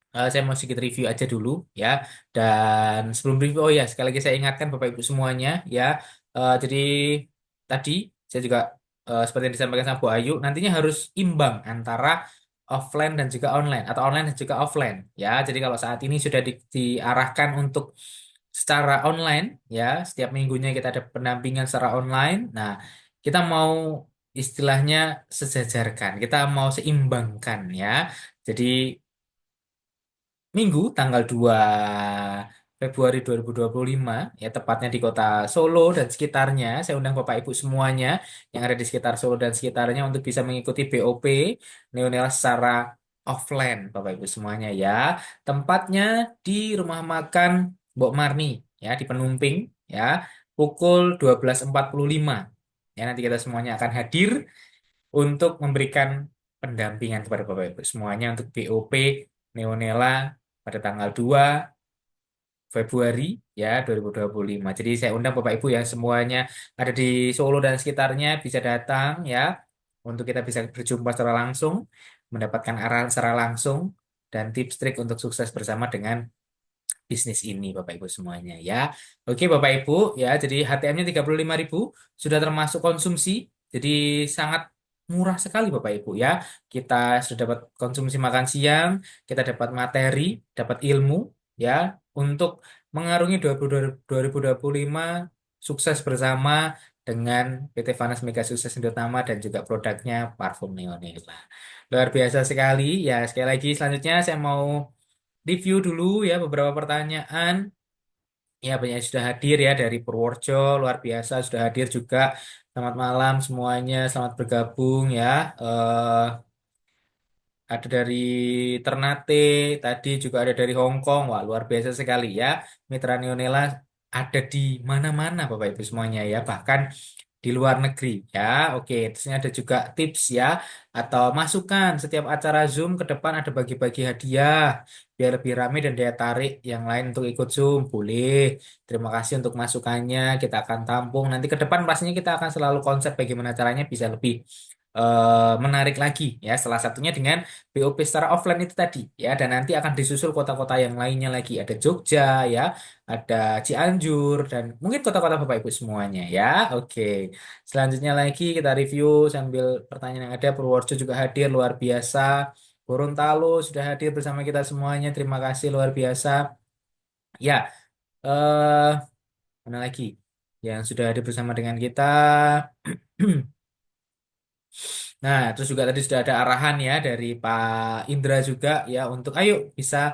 saya mau sedikit review aja dulu ya. Dan sebelum review, oh ya sekali lagi saya ingatkan Bapak Ibu semuanya ya. Jadi tadi saya juga seperti yang disampaikan sama Bu Ayu, nantinya harus imbang antara offline dan juga online atau online dan juga offline ya. Jadi kalau saat ini sudah diarahkan untuk secara online ya, setiap minggunya kita ada pendampingan secara online. Nah, kita mau istilahnya sejajarkan, kita mau seimbangkan ya. Jadi Minggu tanggal 2 Februari 2025 ya tepatnya di kota Solo dan sekitarnya. Saya undang Bapak Ibu semuanya yang ada di sekitar Solo dan sekitarnya untuk bisa mengikuti BOP Neonela secara offline Bapak Ibu semuanya ya. Tempatnya di Rumah Makan Mbok Marni ya di Penumping ya pukul 12.45. Ya nanti kita semuanya akan hadir untuk memberikan pendampingan kepada Bapak Ibu semuanya untuk BOP Neonela pada tanggal 2 Februari ya 2025. Jadi saya undang Bapak Ibu yang semuanya ada di Solo dan sekitarnya bisa datang ya untuk kita bisa berjumpa secara langsung, mendapatkan arahan secara langsung dan tips trik untuk sukses bersama dengan bisnis ini Bapak Ibu semuanya ya. Oke Bapak Ibu ya, jadi HTM-nya 35.000 sudah termasuk konsumsi. Jadi sangat murah sekali Bapak Ibu ya. Kita sudah dapat konsumsi makan siang, kita dapat materi, dapat ilmu ya untuk mengarungi 2025 sukses bersama dengan PT Vanas Mega Sukses Indotama dan juga produknya Parfum Neonella. Luar biasa sekali ya. Sekali lagi selanjutnya saya mau review dulu ya beberapa pertanyaan Ya, banyak yang sudah hadir ya dari Purworejo, luar biasa sudah hadir juga. Selamat malam semuanya, selamat bergabung ya. Eh, ada dari Ternate, tadi juga ada dari Hong Kong. Wah, luar biasa sekali ya. Mitra Neonela ada di mana-mana Bapak Ibu semuanya ya. Bahkan di luar negeri ya. Oke, terus ini ada juga tips ya atau masukan setiap acara Zoom ke depan ada bagi-bagi hadiah biar lebih ramai dan daya tarik yang lain untuk ikut Zoom. Boleh. Terima kasih untuk masukannya. Kita akan tampung. Nanti ke depan pastinya kita akan selalu konsep bagaimana caranya bisa lebih menarik lagi ya. Salah satunya dengan BOP secara offline itu tadi ya. Dan nanti akan disusul kota-kota yang lainnya lagi. Ada Jogja ya, ada Cianjur dan mungkin kota-kota Bapak Ibu semuanya ya. Oke. Selanjutnya lagi kita review sambil pertanyaan yang ada. Purworejo juga hadir luar biasa. Gorontalo sudah hadir bersama kita semuanya. Terima kasih luar biasa. Ya, eh mana lagi yang sudah hadir bersama dengan kita? Nah, terus juga tadi sudah ada arahan ya dari Pak Indra juga ya untuk ayo bisa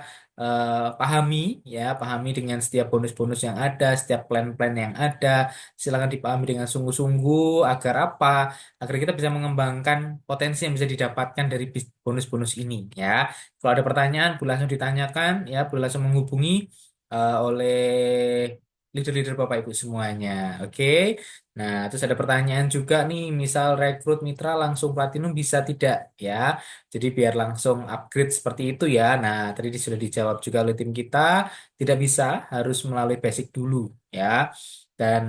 pahami ya, pahami dengan setiap bonus-bonus yang ada, setiap plan-plan yang ada. Silakan dipahami dengan sungguh-sungguh agar apa? Agar kita bisa mengembangkan potensi yang bisa didapatkan dari bonus-bonus ini ya. Kalau ada pertanyaan, boleh langsung ditanyakan ya, boleh langsung menghubungi oleh leader-leader Bapak Ibu semuanya. Oke. Nah, terus ada pertanyaan juga nih, misal rekrut mitra langsung platinum bisa tidak ya? Jadi biar langsung upgrade seperti itu ya. Nah, tadi sudah dijawab juga oleh tim kita, tidak bisa, harus melalui basic dulu ya. Dan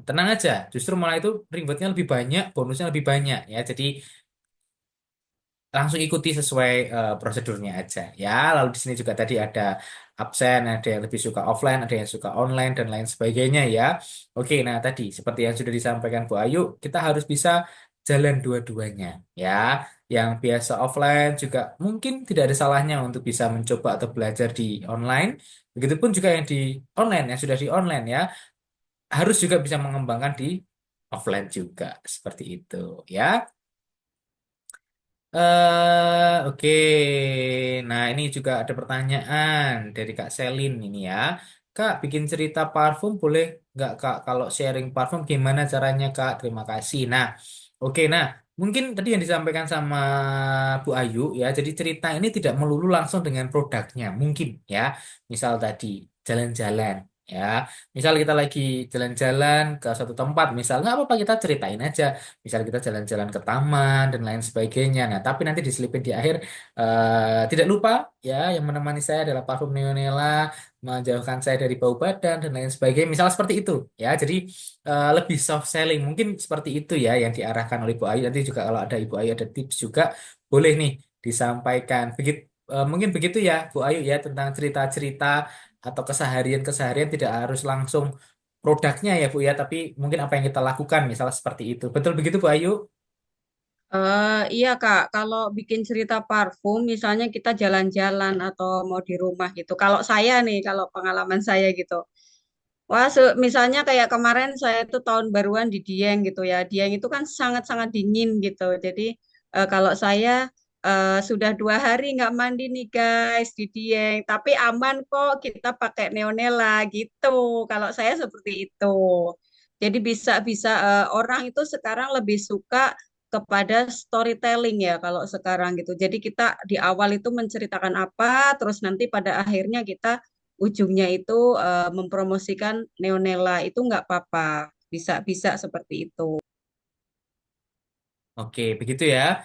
tenang aja, justru malah itu rewardnya lebih banyak, bonusnya lebih banyak ya. Jadi langsung ikuti sesuai prosedurnya aja ya. Lalu di sini juga tadi ada absen, ada yang lebih suka offline, ada yang suka online dan lain sebagainya ya. Oke, nah tadi seperti yang sudah disampaikan Bu Ayu, kita harus bisa jalan dua-duanya ya. Yang biasa offline juga mungkin tidak ada salahnya untuk bisa mencoba atau belajar di online. Begitupun juga yang di online, yang sudah di online ya, harus juga bisa mengembangkan di offline juga seperti itu ya. Oke. Nah, ini juga ada pertanyaan dari Kak Selin ini ya. Kak, bikin cerita parfum boleh nggak Kak? Kalau sharing parfum gimana caranya Kak? Terima kasih. Nah, oke. Nah, mungkin tadi yang disampaikan sama Bu Ayu ya. Jadi cerita ini tidak melulu langsung dengan produknya. Mungkin ya. Misal tadi jalan-jalan ya. Misal kita lagi jalan-jalan ke suatu tempat. Misal nggak apa-apa kita ceritain aja. Misal kita jalan-jalan ke taman dan lain sebagainya. Nah, tapi nanti diselipin di akhir tidak lupa ya yang menemani saya adalah parfum Neonella menjauhkan saya dari bau badan dan lain sebagainya. Misal seperti itu ya. Jadi lebih soft selling mungkin seperti itu ya yang diarahkan oleh Ibu Ayu. Nanti juga kalau ada Ibu Ayu ada tips juga boleh nih disampaikan. Begitu mungkin begitu ya Bu Ayu ya tentang cerita-cerita atau keseharian-keseharian tidak harus langsung produknya ya Bu ya, tapi mungkin apa yang kita lakukan misalnya seperti itu. Betul begitu Bu Ayu? Iya Kak, kalau bikin cerita parfum, misalnya kita jalan-jalan atau mau di rumah gitu. Kalau saya nih, kalau pengalaman saya gitu. Wah, misalnya kayak kemarin saya tuh tahun baruan di Dieng gitu ya. Dieng itu kan sangat-sangat dingin gitu. Jadi kalau saya sudah 2 hari nggak mandi nih guys di Dieng, tapi aman kok kita pakai Neonella gitu. Kalau saya seperti itu. Jadi bisa-bisa orang itu sekarang lebih suka kepada storytelling ya kalau sekarang gitu. Jadi kita di awal itu menceritakan apa, terus nanti pada akhirnya kita ujungnya itu mempromosikan Neonella itu nggak apa-apa, bisa-bisa seperti itu. Oke, begitu ya,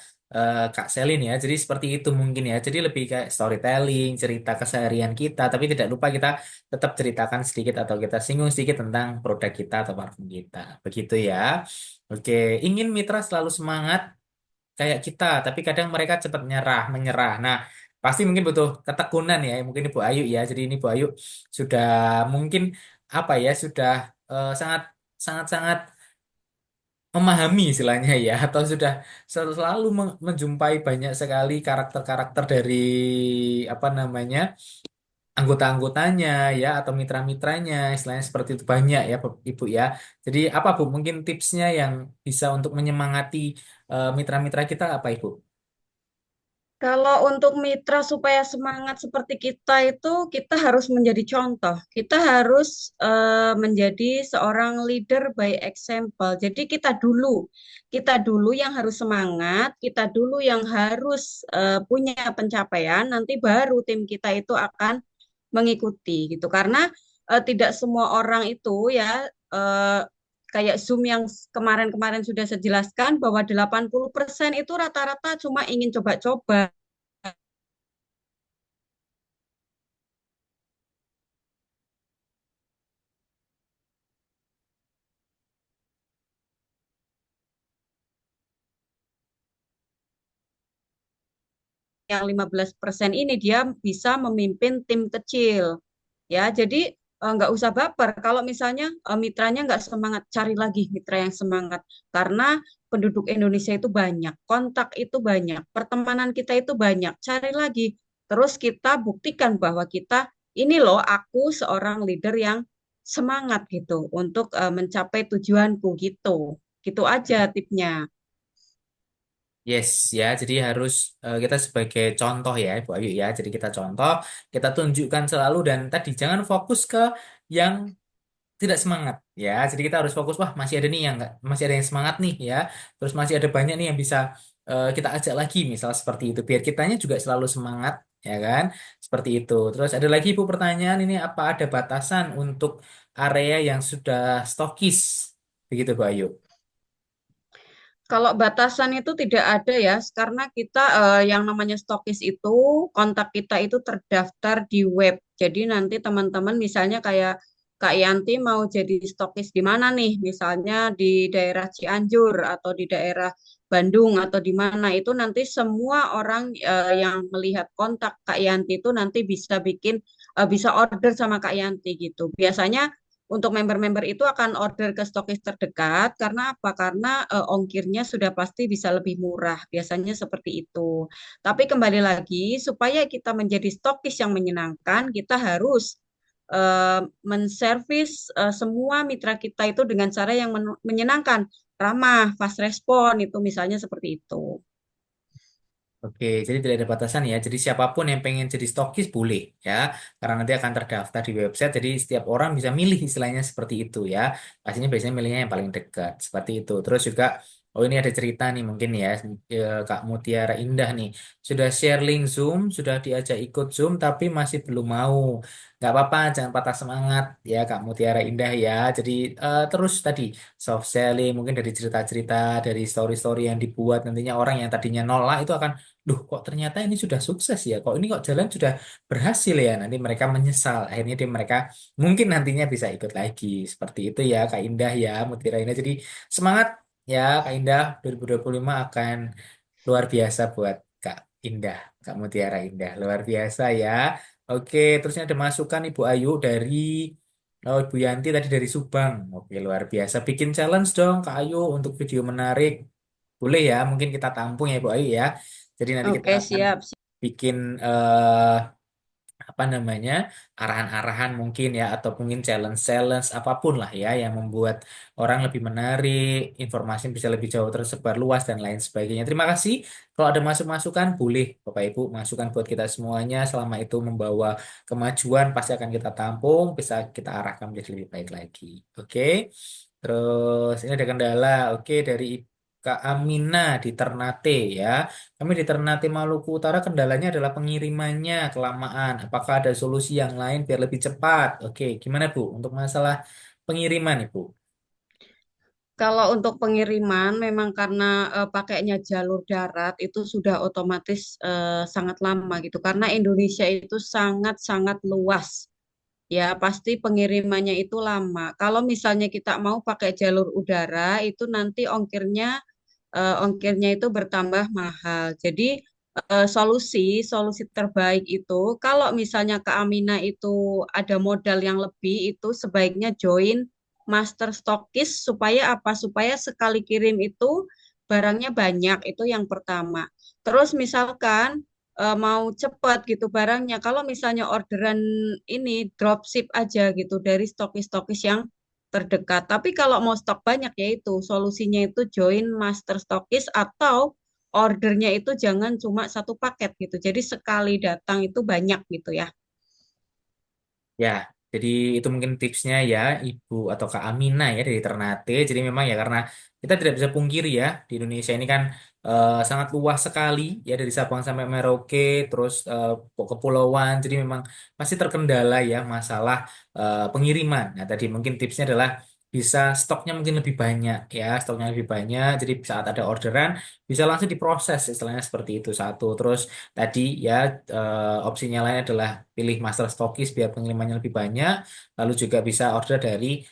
Kak Selin ya. Jadi seperti itu mungkin ya. Jadi lebih kayak storytelling, cerita keseharian kita, tapi tidak lupa kita tetap ceritakan sedikit atau kita singgung sedikit tentang produk kita atau parfum kita. Begitu ya. Oke, ingin mitra selalu semangat kayak kita, tapi kadang mereka cepat menyerah. Nah, pasti mungkin butuh ketekunan ya. Mungkin Ibu Ayu ya. Jadi ini Ibu Ayu sudah mungkin apa ya, sudah sangat sangat sangat memahami istilahnya ya atau sudah selalu menjumpai banyak sekali karakter-karakter dari apa namanya anggota-anggotanya ya atau mitra-mitranya istilahnya seperti itu banyak ya Ibu ya. Jadi apa Bu mungkin tipsnya yang bisa untuk menyemangati mitra-mitra kita apa Ibu? Kalau untuk mitra supaya semangat seperti kita itu, kita harus menjadi contoh. Kita harus menjadi seorang leader by example. Jadi kita dulu yang harus semangat, kita dulu yang harus punya pencapaian. Nanti baru tim kita itu akan mengikuti gitu. Karena tidak semua orang itu ya eh, kayak Zoom yang kemarin-kemarin sudah saya jelaskan bahwa 80% itu rata-rata cuma ingin coba-coba. Yang 15% ini dia bisa memimpin tim kecil. Ya, jadi nggak usah baper. Kalau misalnya mitranya nggak semangat, cari lagi mitra yang semangat. Karena penduduk Indonesia itu banyak, kontak itu banyak, pertemanan kita itu banyak. Cari lagi. Terus kita buktikan bahwa kita, ini loh aku seorang leader yang semangat gitu untuk mencapai tujuanku gitu. Gitu aja tipnya. Yes, ya. Jadi harus kita sebagai contoh ya, Bu Ayu ya. Jadi kita contoh, kita tunjukkan selalu dan tadi jangan fokus ke yang tidak semangat ya. Jadi kita harus fokus, wah masih ada nih yang nggak, masih ada yang semangat nih ya. Terus masih ada banyak nih yang bisa kita ajak lagi, misal seperti itu. Biar kitanya juga selalu semangat, ya kan? Seperti itu. Terus ada lagi Bu pertanyaan ini, apa ada batasan untuk area yang sudah stokis? Begitu Bu Ayu. Kalau batasan itu tidak ada ya, karena kita yang namanya stokis itu kontak kita itu terdaftar di web. Jadi nanti teman-teman misalnya kayak Kak Yanti mau jadi stokis di mana nih? Misalnya di daerah Cianjur atau di daerah Bandung atau di mana itu nanti semua orang yang melihat kontak Kak Yanti itu nanti bisa bikin bisa order sama Kak Yanti gitu. Biasanya untuk member-member itu akan order ke stokis terdekat karena apa? Karena ongkirnya sudah pasti bisa lebih murah. Biasanya seperti itu. Tapi kembali lagi, supaya kita menjadi stokis yang menyenangkan, kita harus menservis semua mitra kita itu dengan cara yang menyenangkan, ramah, fast respon itu misalnya seperti itu. Oke, jadi tidak ada batasan ya. Jadi siapapun yang pengen jadi stokis boleh ya, karena nanti akan terdaftar di website. Jadi setiap orang bisa milih istilahnya seperti itu ya. Pastinya biasanya milihnya yang paling dekat seperti itu. Terus juga, oh ini ada cerita nih mungkin ya, Kak Mutiara Indah nih sudah share link Zoom, sudah diajak ikut Zoom tapi masih belum mau. Nggak apa-apa, jangan patah semangat ya Kak Mutiara Indah ya. Jadi terus tadi soft selling mungkin dari cerita-cerita, dari story-story yang dibuat nantinya orang yang tadinya nolak itu akan, duh kok ternyata ini sudah sukses ya, kok ini kok jalan sudah berhasil ya, nanti mereka menyesal, akhirnya mereka mungkin nantinya bisa ikut lagi, seperti itu ya Kak Indah ya, Mutiara Indah. Jadi semangat ya Kak Indah, 2025 akan luar biasa buat Kak Indah, Kak Mutiara Indah, luar biasa ya. Oke, terusnya ada masukan Ibu Ayu dari Ibu Yanti tadi dari Subang. Oke, luar biasa. Bikin challenge dong Kak Ayu untuk video menarik. Boleh ya, mungkin kita tampung ya Bu Ayu ya. Jadi nanti kita Oke, akan siap. bikin apa namanya, arahan-arahan mungkin ya, atau mungkin challenge-challenge apapun lah ya yang membuat orang lebih menarik, informasi bisa lebih jauh tersebar luas dan lain sebagainya. Terima kasih. Kalau ada masuk-masukan boleh Bapak Ibu masukan buat kita semuanya. Selama itu membawa kemajuan pasti akan kita tampung, bisa kita arahkan menjadi lebih baik lagi. Oke. Terus ini ada kendala. Oke, dari Kak Amina di Ternate ya. Kami di Ternate Maluku Utara kendalanya adalah pengirimannya kelamaan. Apakah ada solusi yang lain biar lebih cepat? Oke, gimana Bu untuk masalah pengiriman Ibu? Kalau untuk pengiriman, memang karena pakainya jalur darat itu sudah otomatis sangat lama gitu. Karena Indonesia itu sangat-sangat luas. Ya, pasti pengirimannya itu lama. Kalau misalnya kita mau pakai jalur udara, itu nanti ongkirnya itu bertambah mahal. Jadi solusi terbaik itu kalau misalnya Kak Amina itu ada modal yang lebih itu sebaiknya join master stockist supaya apa? Supaya sekali kirim itu barangnya banyak itu yang pertama. Terus misalkan mau cepat gitu barangnya. Kalau misalnya orderan ini dropship aja gitu dari stokis-stokis yang terdekat. Tapi kalau mau stok banyak ya itu solusinya itu join master stokis atau ordernya itu jangan cuma satu paket gitu. Jadi sekali datang itu banyak gitu ya. Ya, jadi itu mungkin tipsnya ya Ibu atau Kak Amina ya dari Ternate. Jadi memang ya karena kita tidak bisa pungkiri ya di Indonesia ini kan sangat luas sekali ya dari Sabang sampai Merauke, terus kepulauan. Jadi memang masih terkendala ya masalah pengiriman. Nah tadi mungkin tipsnya adalah bisa stoknya mungkin lebih banyak ya, stoknya lebih banyak. Jadi saat ada orderan bisa langsung diproses istilahnya seperti itu satu. Terus tadi ya opsinya lain adalah pilih master stokis biar pengirimannya lebih banyak, lalu juga bisa order dari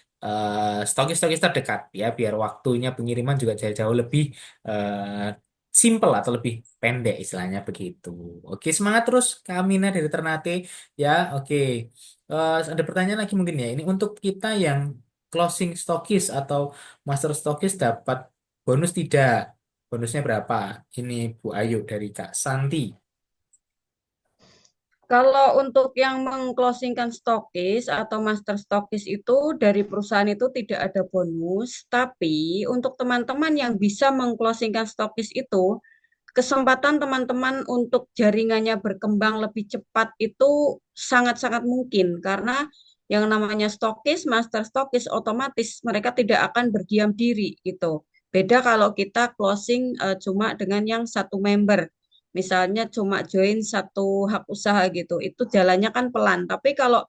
stokis-stokis terdekat ya biar waktunya pengiriman juga jauh-jauh lebih eh, simple atau lebih pendek istilahnya begitu. Oke, semangat terus Kak Amina dari Ternate ya. Oke. Ada pertanyaan lagi mungkin ya. Ini untuk kita yang closing stokis atau master stokis dapat bonus tidak? Bonusnya berapa? Ini Bu Ayu dari Kak Santi. Kalau untuk yang mengclosingkan stokis atau master stokis itu dari perusahaan itu tidak ada bonus, tapi untuk teman-teman yang bisa mengclosingkan stokis itu, kesempatan teman-teman untuk jaringannya berkembang lebih cepat itu sangat-sangat mungkin karena yang namanya stokis, master stokis otomatis mereka tidak akan berdiam diri gitu. Beda kalau kita closing cuma dengan yang satu member. Misalnya cuma join satu hak usaha gitu. Itu jalannya kan pelan. Tapi kalau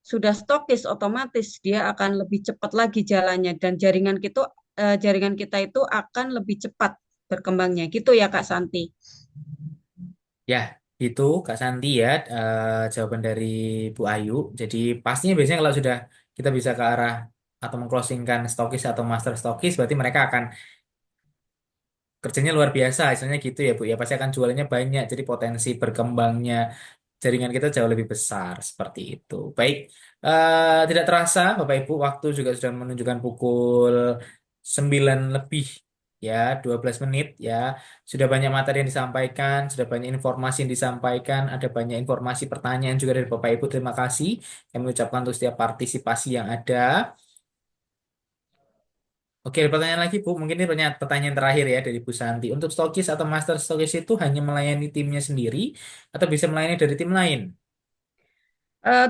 sudah stokis otomatis dia akan lebih cepat lagi jalannya dan jaringan kita itu akan lebih cepat berkembangnya gitu ya Kak Santi. Ya, itu Kak Santi ya jawaban dari Bu Ayu. Jadi pastinya biasanya kalau sudah kita bisa ke arah atau mengclosingkan stokis atau master stokis, berarti mereka akan kerjanya luar biasa, misalnya gitu ya Bu. Ya pasti akan jualannya banyak, jadi potensi berkembangnya jaringan kita jauh lebih besar seperti itu. Baik, tidak terasa Bapak Ibu, waktu juga sudah menunjukkan pukul 9 lebih ya, 12 menit ya. Sudah banyak materi yang disampaikan, sudah banyak informasi yang disampaikan, ada banyak informasi pertanyaan juga dari Bapak Ibu. Terima kasih. Kami ucapkan untuk setiap partisipasi yang ada. Oke, ada pertanyaan lagi Bu. Mungkin ini pertanyaan terakhir ya dari Bu Santi. Untuk stokis atau master stokis itu hanya melayani timnya sendiri atau bisa melayani dari tim lain?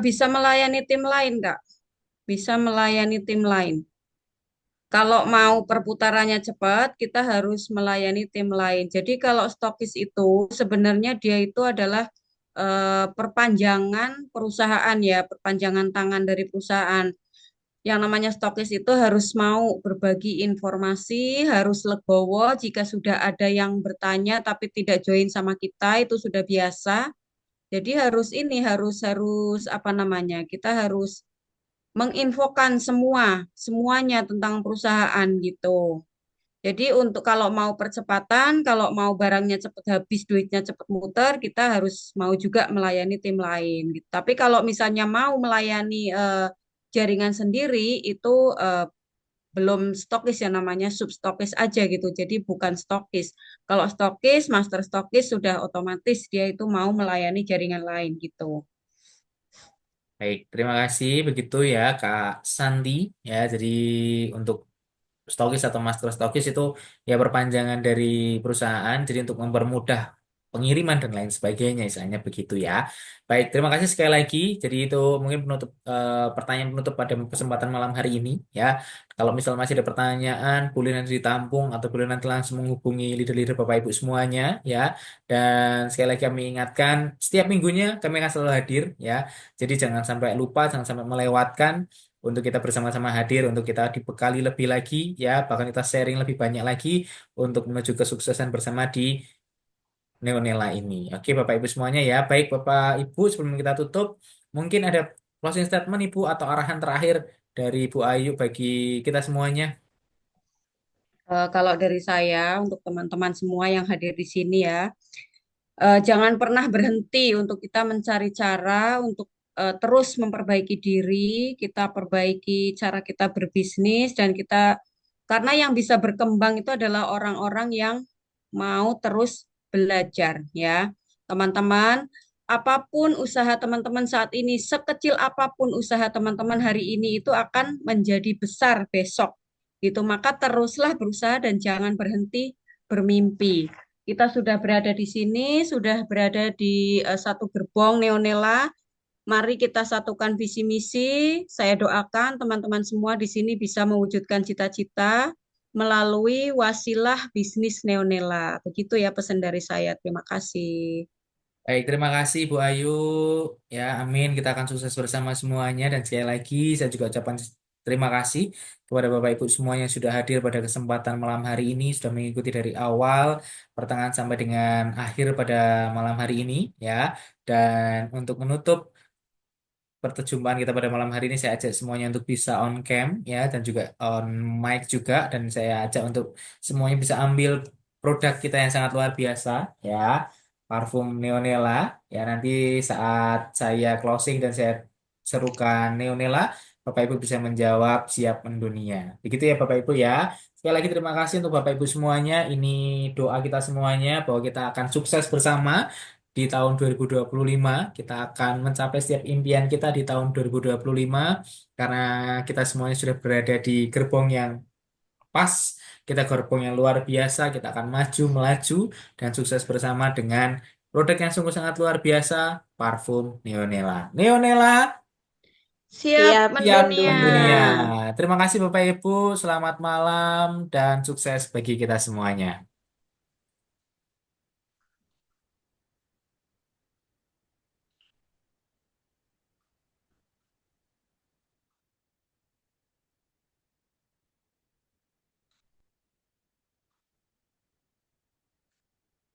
Bisa melayani tim lain, Kak. Bisa melayani tim lain. Kalau mau perputarannya cepat, kita harus melayani tim lain. Jadi kalau stokis itu sebenarnya dia itu adalah perpanjangan perusahaan ya, perpanjangan tangan dari perusahaan. Yang namanya stokis itu harus mau berbagi informasi, harus legowo jika sudah ada yang bertanya tapi tidak join sama kita itu sudah biasa. Jadi harus ini harus apa namanya? Kita harus menginfokan semuanya tentang perusahaan gitu. Jadi untuk kalau mau percepatan, kalau mau barangnya cepat habis, duitnya cepat muter, kita harus mau juga melayani tim lain gitu. Tapi kalau misalnya mau melayani jaringan sendiri itu belum stokis ya namanya substokis aja gitu. Jadi bukan stokis. Kalau stokis, master stokis sudah otomatis dia itu mau melayani jaringan lain gitu. Baik, terima kasih begitu ya Kak Santi ya. Jadi untuk stokis atau master stokis itu ya perpanjangan dari perusahaan jadi untuk mempermudah pengiriman dan lain sebagainya misalnya begitu ya. Baik, terima kasih sekali lagi. Jadi itu mungkin penutup pertanyaan penutup pada kesempatan malam hari ini ya. Kalau misal masih ada pertanyaan boleh nanti ditampung atau boleh nanti langsung menghubungi leader-leader Bapak Ibu semuanya ya. Dan sekali lagi kami ingatkan setiap minggunya kami akan selalu hadir ya. Jadi jangan sampai lupa, jangan sampai melewatkan untuk kita bersama-sama hadir, untuk kita dibekali lebih lagi, ya, bahkan kita sharing lebih banyak lagi untuk menuju kesuksesan bersama di Neonela ini. Oke, Bapak Ibu semuanya ya. Baik, Bapak Ibu, sebelum kita tutup, mungkin ada closing statement Ibu atau arahan terakhir dari Bu Ayu bagi kita semuanya. Kalau dari saya untuk teman-teman semua yang hadir di sini ya, jangan pernah berhenti untuk kita mencari cara untuk terus memperbaiki diri, kita perbaiki cara kita berbisnis dan kita karena yang bisa berkembang itu adalah orang-orang yang mau terus belajar ya. Teman-teman, apapun usaha teman-teman saat ini, sekecil apapun usaha teman-teman hari ini itu akan menjadi besar besok. Gitu, maka teruslah berusaha dan jangan berhenti bermimpi. kita sudah berada di sini, sudah berada di satu gerbong Neonela. Mari kita satukan visi misi. Saya doakan teman-teman semua di sini bisa mewujudkan cita-cita melalui wasilah bisnis Neonela. Begitu ya pesan dari saya. Terima kasih. Baik, terima kasih Bu Ayu. Ya, amin. Kita akan sukses bersama semuanya. Dan sekali lagi, saya juga ucapkan terima kasih kepada Bapak Ibu semuanya yang sudah hadir pada kesempatan malam hari ini, sudah mengikuti dari awal, pertengahan sampai dengan akhir pada malam hari ini. Ya, dan untuk menutup perjumpaan kita pada malam hari ini, saya ajak semuanya untuk bisa on cam ya, dan juga on mic juga, dan saya ajak untuk semuanya bisa ambil produk kita yang sangat luar biasa ya, parfum Neonela. Ya, nanti saat saya closing dan saya serukan Neonela, Bapak Ibu bisa menjawab siap mendunia. Begitu ya Bapak Ibu ya. Sekali lagi terima kasih untuk Bapak Ibu semuanya. Ini doa kita semuanya bahwa kita akan sukses bersama di tahun 2025. Kita akan mencapai setiap impian kita di tahun 2025 karena kita semuanya sudah berada di gerbong yang pas, kita gerbong yang luar biasa, kita akan maju, melaju, dan sukses bersama dengan produk yang sungguh sangat luar biasa, parfum Neonela. Neonela, Siap Siap siap mendunia. mendunia. mendunia. Terima kasih Bapak Ibu, selamat malam, dan sukses bagi kita semuanya.